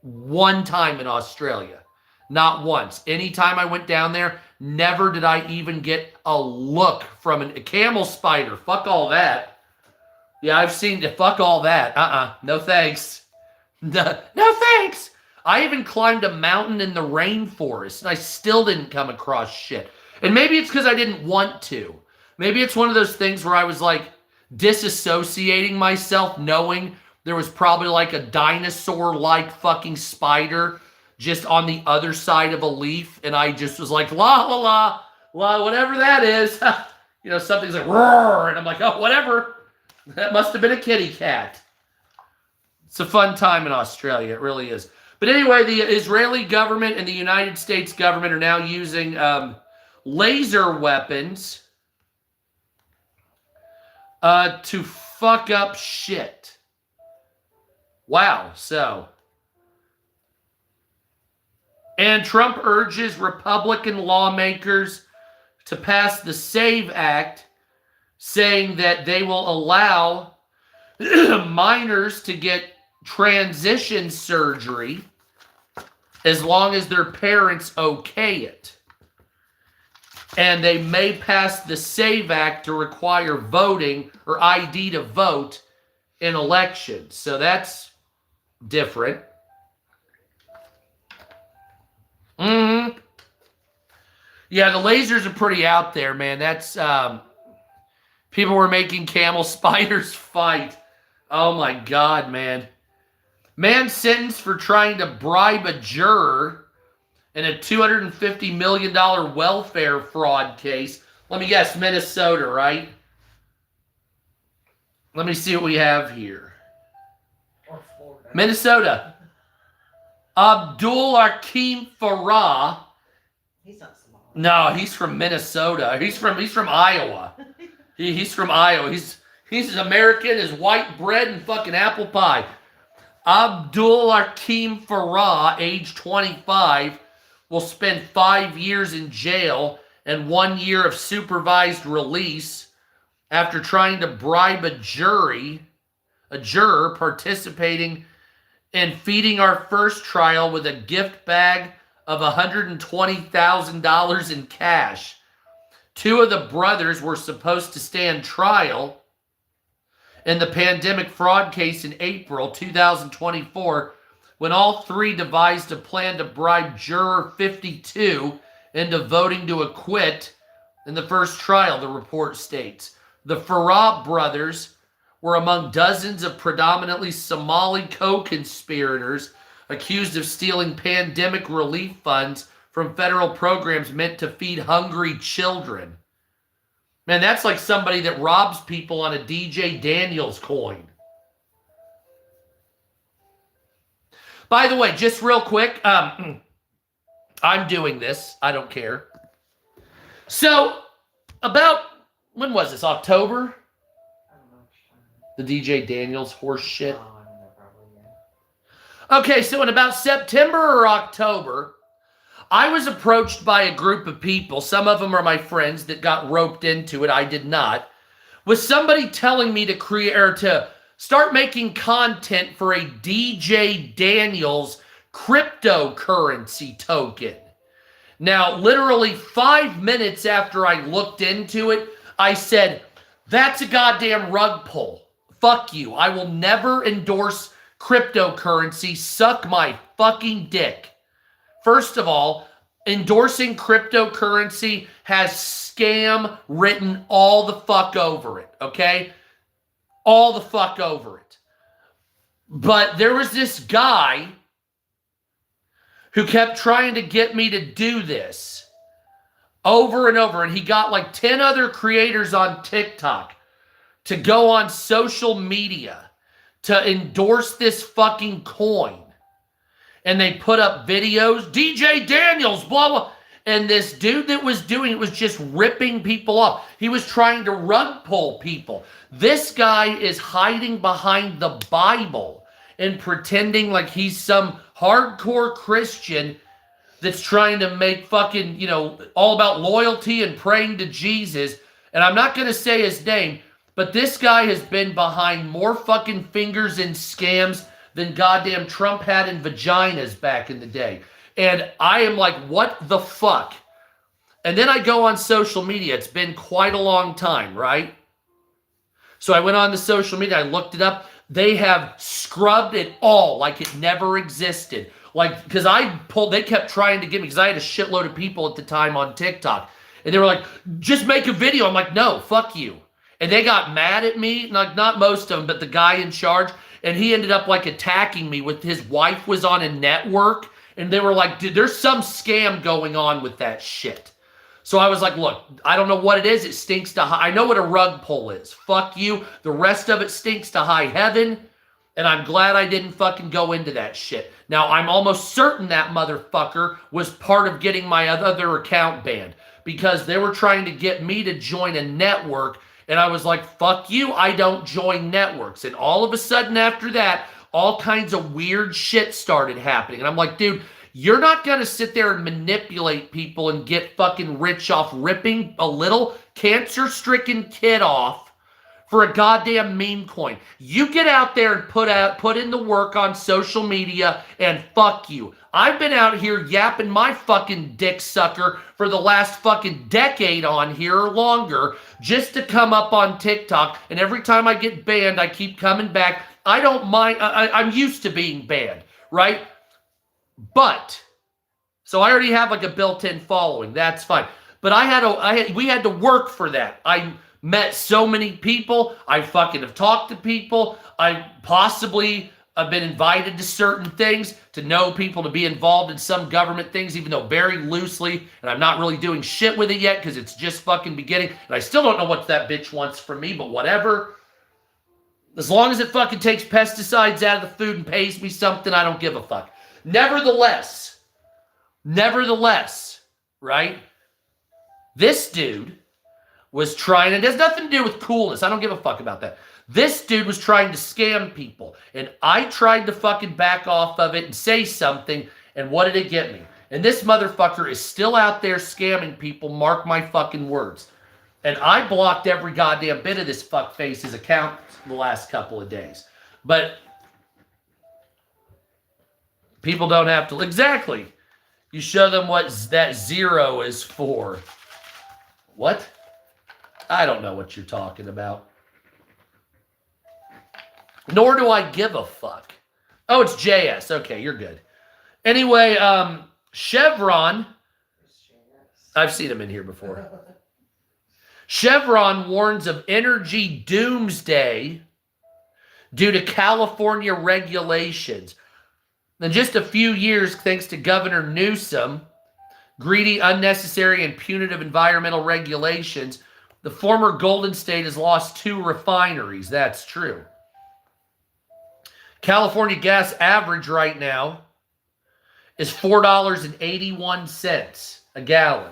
one time in Australia. Not once. Anytime I went down there, never did I even get a look from a camel spider. Fuck all that. Yeah, I've seen fuck all that. No thanks. No thanks. I even climbed a mountain in the rainforest, and I still didn't come across shit. And maybe it's because I didn't want to. Maybe it's one of those things where I was disassociating myself, knowing there was probably a dinosaur-like fucking spider just on the other side of a leaf, and I just was la, la, la, la, whatever that is. Something's roar, and I'm oh, whatever. That must have been a kitty cat. It's a fun time in Australia. It really is. But anyway, the Israeli government and the United States government are now using laser weapons to fuck up shit. Wow. And Trump urges Republican lawmakers to pass the SAVE Act, saying that they will allow minors to get transition surgery as long as their parents okay it. And they may pass the SAVE Act to require voting or ID to vote in elections. So that's different. Yeah, the lasers are pretty out there, man. That's people were making camel spiders fight. Oh my God, man. Man sentenced for trying to bribe a juror in a $250 million welfare fraud case. Let me guess, Minnesota, right? Let me see what we have here. Or Florida. Minnesota. Abdul Hakim Farah. He's not Somali. No, he's from Minnesota. He's from Iowa. He's from Iowa. He's an American, is white bread and fucking apple pie. Abdul Hakim Farah, age 25, will spend 5 years in jail and 1 year of supervised release after trying to bribe a juror participating in Feeding Our First trial with a gift bag of $120,000 in cash. Two of the brothers were supposed to stand trial in the pandemic fraud case in April 2024, when all three devised a plan to bribe juror 52 into voting to acquit in the first trial, the report states. The Farah brothers were among dozens of predominantly Somali co-conspirators accused of stealing pandemic relief funds from federal programs meant to feed hungry children. Man, that's like somebody that robs people on a DJ Daniels coin. By the way, just real quick, I'm doing this. I don't care. So, about, when was this? October? I don't know. The DJ Daniels horse shit. Oh, I don't know, probably, yeah. Okay, so in about September or October, I was approached by a group of people, some of them are my friends that got roped into it, I did not, with somebody telling me to create or to start making content for a DJ Daniels cryptocurrency token. Now, literally 5 minutes after I looked into it, I said, that's a goddamn rug pull. Fuck you. I will never endorse cryptocurrency. Suck my fucking dick. First of all, endorsing cryptocurrency has scam written all the fuck over it, okay? All the fuck over it. But there was this guy who kept trying to get me to do this over and over, and he got like 10 other creators on TikTok to go on social media to endorse this fucking coin. And they put up videos, DJ Daniels, blah, blah. And this dude that was doing it was just ripping people off. He was trying to rug pull people. This guy is hiding behind the Bible and pretending like he's some hardcore Christian that's trying to make fucking, you know, all about loyalty and praying to Jesus. And I'm not going to say his name, but this guy has been behind more fucking fingers in scams than goddamn Trump had in vaginas back in the day. And I am like, what the fuck? And then I go on social media. It's been quite a long time, right? So I went on the social media. I looked it up. They have scrubbed it all like it never existed. Like, because they kept trying to get me, because I had a shitload of people at the time on TikTok. And they were like, just make a video. I'm like, no, fuck you. And they got mad at me. Like, not most of them, but the guy in charge. And he ended up like attacking me with his wife was on a network. And they were like, dude, there's some scam going on with that shit. So I was like, look, I don't know what it is. It stinks to high. I know what a rug pull is. Fuck you. The rest of it stinks to high heaven. And I'm glad I didn't fucking go into that shit. Now, I'm almost certain that motherfucker was part of getting my other account banned. Because they were trying to get me to join a network. And I was like, fuck you, I don't join networks. And all of a sudden after that, all kinds of weird shit started happening. And I'm like, dude, you're not going to sit there and manipulate people and get fucking rich off ripping a little cancer-stricken kid off for a goddamn meme coin. You get out there and put in the work on social media and fuck you. I've been out here yapping my fucking dick sucker for the last fucking decade on here or longer just to come up on TikTok. And every time I get banned, I keep coming back. I don't mind. I'm used to being banned, right? But, so I already have like a built-in following. That's fine. But we had to work for that. I met so many people. I fucking have talked to people. I've been invited to certain things, to know people, to be involved in some government things, even though very loosely, and I'm not really doing shit with it yet because it's just fucking beginning. And I still don't know what that bitch wants from me, but whatever. As long as it fucking takes pesticides out of the food and pays me something, I don't give a fuck. Nevertheless, right? This dude was trying, and it has nothing to do with coolness. I don't give a fuck about that. This dude was trying to scam people, and I tried to fucking back off of it and say something, and what did it get me? And this motherfucker is still out there scamming people, mark my fucking words. And I blocked every goddamn bit of this fuckface's account the last couple of days. But people don't have to, exactly. You show them what that zero is for. What? I don't know what you're talking about. Nor do I give a fuck. Oh, it's JS. Okay, you're good. Anyway, Chevron. I've seen him in here before. Chevron warns of energy doomsday due to California regulations. In just a few years, thanks to Governor Newsom, greedy, unnecessary, and punitive environmental regulations, the former Golden State has lost 2 refineries. That's true. California gas average right now is $4.81 a gallon.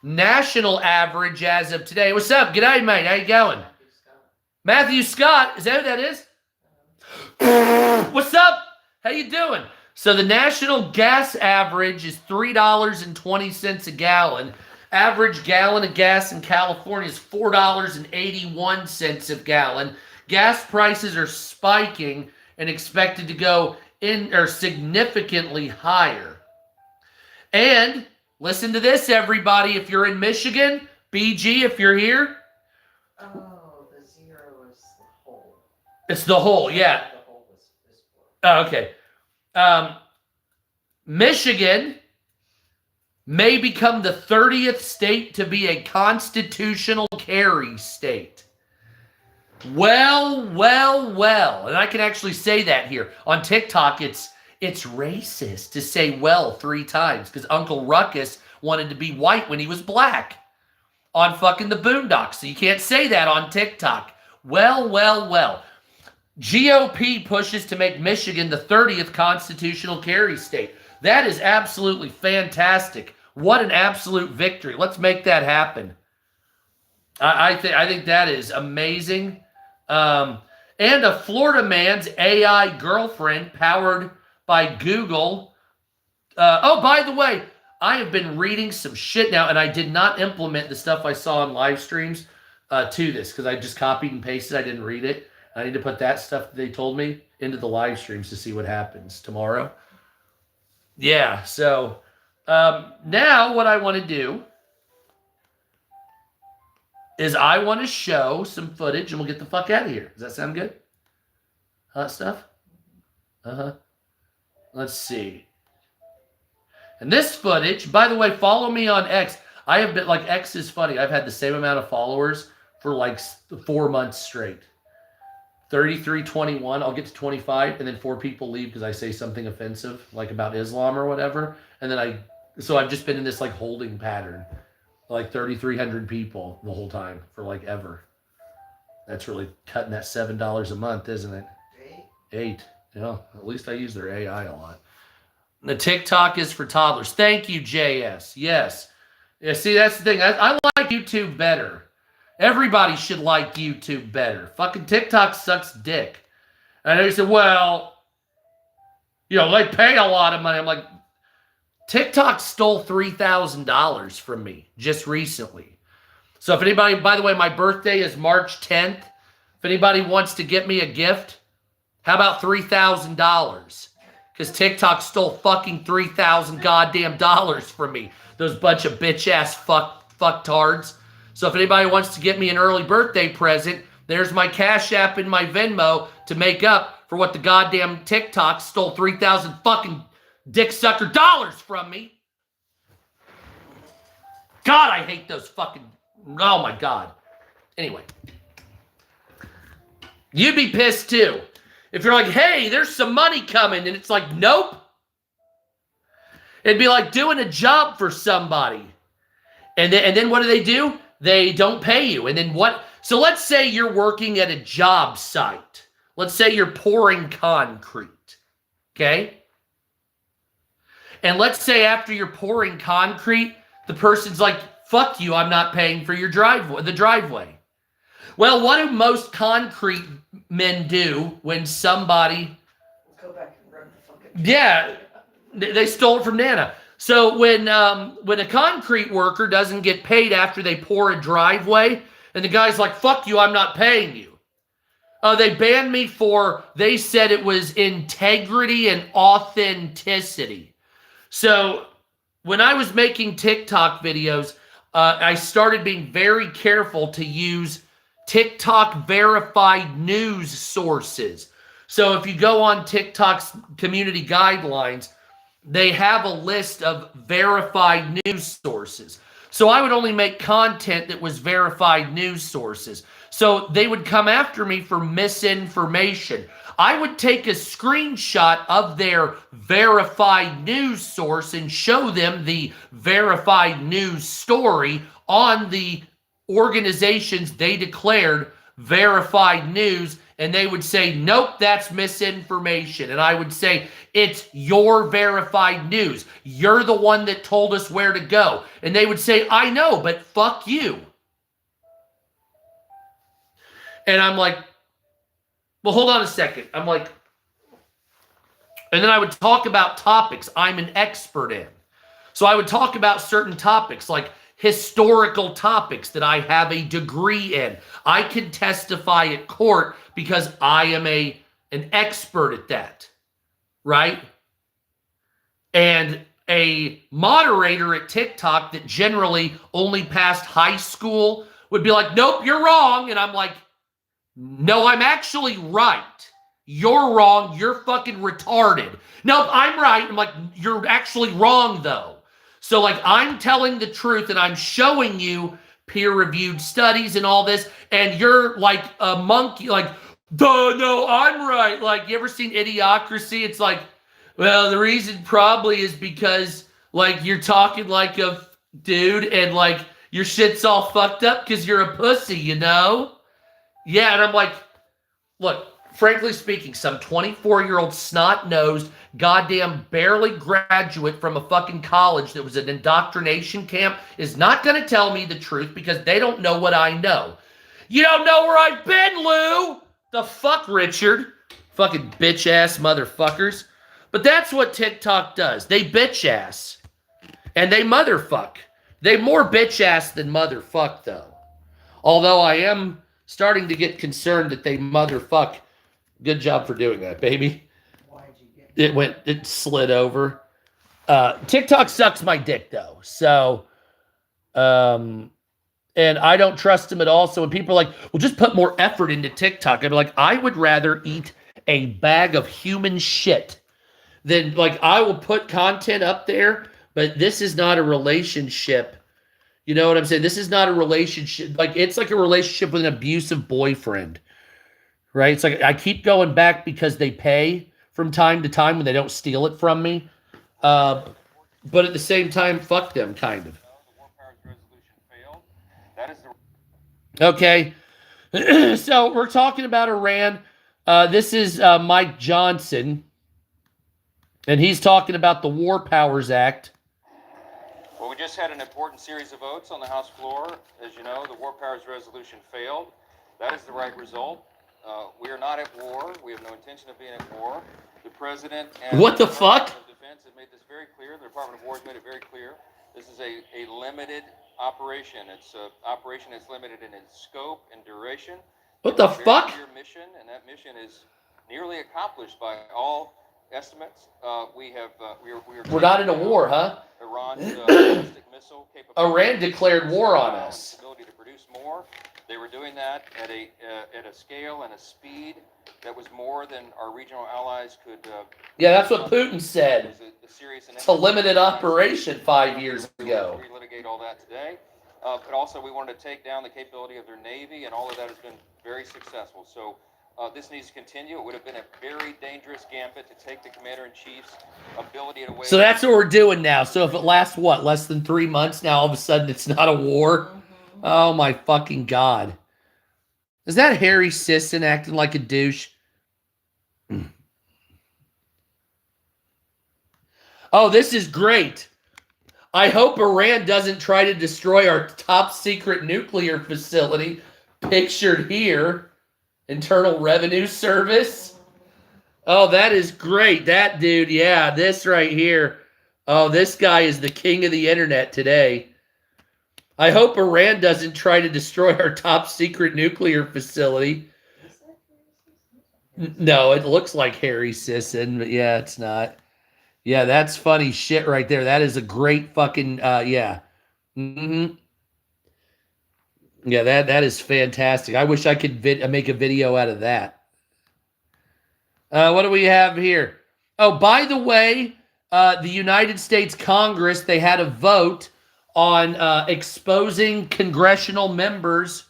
National average as of today. What's up? G'day, mate. How you going? Matthew Scott. Is that who that is? What's up? How you doing? So the national gas average is $3.20 a gallon. Average gallon of gas in California is $4.81 a gallon. Gas prices are spiking and expected to go in or significantly higher. And listen to this, everybody. If you're in Michigan, BG, if you're here. Oh, the zero is the whole. It's the whole, yeah. The whole is Oh, okay. Michigan may become the 30th state to be a constitutional carry state. Well. And I can actually say that here. On TikTok, it's racist to say well 3 times because Uncle Ruckus wanted to be white when he was black on fucking the Boondocks. So you can't say that on TikTok. Well. GOP pushes to make Michigan the 30th constitutional carry state. That is absolutely fantastic. What an absolute victory. Let's make that happen. I think that is amazing. And a Florida man's AI girlfriend powered by Google. By the way, I have been reading some shit now, and I did not implement the stuff I saw on live streams to this because I just copied and pasted. I didn't read it. I need to put that stuff that they told me into the live streams to see what happens tomorrow. Yeah, so now what I want to do is I want to show some footage and we'll get the fuck out of here. Does that sound good? Hot stuff? Uh-huh. Let's see. And this footage, by the way, follow me on X. I have been, like, X is funny. I've had the same amount of followers for like 4 months straight. 33, 21, I'll get to 25, and then 4 people leave because I say something offensive, like about Islam or whatever. And then so I've just been in this like holding pattern, like 3,300 people the whole time for like ever. That's really cutting that $7 a month, isn't it? 8. Yeah, at least I use their AI a lot. The TikTok is for toddlers. Thank you, JS. Yes. Yeah, see, that's the thing. I like YouTube better. Everybody should like YouTube better. Fucking TikTok sucks dick. And they said, well, they pay a lot of money. I'm like, TikTok stole $3,000 from me just recently. So if anybody, by the way, my birthday is March 10th. If anybody wants to get me a gift, how about $3,000? Because TikTok stole fucking $3,000 goddamn dollars from me. Those bunch of bitch-ass fucktards. So if anybody wants to get me an early birthday present, there's my Cash App and my Venmo to make up for what the goddamn TikTok stole 3,000 fucking dick sucker dollars from me. God, I hate those fucking... Oh, my God. Anyway. You'd be pissed, too. If you're like, hey, there's some money coming, and it's like, nope. It'd be like doing a job for somebody. And then what do? They don't pay you. And then what? So let's say you're working at a job site. Let's say you're pouring concrete. Okay? And let's say after you're pouring concrete, the person's like, fuck you, I'm not paying for your driveway. Well, what do most concrete men do when somebody... Go back and run the fucking... Yeah, they stole it from Nana. So when a concrete worker doesn't get paid after they pour a driveway, and the guy's like, fuck you, I'm not paying you. They banned me for, they said it was integrity and authenticity. So when I was making TikTok videos, I started being very careful to use TikTok verified news sources. So if you go on TikTok's community guidelines, they have a list of verified news sources. So I would only make content that was verified news sources. So they would come after me for misinformation. I would take a screenshot of their verified news source and show them the verified news story on the organizations they declared verified news, and they would say, nope, that's misinformation. And I would say, it's your verified news. You're the one that told us where to go. And they would say, I know, but fuck you. And I'm like, well, hold on a second. I'm like, And then I would talk about topics I'm an expert in. So I would talk about certain topics like historical topics that I have a degree in. I can testify at court because I am an expert at that, right? And a moderator at TikTok that generally only passed high school would be like, nope, you're wrong. And I'm like, no, I'm actually right. You're wrong. You're fucking retarded. Nope, I'm right. I'm like, you're actually wrong, though. So, like, I'm telling the truth and I'm showing you peer-reviewed studies and all this, and you're like a monkey, like, duh, no, I'm right. Like, you ever seen Idiocracy? It's like, well, the reason probably is because, like, you're talking like a dude and, like, your shit's all fucked up because you're a pussy, you know? Yeah, and I'm like, look, frankly speaking, some 24-year-old snot-nosed, goddamn barely graduate from a fucking college that was an indoctrination camp is not going to tell me the truth because they don't know what I know. You don't know where I've been, Lou! The fuck, Richard? Fucking bitch-ass motherfuckers. But that's what TikTok does. They bitch-ass. And they motherfuck. They more bitch-ass than motherfuck, though. Although I am starting to get concerned that they motherfuck. Good job for doing that, baby. It slid over. TikTok sucks my dick, though. So, and I don't trust them at all. So when people are like, well, just put more effort into TikTok, I'd be like, I would rather eat a bag of human shit than, like, I will put content up there, but this is not a relationship. You know what I'm saying? This is not a relationship. Like, it's like a relationship with an abusive boyfriend, right? It's like I keep going back because they pay from time to time when they don't steal it from me. But at the same time, fuck them, kind of. Okay. So we're talking about Iran. This is Mike Johnson. And he's talking about the War Powers Act. Well, we just had an important series of votes on the House floor. As you know, the War Powers Resolution failed. That is the right result. We are not at war. We have no intention of being at war. The President and what the the fuck? Department of Defense have made this very clear. The Department of War has made it very clear. This is a limited operation. It's an operation that's limited in its scope and duration. What the fuck? Your mission, and that mission is nearly accomplished by all estimates. We're not in a war, huh? Iran's ballistic missile capability. Iran declared war on us. Ability to produce more. They were doing that at a scale and a speed that was more than our regional allies could. Yeah, that's what Putin said. It was a serious It's a limited operation 5 years ago. We relitigate all that today. But also we wanted to take down the capability of their Navy, and all of that has been very successful. So this needs to continue. It would have been a very dangerous gambit to take the Commander-in-Chief's ability away. So that's what we're doing now. So if it lasts, what, less than 3 months, now all of a sudden it's not a war? Oh my fucking God. Is that Harry Sisson acting like a douche? Oh, this is great. I hope Iran doesn't try to destroy our top secret nuclear facility. Pictured here. Internal Revenue Service. Oh, that is great. That dude, yeah, this right here. Oh, this guy is the king of the internet today. I hope Iran doesn't try to destroy our top secret nuclear facility. No, it looks like Harry Sisson, but yeah, it's not. Yeah, that's funny shit right there. That is a great fucking, yeah. Mm-hmm. Yeah, that is fantastic. I wish I could make a video out of that. What do we have here? Oh, by the way, the United States Congress, they had a vote on exposing congressional members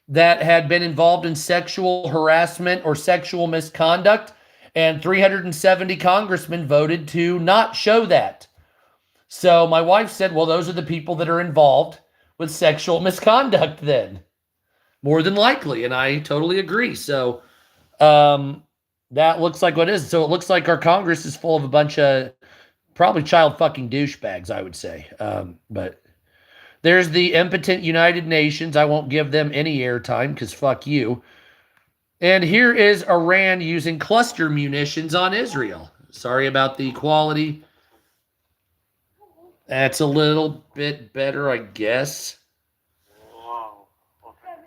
that had been involved in sexual harassment or sexual misconduct, and 370 congressmen voted to not show that. So my wife said, well, those are the people that are involved with sexual misconduct then. More than likely, and I totally agree. So that looks like what it is. So it looks like our Congress is full of a bunch of probably child fucking douchebags, I would say. But there's the impotent United Nations. I won't give them any airtime because fuck you. And here is Iran using cluster munitions on Israel. Sorry about the quality. That's a little bit better, I guess. Wow. Okay.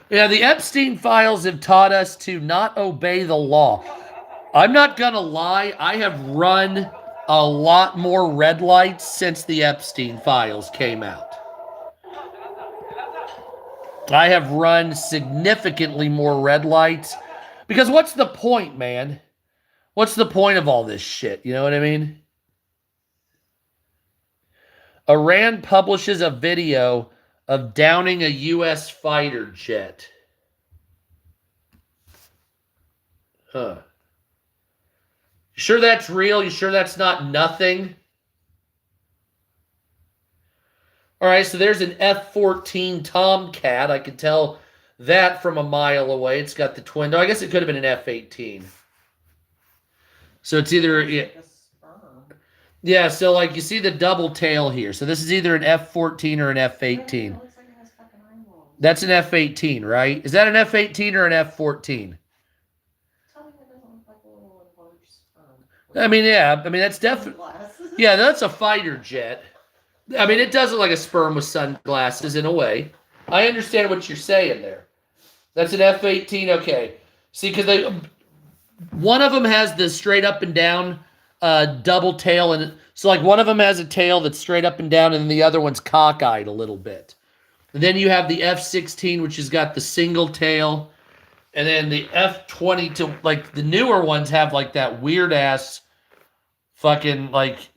Yeah, the Epstein files have taught us to not obey the law. I'm not gonna lie, I have run a lot more red lights since the Epstein files came out. I have run significantly more red lights because what's the point, man? What's the point of all this shit? You know what I mean? Iran publishes a video of downing a U.S. fighter jet. Huh. You sure that's real? You sure that's not nothing? All right, so there's an F-14 Tomcat. I could tell that from a mile away. It's got the twin. No, I guess it could have been an F-18. So it's either... Yeah, so like you see the double tail here. So this is either an F-14 or an F-18. That's an F-18, right? Is that an F-18 or an F-14? I mean, yeah. I mean, that's definitely... Yeah, that's a fighter jet. I mean, it does look like a sperm with sunglasses in a way. I understand what you're saying there. That's an F-18, okay. See, because one of them has the straight up and down double tail, and so like one of them has a tail that's straight up and down, and the other one's cockeyed a little bit. And then you have the F-16, which has got the single tail, and then the F-22, like the newer ones have like that weird ass fucking like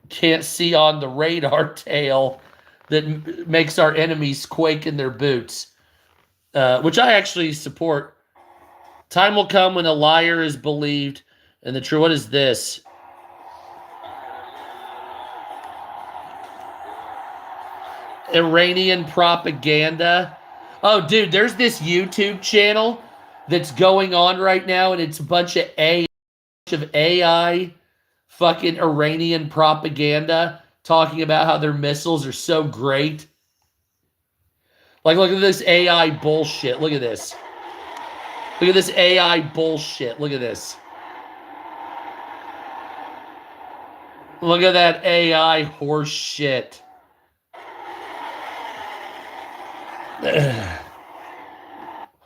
can't see on the radar tail that makes our enemies quake in their boots, which I actually support. Time will come when a liar is believed, and the true. What is this? Iranian propaganda. Oh, dude, there's this YouTube channel that's going on right now, and it's a bunch of AI fucking Iranian propaganda talking about how their missiles are so great. Like, look at this AI bullshit. Look at this. Look at this AI bullshit. Look at this. Look at that AI horse shit.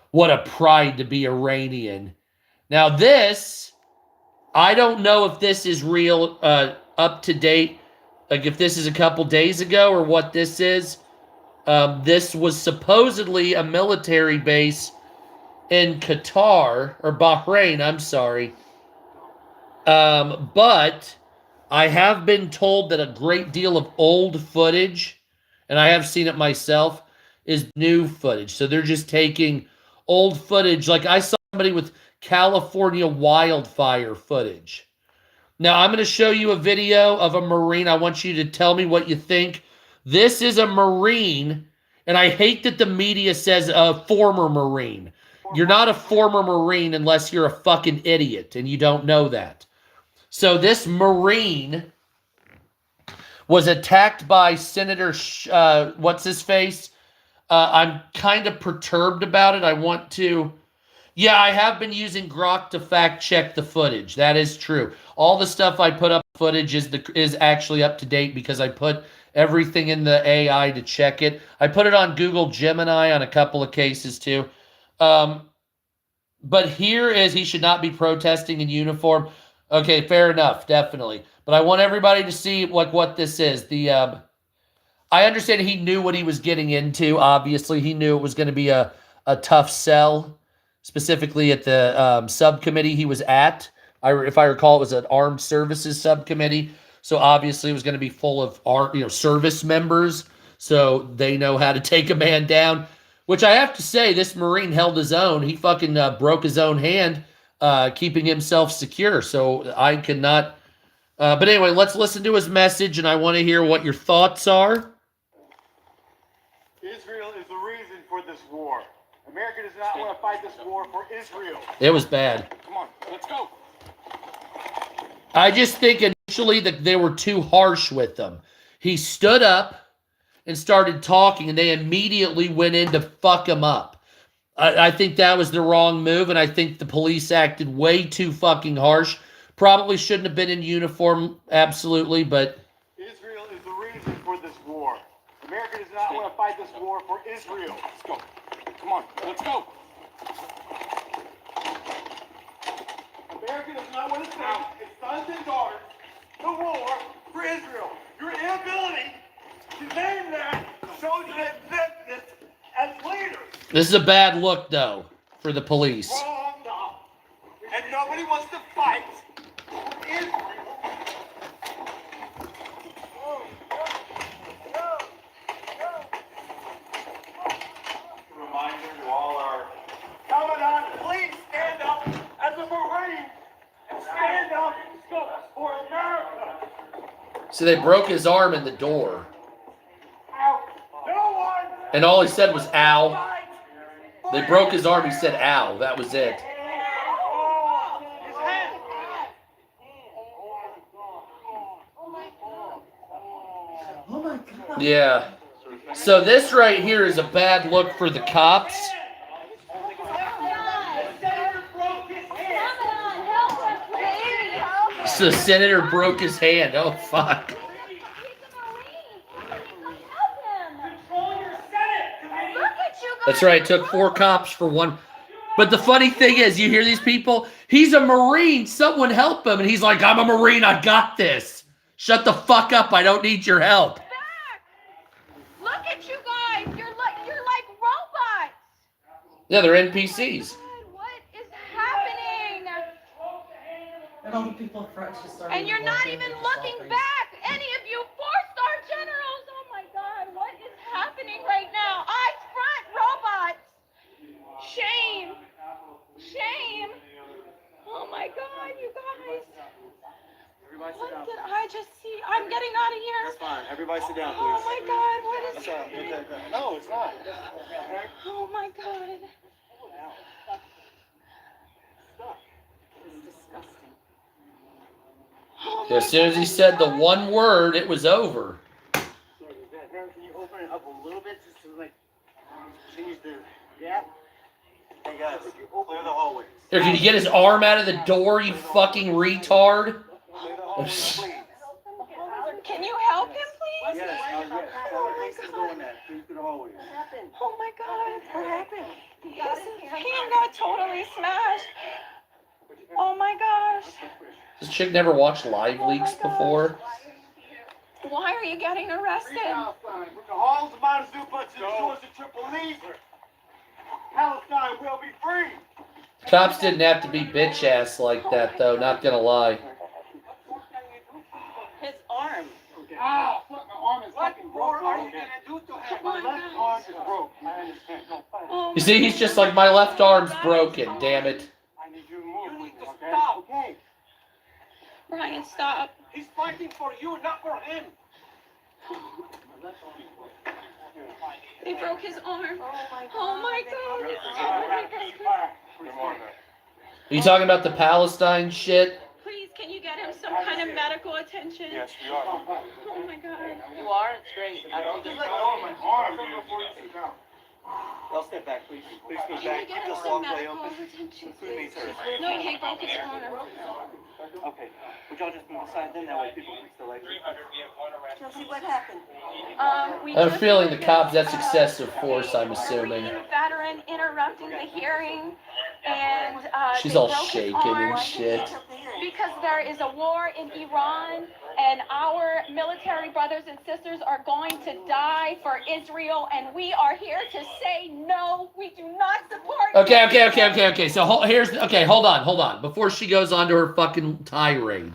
What a pride to be Iranian. Now this, I don't know if this is real, up to date, like if this is a couple days ago or what this is. This was supposedly a military base in Qatar, or Bahrain, I'm sorry. But I have been told that a great deal of old footage, and I have seen it myself, is new footage. So they're just taking old footage. Like I saw somebody with California wildfire footage. Now I'm going to show you a video of a Marine. I want you to tell me what you think. This is a Marine, and I hate that the media says a former Marine. You're not a former Marine unless you're a fucking idiot, and you don't know that. So this Marine was attacked by Senator, what's his face? I'm kind of perturbed about it. I want to... Yeah, I have been using Grok to fact check the footage. That is true. All the stuff I put up footage is actually up to date because I put everything in the AI to check it. I put it on Google Gemini on a couple of cases too. But here is, he should not be protesting in uniform. Okay, fair enough, definitely. But I want everybody to see what this is. I understand he knew what he was getting into. Obviously, he knew it was going to be a tough sell, specifically at the subcommittee he was at. If I recall, it was an armed services subcommittee. So obviously, it was going to be full of service members. So they know how to take a man down. Which I have to say, this Marine held his own. He fucking broke his own hand, keeping himself secure. So I cannot. But anyway, let's listen to his message, and I want to hear what your thoughts are. Israel is the reason for this war. America does not want to fight this war for Israel. It was bad. Come on, let's go. I just think initially that they were too harsh with them. He stood up and started talking, and they immediately went in to fuck him up. I think that was the wrong move, and I think the police acted way too fucking harsh. Probably shouldn't have been in uniform, absolutely, but... Israel is the reason for this war. America does not want to fight this war for Israel. Let's go. Come on, let's go. America does not want to send its sons and daughters to war for Israel. Your inability to name that shows your existence as leaders. This is a bad look, though, for the police. Wrong now. And nobody wants to fight for Israel. Reminder to all our Commandant, please stand up as a Marine and stand up for America. So they broke his arm in the door. No one And all he said was, ow. They broke his arm, he said, ow. That was it. Oh my God. Yeah. So this right here is a bad look for the cops. So the senator broke his hand. Oh, fuck. That's right. It took 4 cops for one. But the funny thing is, you hear these people? He's a Marine. Someone help him. And he's like, I'm a Marine. I got this. Shut the fuck up. I don't need your help. Look at you guys. You're like robots. Yeah, they're NPCs. God, what is happening? And all the people in front just started. And you're not walking even with looking selfies. back. Any of you 4-star generals. Oh my God, what is happening right now? Eyes front, robots. Shame. Shame. Oh my God, you guys. Everybody sit What down. did I just see? I'm getting out of here. That's fine. Everybody sit down, please. Oh my God, what is That's all right. happening? Okay. No, it's not. Okay? Oh my God. It's disgusting. Oh my As soon as he said the one word, it was over. Sorry, Darren, can you open it up a little bit just to like change the gap? Hey guys, clear the hallway. Here, can you get his arm out of the door, you fucking retard? Clear the hallway, please. Can you help him, please? Yes, yes. Oh my Thanks for God. doing that. Please through the hallway. Oh my God. What happened? His hand got totally smashed. Oh my gosh. This chick never watched Live Leaks before. Why are you getting arrested? Palestine, from the halls of Mount Zupa to the shores of Tripoli, Palestine will be free. Cops didn't have to be bitch ass like that, though, not gonna lie. His arm. Ow! My arm is fucking broke. Oh My my left God. arm is broke. I understand. No, fight. Oh You see, he's just like, my left arm's broken, damn it. I need you to move. You need to stop. Okay. Brian, stop. He's fighting for you, not for him. They broke his arm. Oh my God. Good morning. Are you talking about the Palestine shit? Please, can you get him some kind of medical attention? Yes, we are. Oh my God. You are? It's great. Just let go of my arm before you sit down. I'll step back, please. Please go Can you back. get Keep him this some walkway medical open. attention, Include me, please? sir. No, he broke his arm. Okay. Would y'all just move aside then? That way people can still exit. Chelsea, what happened? We I have a just feeling the witnessed, cops, that's excessive force, I'm assuming. Marine veteran interrupting the hearing, and She's they all broke his shaking arm and shit. because there is a war in Iran, and our military brothers and sisters are going to die for Israel, and we are here to say no. We do not support. Okay. So hold on. Before she goes on to her fucking tirade.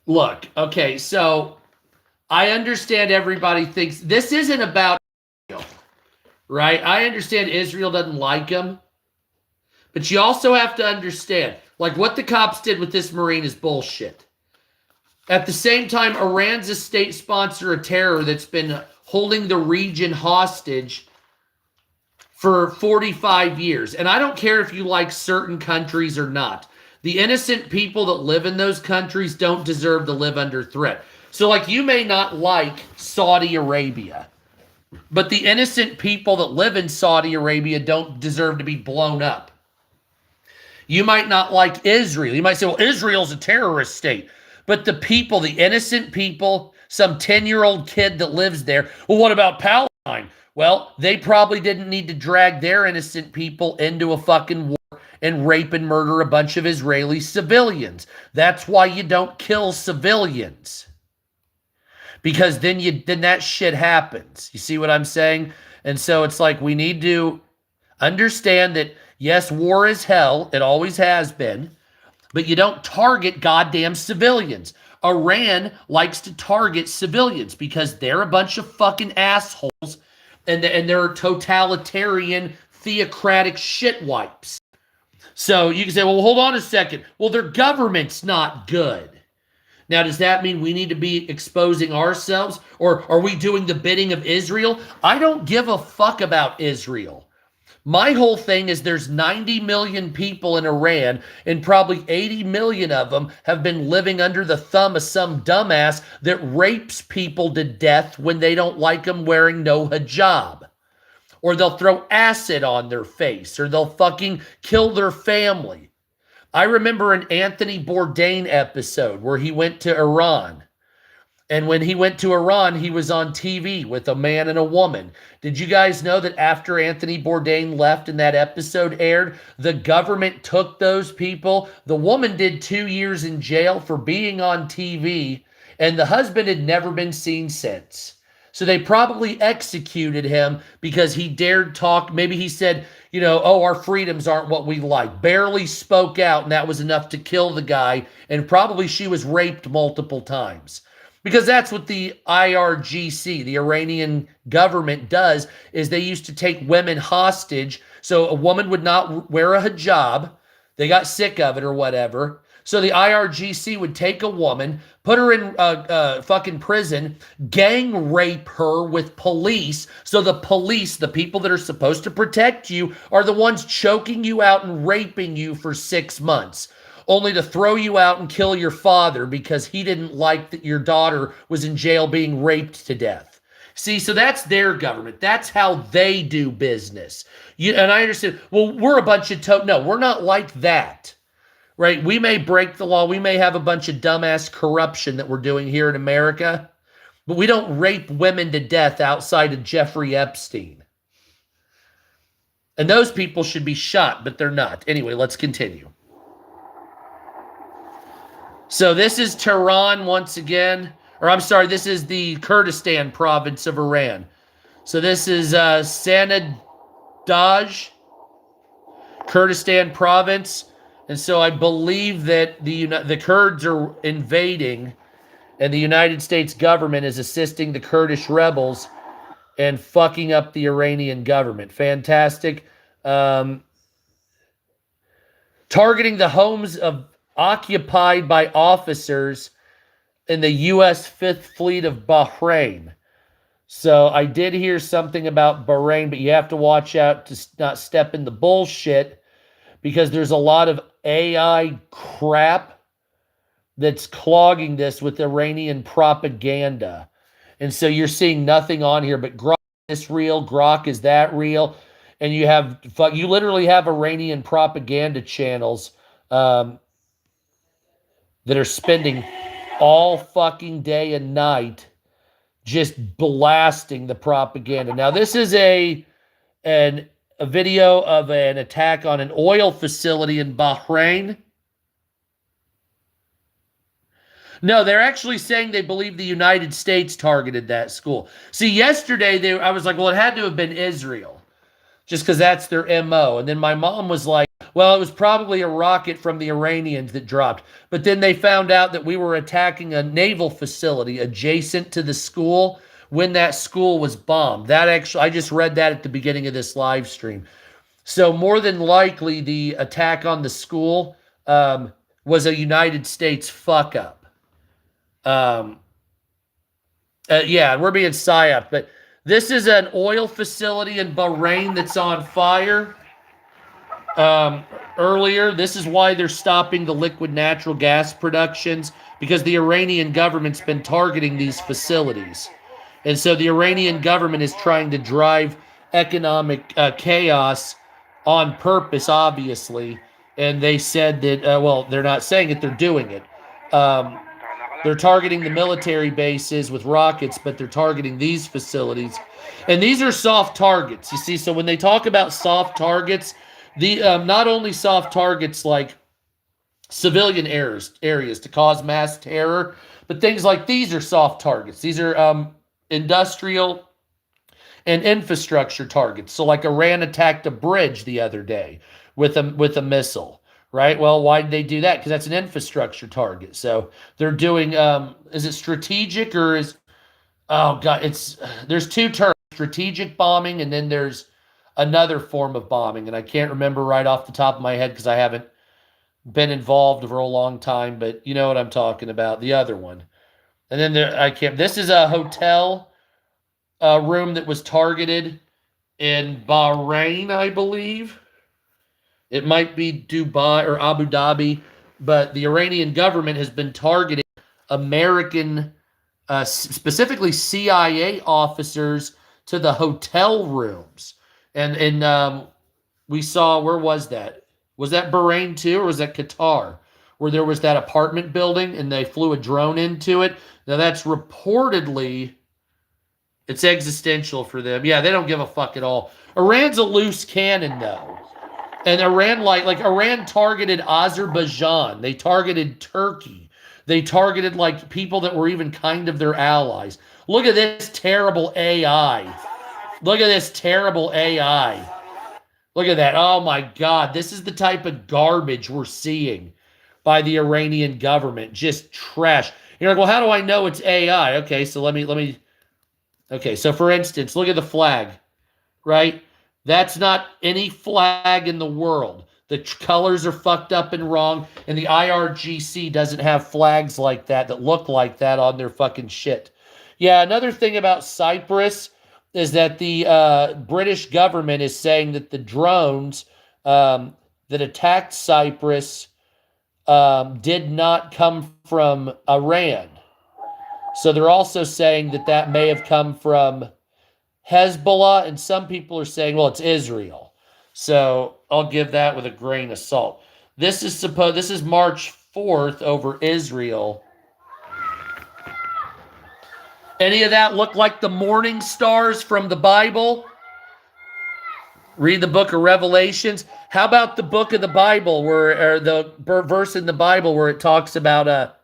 Look, okay, so I understand everybody thinks this isn't about Israel, right? I understand Israel doesn't like him, but you also have to understand, like what the cops did with this Marine is bullshit. At the same time, Iran's a state sponsor of terror that's been holding the region hostage for 45 years. And I don't care if you like certain countries or not. The innocent people that live in those countries don't deserve to live under threat. So, like, you may not like Saudi Arabia, but the innocent people that live in Saudi Arabia don't deserve to be blown up. You might not like Israel. You might say, well, Israel's a terrorist state. But the people, the innocent people, some 10-year-old kid that lives there, well, what about Palestine? Well, they probably didn't need to drag their innocent people into a fucking war and rape and murder a bunch of Israeli civilians. That's why you don't kill civilians. Because then that shit happens. You see what I'm saying? And so it's like we need to understand that, yes, war is hell. It always has been. But you don't target goddamn civilians. Iran likes to target civilians because they're a bunch of fucking assholes and they're totalitarian, theocratic shitwipes. So you can say, well, hold on a second. Well, their government's not good. Now, does that mean we need to be exposing ourselves? Or are we doing the bidding of Israel? I don't give a fuck about Israel. My whole thing is there's 90 million people in Iran, and probably 80 million of them have been living under the thumb of some dumbass that rapes people to death when they don't like them wearing no hijab. Or they'll throw acid on their face, or they'll fucking kill their family. I remember an Anthony Bourdain episode where he went to Iran. And when he went to Iran, he was on TV with a man and a woman. Did you guys know that after Anthony Bourdain left and that episode aired, the government took those people? The woman did 2 years in jail for being on TV, and the husband had never been seen since. So they probably executed him because he dared talk. Maybe he said, you know, oh, our freedoms aren't what we like. Barely spoke out, and that was enough to kill the guy. And probably she was raped multiple times. Because that's what the IRGC, the Iranian government, does, is they used to take women hostage. So a woman would not wear a hijab. They got sick of it or whatever. So the IRGC would take a woman, put her in fucking prison, gang rape her with police. So the police, the people that are supposed to protect you, are the ones choking you out and raping you for 6 months. Only to throw you out and kill your father because he didn't like that your daughter was in jail being raped to death. See, so that's their government. That's how they do business. And I understand, well, we're a bunch of no, we're not like that. Right? We may break the law. We may have a bunch of dumbass corruption that we're doing here in America, but we don't rape women to death outside of Jeffrey Epstein. And those people should be shot, but they're not. Anyway, let's continue. So this is Tehran once again. Or I'm sorry, this is the Kurdistan province of Iran. So this is Sanadaj, Kurdistan province. And so I believe that the Kurds are invading, and the United States government is assisting the Kurdish rebels and fucking up the Iranian government. Fantastic. Targeting the homes occupied by officers in the U.S. Fifth Fleet of Bahrain. So I did hear something about Bahrain, but you have to watch out to not step in the bullshit, because there's a lot of AI crap that's clogging this with Iranian propaganda. And so you're seeing nothing on here but Grok is this real, Grok is that real. And you literally have Iranian propaganda channels that are spending all fucking day and night just blasting the propaganda. Now, this is a video of an attack on an oil facility in Bahrain. No, they're actually saying they believe the United States targeted that school. See, yesterday, I was like, well, it had to have been Israel, just because that's their MO. And then my mom was like, well, it was probably a rocket from the Iranians that dropped. But then they found out that we were attacking a naval facility adjacent to the school when that school was bombed. I just read that at the beginning of this live stream. So more than likely, the attack on the school was a United States fuck up. Yeah, we're being psyoped. But this is an oil facility in Bahrain that's on fire. earlier, this is why they're stopping the liquid natural gas productions, because the Iranian government's been targeting these facilities. And so the Iranian government is trying to drive economic chaos on purpose, obviously. And they said that, well, they're not saying it, they're doing it. They're targeting the military bases with rockets, but they're targeting these facilities. And these are soft targets, you see. So when they talk about soft targets, the not only soft targets like civilian areas to cause mass terror, but things like these are soft targets. These are industrial and infrastructure targets. So like Iran attacked a bridge the other day with a missile, right? Well, why did they do that? Because that's an infrastructure target. So they're doing, is it strategic or is, oh God, there's two terms, strategic bombing, and then there's another form of bombing. And I can't remember right off the top of my head because I haven't been involved for a long time, but you know what I'm talking about, the other one. And then this is a hotel room that was targeted in Bahrain, I believe. It might be Dubai or Abu Dhabi, but the Iranian government has been targeting American, specifically CIA officers to the hotel rooms. And we saw, where was that? Was that Bahrain too, or was that Qatar? Where there was that apartment building and they flew a drone into it. Now that's reportedly, it's existential for them. Yeah, they don't give a fuck at all. Iran's a loose cannon though. And Iran, like Iran targeted Azerbaijan. They targeted Turkey. They targeted like people that were even kind of their allies. Look at this terrible AI. Look at this terrible AI. Look at that. Oh my God. This is the type of garbage we're seeing by the Iranian government. Just trash. You're like, well, how do I know it's AI? Okay, so let me. Okay, so for instance, look at the flag, right? That's not any flag in the world. The colors are fucked up and wrong, and the IRGC doesn't have flags like that look like that on their fucking shit. Yeah, another thing about Cyprus is that the British government is saying that the drones that attacked Cyprus did not come from Iran. So they're also saying that that may have come from Hezbollah, and some people are saying, well, it's Israel. So I'll give that with a grain of salt. This is March 4th over Israel. Any of that look like the morning stars from the Bible? Read the book of Revelations. How about the book of the Bible, or the verse in the Bible where it talks about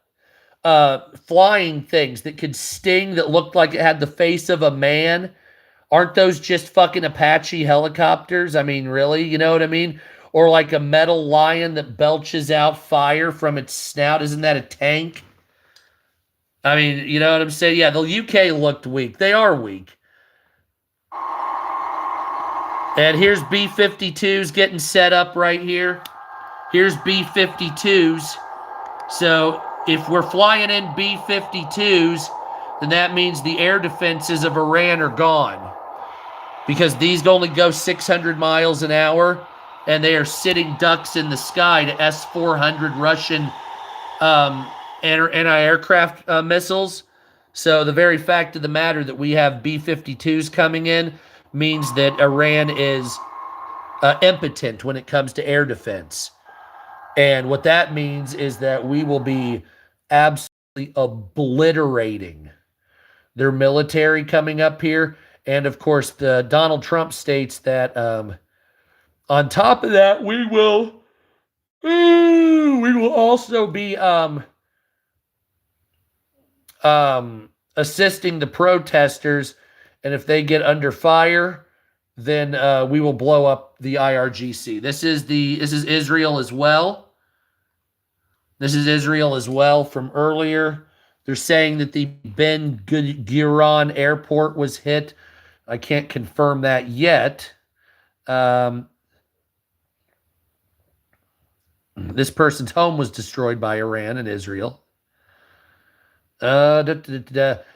flying things that could sting that looked like it had the face of a man? Aren't those just fucking Apache helicopters? I mean, really? You know what I mean? Or like a metal lion that belches out fire from its snout. Isn't that a tank? I mean, you know what I'm saying? Yeah, the UK looked weak. They are weak. And here's B-52s getting set up right here. Here's B-52s. So if we're flying in B-52s, then that means the air defenses of Iran are gone. Because these only go 600 miles an hour, and they are sitting ducks in the sky to S-400 Russian anti-aircraft missiles. So the very fact of the matter that we have B-52s coming in means that Iran is impotent when it comes to air defense. And what that means is that we will be absolutely obliterating their military coming up here. And of course, Donald Trump states that on top of that, we will also be assisting the protesters, and if they get under fire, then we will blow up the IRGC. This is Israel as well. This is Israel as well from earlier. They're saying that the Ben Gurion airport was hit. I can't confirm that yet. This person's home was destroyed by Iran and Israel. And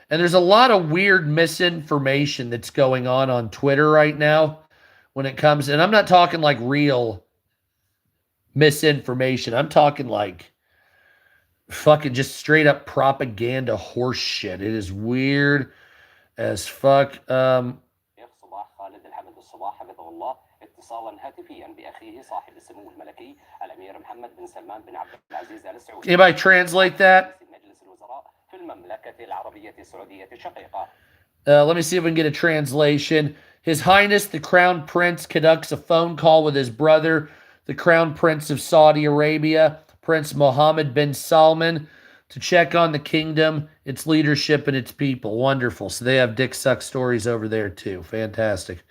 there's a lot of weird misinformation that's going on Twitter right now when it comes, and I'm not talking like real misinformation. I'm talking like fucking just straight up propaganda horse shit. It is weird as fuck. صباح خالد الحمد الصباح حفظه الله اتصالا هاتفيا بأخيه صاحب السمو الملكي الأمير محمد بن سلمان بن عبد العزيز آل سعود. Anybody translate that? مجلس الوزراء في المملكة العربية السعودية الشقيقة. Let me see if we can get a translation. His Highness, the Crown Prince, conducts a phone call with his brother, the Crown Prince of Saudi Arabia, Prince Mohammed bin Salman, to check on the kingdom, its leadership, and its people. Wonderful. So they have dick suck stories over there too. Fantastic.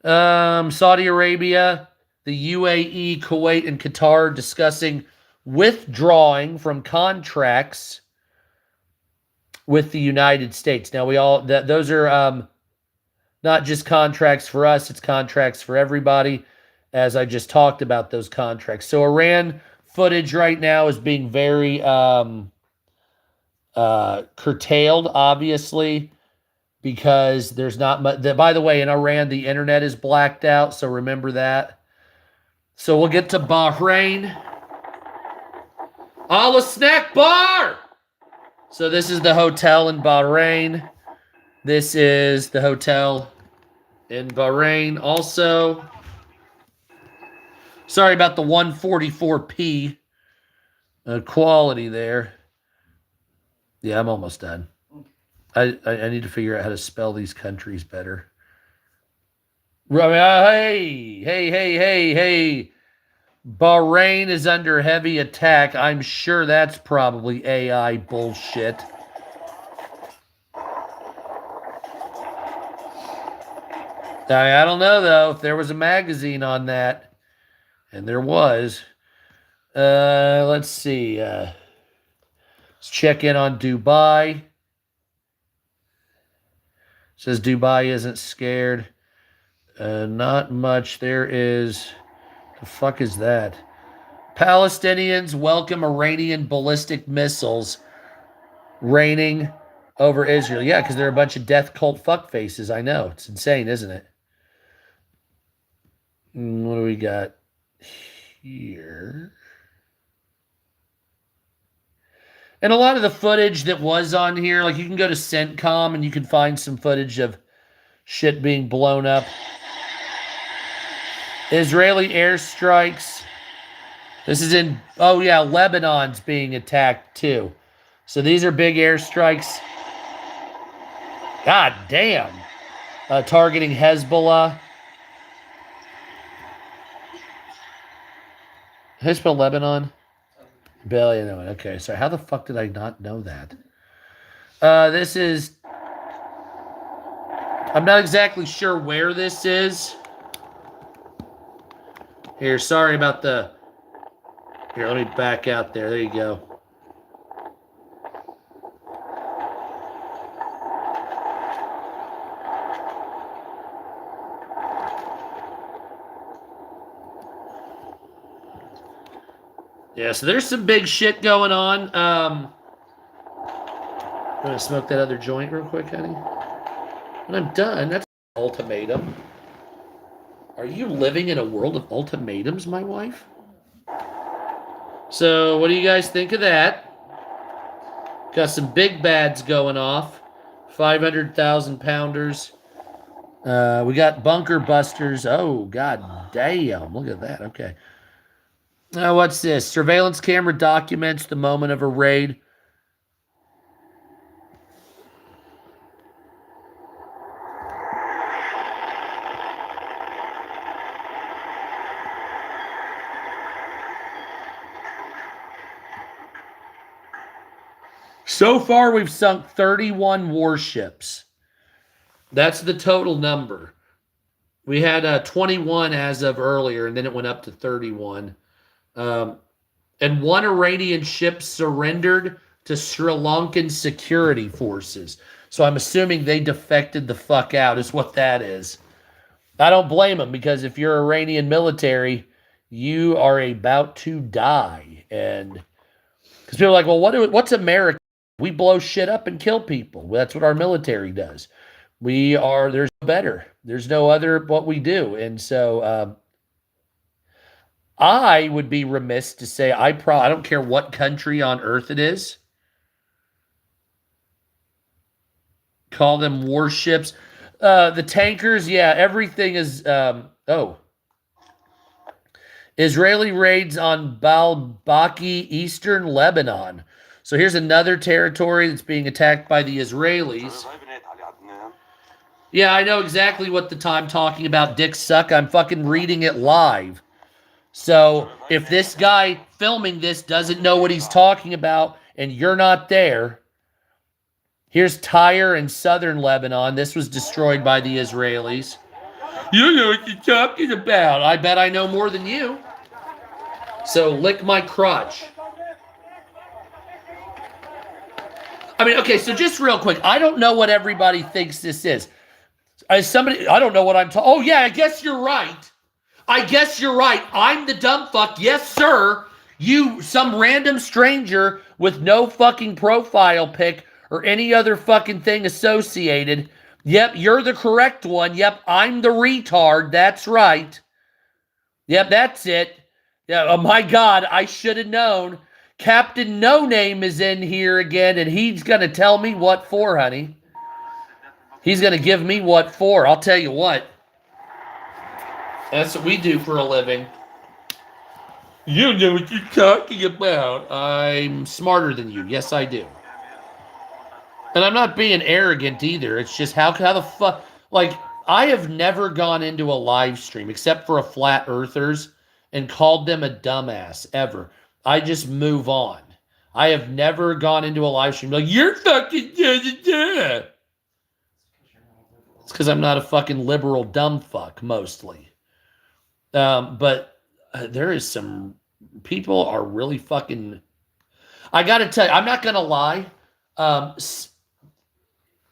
Saudi Arabia, the UAE, Kuwait, and Qatar discussing withdrawing from contracts with the United States. Now those are not just contracts for us, it's contracts for everybody, as I just talked about those contracts. So Iran footage right now is being very curtailed, obviously, because there's not much. By the way, in Iran, the internet is blacked out, so remember that. So we'll get to Bahrain. Allah Snack Bar! So this is the hotel in Bahrain. This is the hotel in Bahrain also. Sorry about the 144p quality there. Yeah, I'm almost done. I need to figure out how to spell these countries better. Hey. Bahrain is under heavy attack. I'm sure that's probably AI bullshit. I don't know, though, if there was a magazine on that. And there was. Let's see. Let's check in on Dubai. Says Dubai isn't scared. Not much. There is... The fuck is that? Palestinians welcome Iranian ballistic missiles raining over Israel. Yeah, because they're a bunch of death cult fuckfaces. I know. It's insane, isn't it? What do we got here? And a lot of the footage that was on here, like you can go to CENTCOM and you can find some footage of shit being blown up. Israeli airstrikes. This is in, oh yeah, Lebanon's being attacked too. So these are big airstrikes. God damn. Targeting Hezbollah. How do you spell Lebanon? Barely know it. Okay, so how the fuck did I not know that? This is... I'm not exactly sure where this is. Here, sorry about the... Here, let me back out there. There you go. Yeah, so there's some big shit going on. I'm going to smoke that other joint real quick, honey. When I'm done, that's an ultimatum. Are you living in a world of ultimatums, my wife? So, what do you guys think of that? Got some big bads going off. 500,000 pounders. We got bunker busters. Oh, god damn. Look at that. Okay. What's this? Surveillance camera documents the moment of a raid. So far, we've sunk 31 warships. That's the total number. We had 21 as of earlier, and then it went up to 31. And one Iranian ship surrendered to Sri Lankan security forces. So I'm assuming they defected the fuck out is what that is. I don't blame them, because if you're Iranian military, you are about to die. And because people are like, well, what's America? We blow shit up and kill people. That's what our military does. There's no better. There's no other what we do. And so I would be remiss to say I don't care what country on earth it is. Call them warships. The tankers, yeah, everything is Israeli raids on Baalbaki, eastern Lebanon. So here's another territory that's being attacked by the Israelis. Yeah, I know exactly what I'm talking about, Dick Suck. I'm fucking reading it live. So if this guy filming this doesn't know what he's talking about and you're not there, here's Tyre in southern Lebanon. This was destroyed by the Israelis. You know what you're talking about. I bet I know more than you. So lick my crotch. I mean, okay, so just real quick. I don't know what everybody thinks this is. I don't know what I'm talking. Oh, yeah, I guess you're right. I'm the dumb fuck. Yes, sir. You, some random stranger with no fucking profile pic or any other fucking thing associated. Yep, you're the correct one. Yep, I'm the retard. That's right. Yep, that's it. Yeah, oh my God, I should have known. Captain No Name is in here again, and he's going to tell me what for, honey. He's going to give me what for. I'll tell you what. That's what we do for a living. You know what you're talking about. I'm smarter than you. Yes, I do. And I'm not being arrogant either. It's just how the fuck... Like, I have never gone into a live stream, except for a Flat Earthers, and called them a dumbass, ever. I just move on. I have never gone into a live stream like, you're fucking... It's because I'm not a fucking liberal dumb fuck, mostly. But there is some... People are really fucking... I gotta tell you, I'm not gonna lie.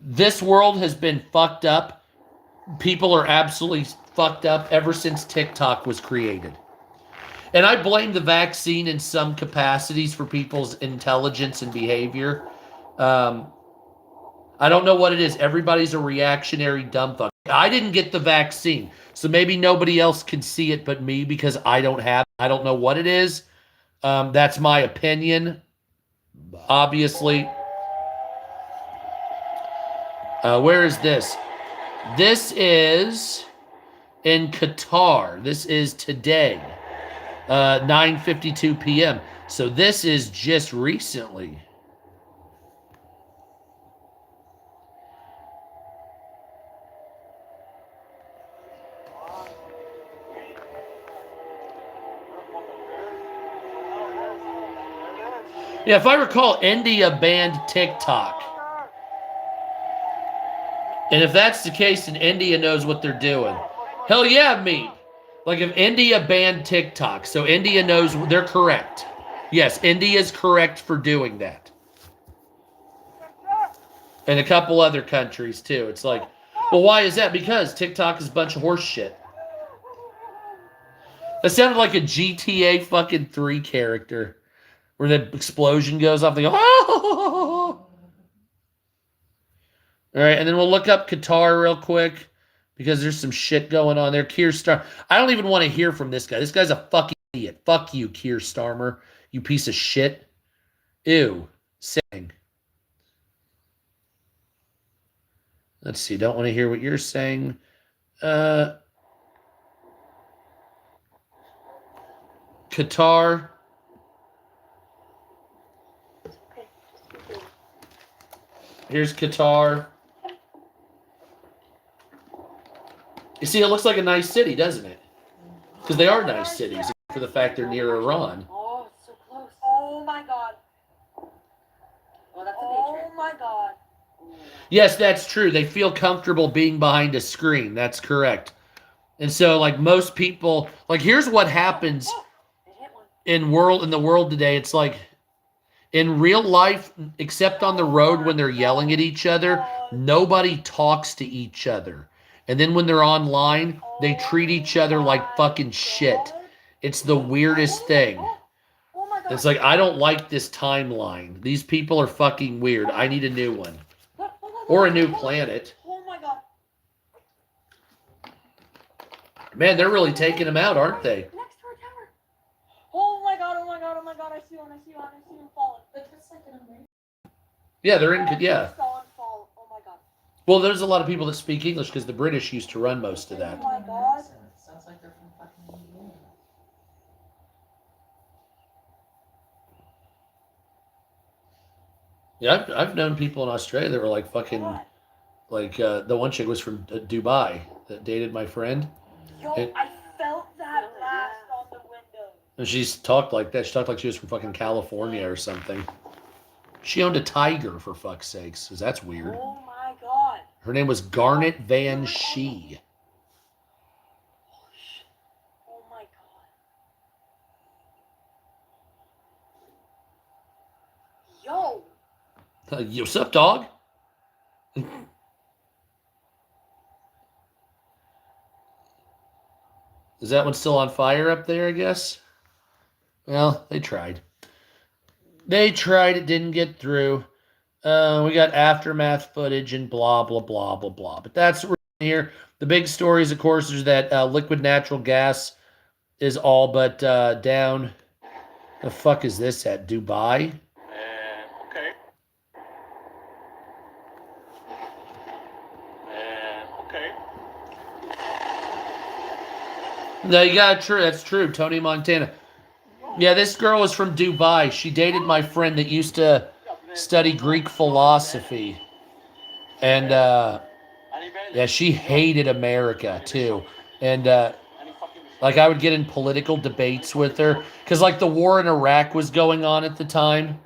This world has been fucked up. People are absolutely fucked up ever since TikTok was created. And I blame the vaccine in some capacities for people's intelligence and behavior. I don't know what it is. Everybody's a reactionary dumb fuck. I didn't get the vaccine, so maybe nobody else can see it but me because I don't have it. I don't know what it is. That's my opinion, obviously. Where is this? This is in Qatar. This is today, 9:52 p.m. So this is just recently. Yeah, if I recall, India banned TikTok. And if that's the case, then India knows what they're doing. Hell yeah, me. Like if India banned TikTok, so India knows they're correct. Yes, India is correct for doing that. And a couple other countries too. It's like, well, why is that? Because TikTok is a bunch of horse shit. That sounded like a GTA fucking 3 character. Where the explosion goes off, they go, oh! All right, and then we'll look up Qatar real quick because there's some shit going on there. Keir Starmer. I don't even want to hear from this guy. This guy's a fucking idiot. Fuck you, Keir Starmer. You piece of shit. Ew. Saying. Let's see. Don't want to hear what you're saying. Qatar. Here's Qatar. You see, it looks like a nice city, doesn't it? Because they are nice cities, except for the fact they're near Iran. Oh, it's so close. Oh my God. Well, that's a picture. Oh my God. Yes, that's true. They feel comfortable being behind a screen. That's correct. And so, like most people, like here's what happens in the world today. It's like in real life, except on the road when they're yelling at each other, nobody talks to each other. And then when they're online, they treat each other like fucking shit. It's the weirdest thing. It's like, I don't like this timeline. These people are fucking weird. I need a new one. Or a new planet. Oh my God. Man, they're really taking them out, aren't they? Next to our tower. see one, I see one falling. But that's like an American. Yeah, they're in. Yeah. Saw one fall. Oh my god. Well, there's a lot of people that speak English because the British used to run most of that. Oh my god. Sounds like they're from fucking England. Yeah, I've known people in Australia that were like fucking, God. like the one chick was from Dubai that dated my friend, Yo, I felt that blast on the window. and she's talked like that. She talked like she was from fucking California or something. She owned a tiger, for fuck's sakes, because that's weird. Oh my god. Her name was Garnet Van Shee. Oh my god. Yo. What's up, dog? Is that one still on fire up there, I guess? Well, they tried. They tried, it didn't get through. We got aftermath footage and blah, blah, blah, blah, blah. But that's what we're here. The big stories, of course, is that liquid natural gas is all but down. The fuck is this at? Dubai? Okay. Okay. No, you got it. True. That's true. Tony Montana. Yeah, this girl is from Dubai. She dated my friend that used to study Greek philosophy. And, yeah, she hated America, too. And, like, I would get in political debates with her. Because, like, the war in Iraq was going on at the time.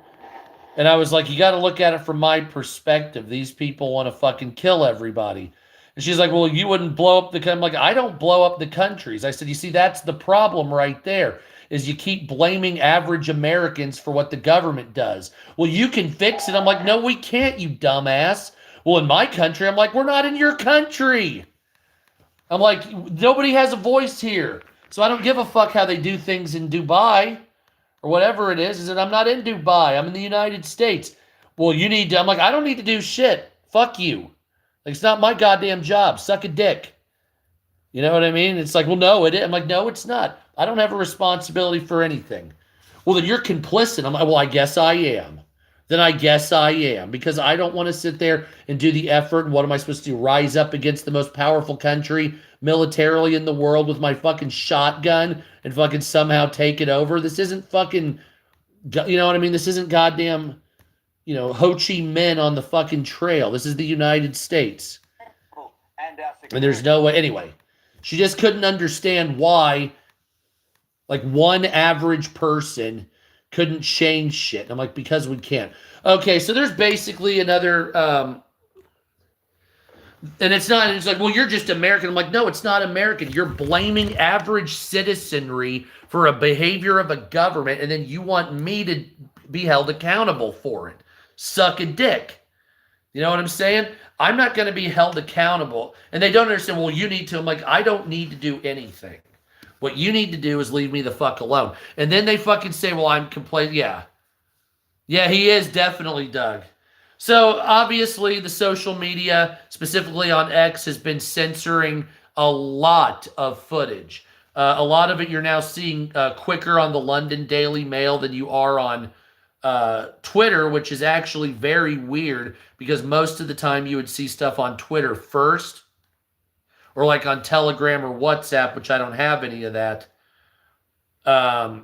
And I was like, you got to look at it from my perspective. These people want to fucking kill everybody. And she's like, well, you wouldn't blow up the country. I'm like, I don't blow up the countries. I said, you see, that's the problem right there, is you keep blaming average Americans for what the government does. Well, you can fix it. I'm like, no, we can't, you dumbass. Well, in my country, I'm like, we're not in your country. I'm like, nobody has a voice here. So I don't give a fuck how they do things in Dubai or whatever it is. Is that I'm not in Dubai. I'm in the United States. Well, you need to, I'm like, I don't need to do shit. Fuck you. Like, it's not my goddamn job. Suck a dick. You know what I mean? It's like, well, no, it is. I'm like, no, it's not. I don't have a responsibility for anything. Well, then you're complicit. I'm like, well, I guess I am. Then I guess I am. Because I don't want to sit there and do the effort. And what am I supposed to do? Rise up against the most powerful country militarily in the world with my fucking shotgun and fucking somehow take it over? This isn't fucking, you know what I mean? This isn't goddamn, you know, Ho Chi Minh on the fucking trail. This is the United States. And there's no way. Anyway, she just couldn't understand why, like, one average person couldn't change shit. And I'm like, because we can't. Okay, so there's basically another, and it's not, it's like, well, you're just American. I'm like, no, it's not American. You're blaming average citizenry for a behavior of a government, and then you want me to be held accountable for it. Suck a dick. You know what I'm saying? I'm not going to be held accountable. And they don't understand, well, you need to. I'm like, I don't need to do anything. What you need to do is leave me the fuck alone. And then they fucking say, well, I'm complaining. Yeah. Yeah, he is definitely, Doug. So obviously the social media, specifically on X, has been censoring a lot of footage. A lot of it you're now seeing quicker on the London Daily Mail than you are on Twitter, which is actually very weird because most of the time you would see stuff on Twitter first, or like on Telegram or WhatsApp, which I don't have any of that. But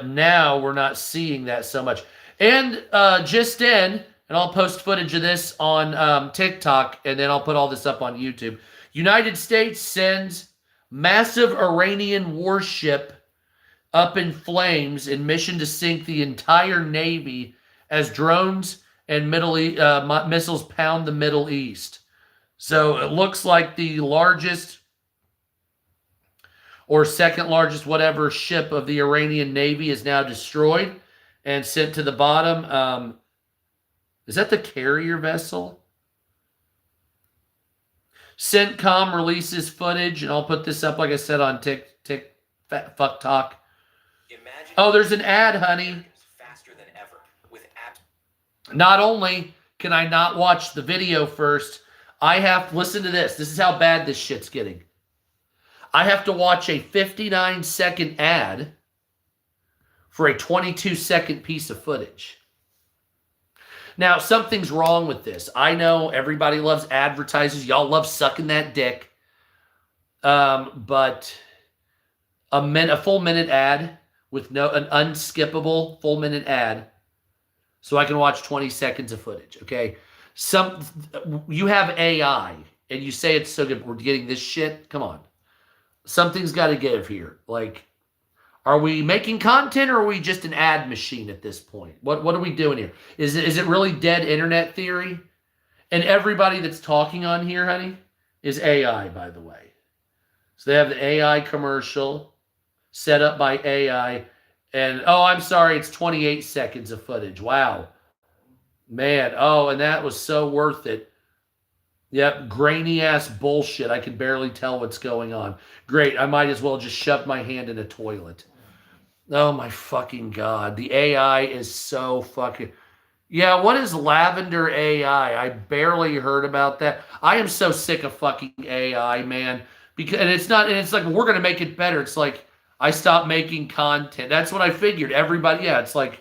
now we're not seeing that so much. And just in, and I'll post footage of this on TikTok, and then I'll put all this up on YouTube. United States sends massive Iranian warship up in flames in mission to sink the entire Navy as drones and missiles pound the Middle East. So it looks like the largest or second largest whatever ship of the Iranian Navy is now destroyed and sent to the bottom. Is that the carrier vessel? CENTCOM releases footage, and I'll put this up, like I said, on Fuck Talk. Oh, there's an ad, honey. Faster than ever with apps. Not only can I not watch the video first, I have to listen to this. This is how bad this shit's getting. I have to watch a 59-second ad for a 22-second piece of footage. Now, something's wrong with this. I know everybody loves advertisers. Y'all love sucking that dick. But a full minute ad with an unskippable full minute ad so I can watch 20 seconds of footage, okay? You have AI and you say it's so good. We're getting this shit. Come on. Something's got to give here. Like, are we making content or are we just an ad machine at this point? What are we doing here? Is it really dead internet theory? And everybody that's talking on here, honey, is AI, by the way. So they have the AI commercial set up by AI. And, oh, I'm sorry, it's 28 seconds of footage. Wow. Man, oh, and that was so worth it. Yep, grainy-ass bullshit. I can barely tell what's going on. Great, I might as well just shove my hand in a toilet. Oh, my fucking God. The AI is so fucking... Yeah, what is Lavender AI? I barely heard about that. I am so sick of fucking AI, man. And it's like, we're going to make it better. It's like, I stopped making content. That's what I figured. Everybody, yeah, it's like...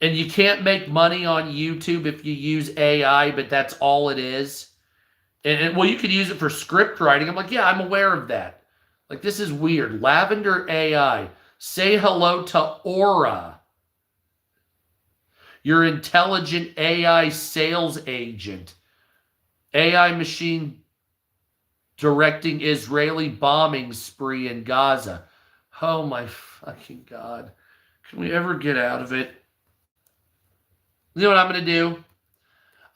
And you can't make money on YouTube if you use AI, but that's all it is. And well, you could use it for script writing. I'm like, yeah, I'm aware of that. Like, this is weird. Lavender AI. Say hello to Aura. Your intelligent AI sales agent. AI machine directing Israeli bombing spree in Gaza. Oh my fucking God. Can we ever get out of it? You know what I'm going to do?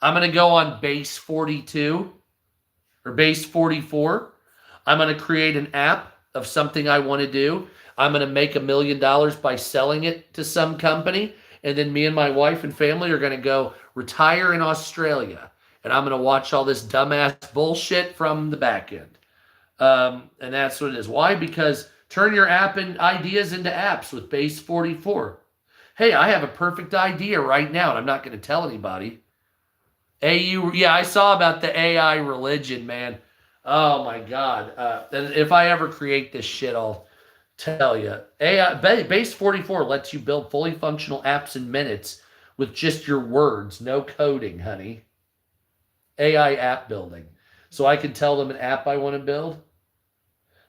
I'm going to go on base 42 or base 44. I'm going to create an app of something I want to do. I'm going to make $1 million by selling it to some company. And then me and my wife and family are going to go retire in Australia. And I'm going to watch all this dumbass bullshit from the back end. And that's what it is. Why? Because turn your app and ideas into apps with base 44. Hey, I have a perfect idea right now, and I'm not going to tell anybody. Yeah, I saw about the AI religion, man. Oh, my God. And if I ever create this shit, I'll tell you. Base 44 lets you build fully functional apps in minutes with just your words. No coding, honey. AI app building. So I can tell them an app I want to build,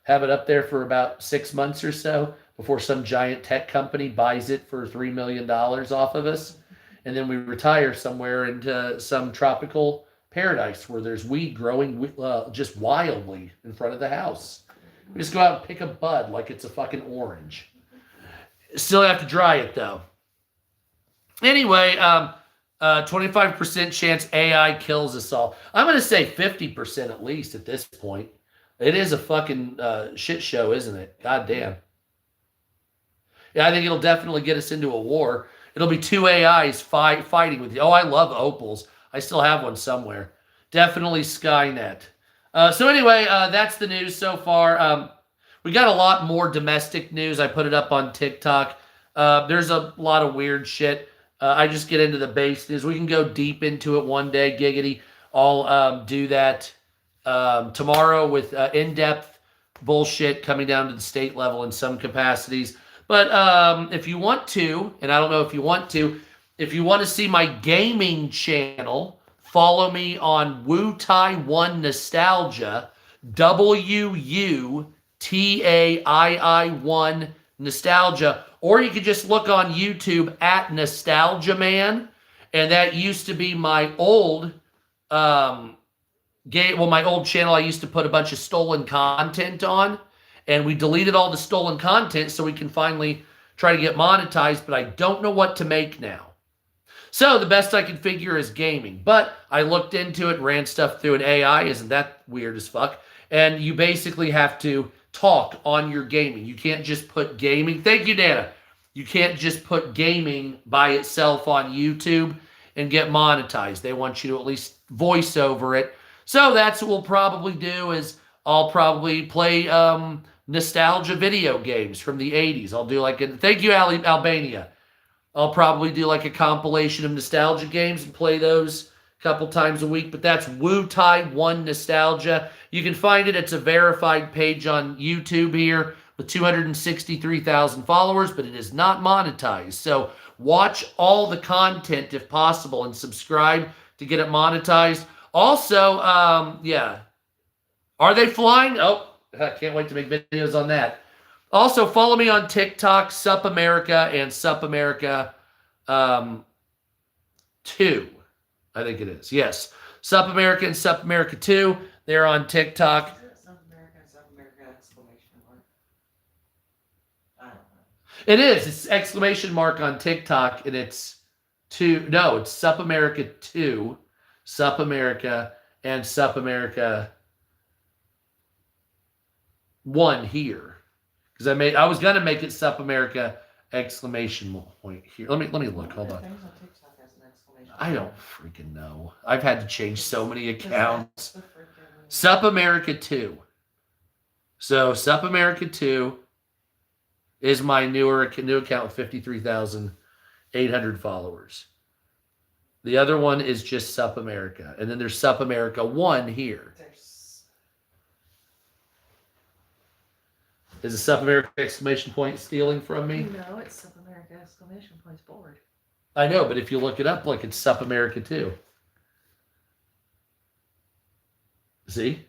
have it up there for about 6 months or so, before some giant tech company buys it for $3 million off of us. And then we retire somewhere into some tropical paradise where there's weed growing just wildly in front of the house. We just go out and pick a bud like it's a fucking orange. Still have to dry it, though. Anyway, 25% chance AI kills us all. I'm going to say 50% at least at this point. It is a fucking shit show, isn't it? God damn. Yeah, I think it'll definitely get us into a war. It'll be two AIs fighting with you. Oh, I love opals. I still have one somewhere. Definitely Skynet. So anyway, that's the news so far. We got a lot more domestic news. I put it up on TikTok. There's a lot of weird shit. I just get into the base news. We can go deep into it one day, giggity. I'll do that tomorrow with in-depth bullshit coming down to the state level in some capacities. But if you want to, and I don't know if you want to see my gaming channel, follow me on WuTai1 Nostalgia, WuTaii1 Nostalgia, or you could just look on YouTube at Nostalgia Man, and that used to be my old my old channel. I used to put a bunch of stolen content on. And we deleted all the stolen content so we can finally try to get monetized, but I don't know what to make now. So the best I can figure is gaming. But I looked into it, ran stuff through an AI. Isn't that weird as fuck? And you basically have to talk on your gaming. You can't just put gaming. Thank you, Dana. You can't just put gaming by itself on YouTube and get monetized. They want you to at least voice over it. So that's what we'll probably do is I'll probably play nostalgia video games from the 80s. I'll do thank you, Albania. I'll probably do like a compilation of nostalgia games and play those a couple times a week. But that's WuTai1 Nostalgia. You can find it. It's a verified page on YouTube here. with 263,000 followers, but it is not monetized. So watch all the content if possible and subscribe to get it monetized. Also, yeah. Are they flying? Oh, I can't wait to make videos on that. Also, follow me on TikTok, Sup America and Sup America 2. I think it is. Yes. Sup America and Sup America 2. They're on TikTok. Is it South America, South America, exclamation mark? I don't know. It is. It's exclamation mark on TikTok, and it's 2. No, it's Sup America 2, Sup America, and Sup America 1 here. Because I was gonna make it Sup America exclamation point here. Let me look. Hold on. Things on TikTok has an exclamation I don't mark. freaking know. I've had to change so many Because accounts. that's the freaking- Sup America 2. So Sup America 2 is my new account with 53,800 followers. The other one is just Sup America. And then there's Sup America 1 here. There's Is the Sup America exclamation point stealing from me? no, it's South America exclamation points board. I know, but if you look it up, look, it's Sup America 2. See?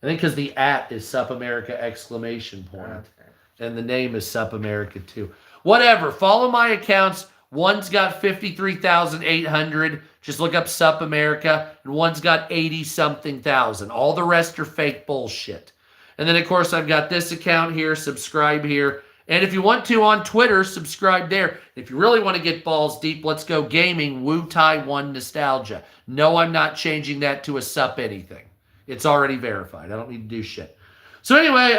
I think because the @ is Sup America exclamation point. Okay. And the name is Sup America 2. Whatever. Follow my accounts. One's got 53,800. Just look up Sup America. And one's got 80-something thousand. All the rest are fake bullshit. And then, of course, I've got this account here. Subscribe here. And if you want to on Twitter, subscribe there. If you really want to get balls deep, let's go gaming. Wu Tai 1 Nostalgia. No, I'm not changing that to a Sup anything. It's already verified. I don't need to do shit. So anyway,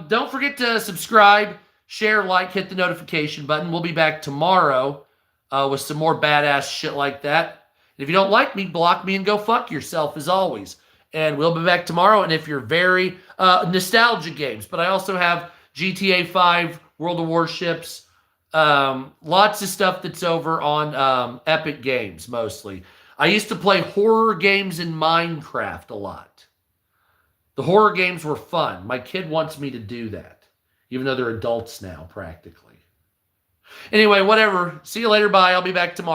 don't forget to subscribe, share, like, hit the notification button. We'll be back tomorrow with some more badass shit like that. And if you don't like me, block me and go fuck yourself as always. And we'll be back tomorrow. And if you're very nostalgia games, but I also have GTA 5, World of Warships, lots of stuff that's over on Epic Games mostly. I used to play horror games in Minecraft a lot. The horror games were fun. My kid wants me to do that, even though they're adults now, practically. Anyway, whatever. See you later. Bye. I'll be back tomorrow.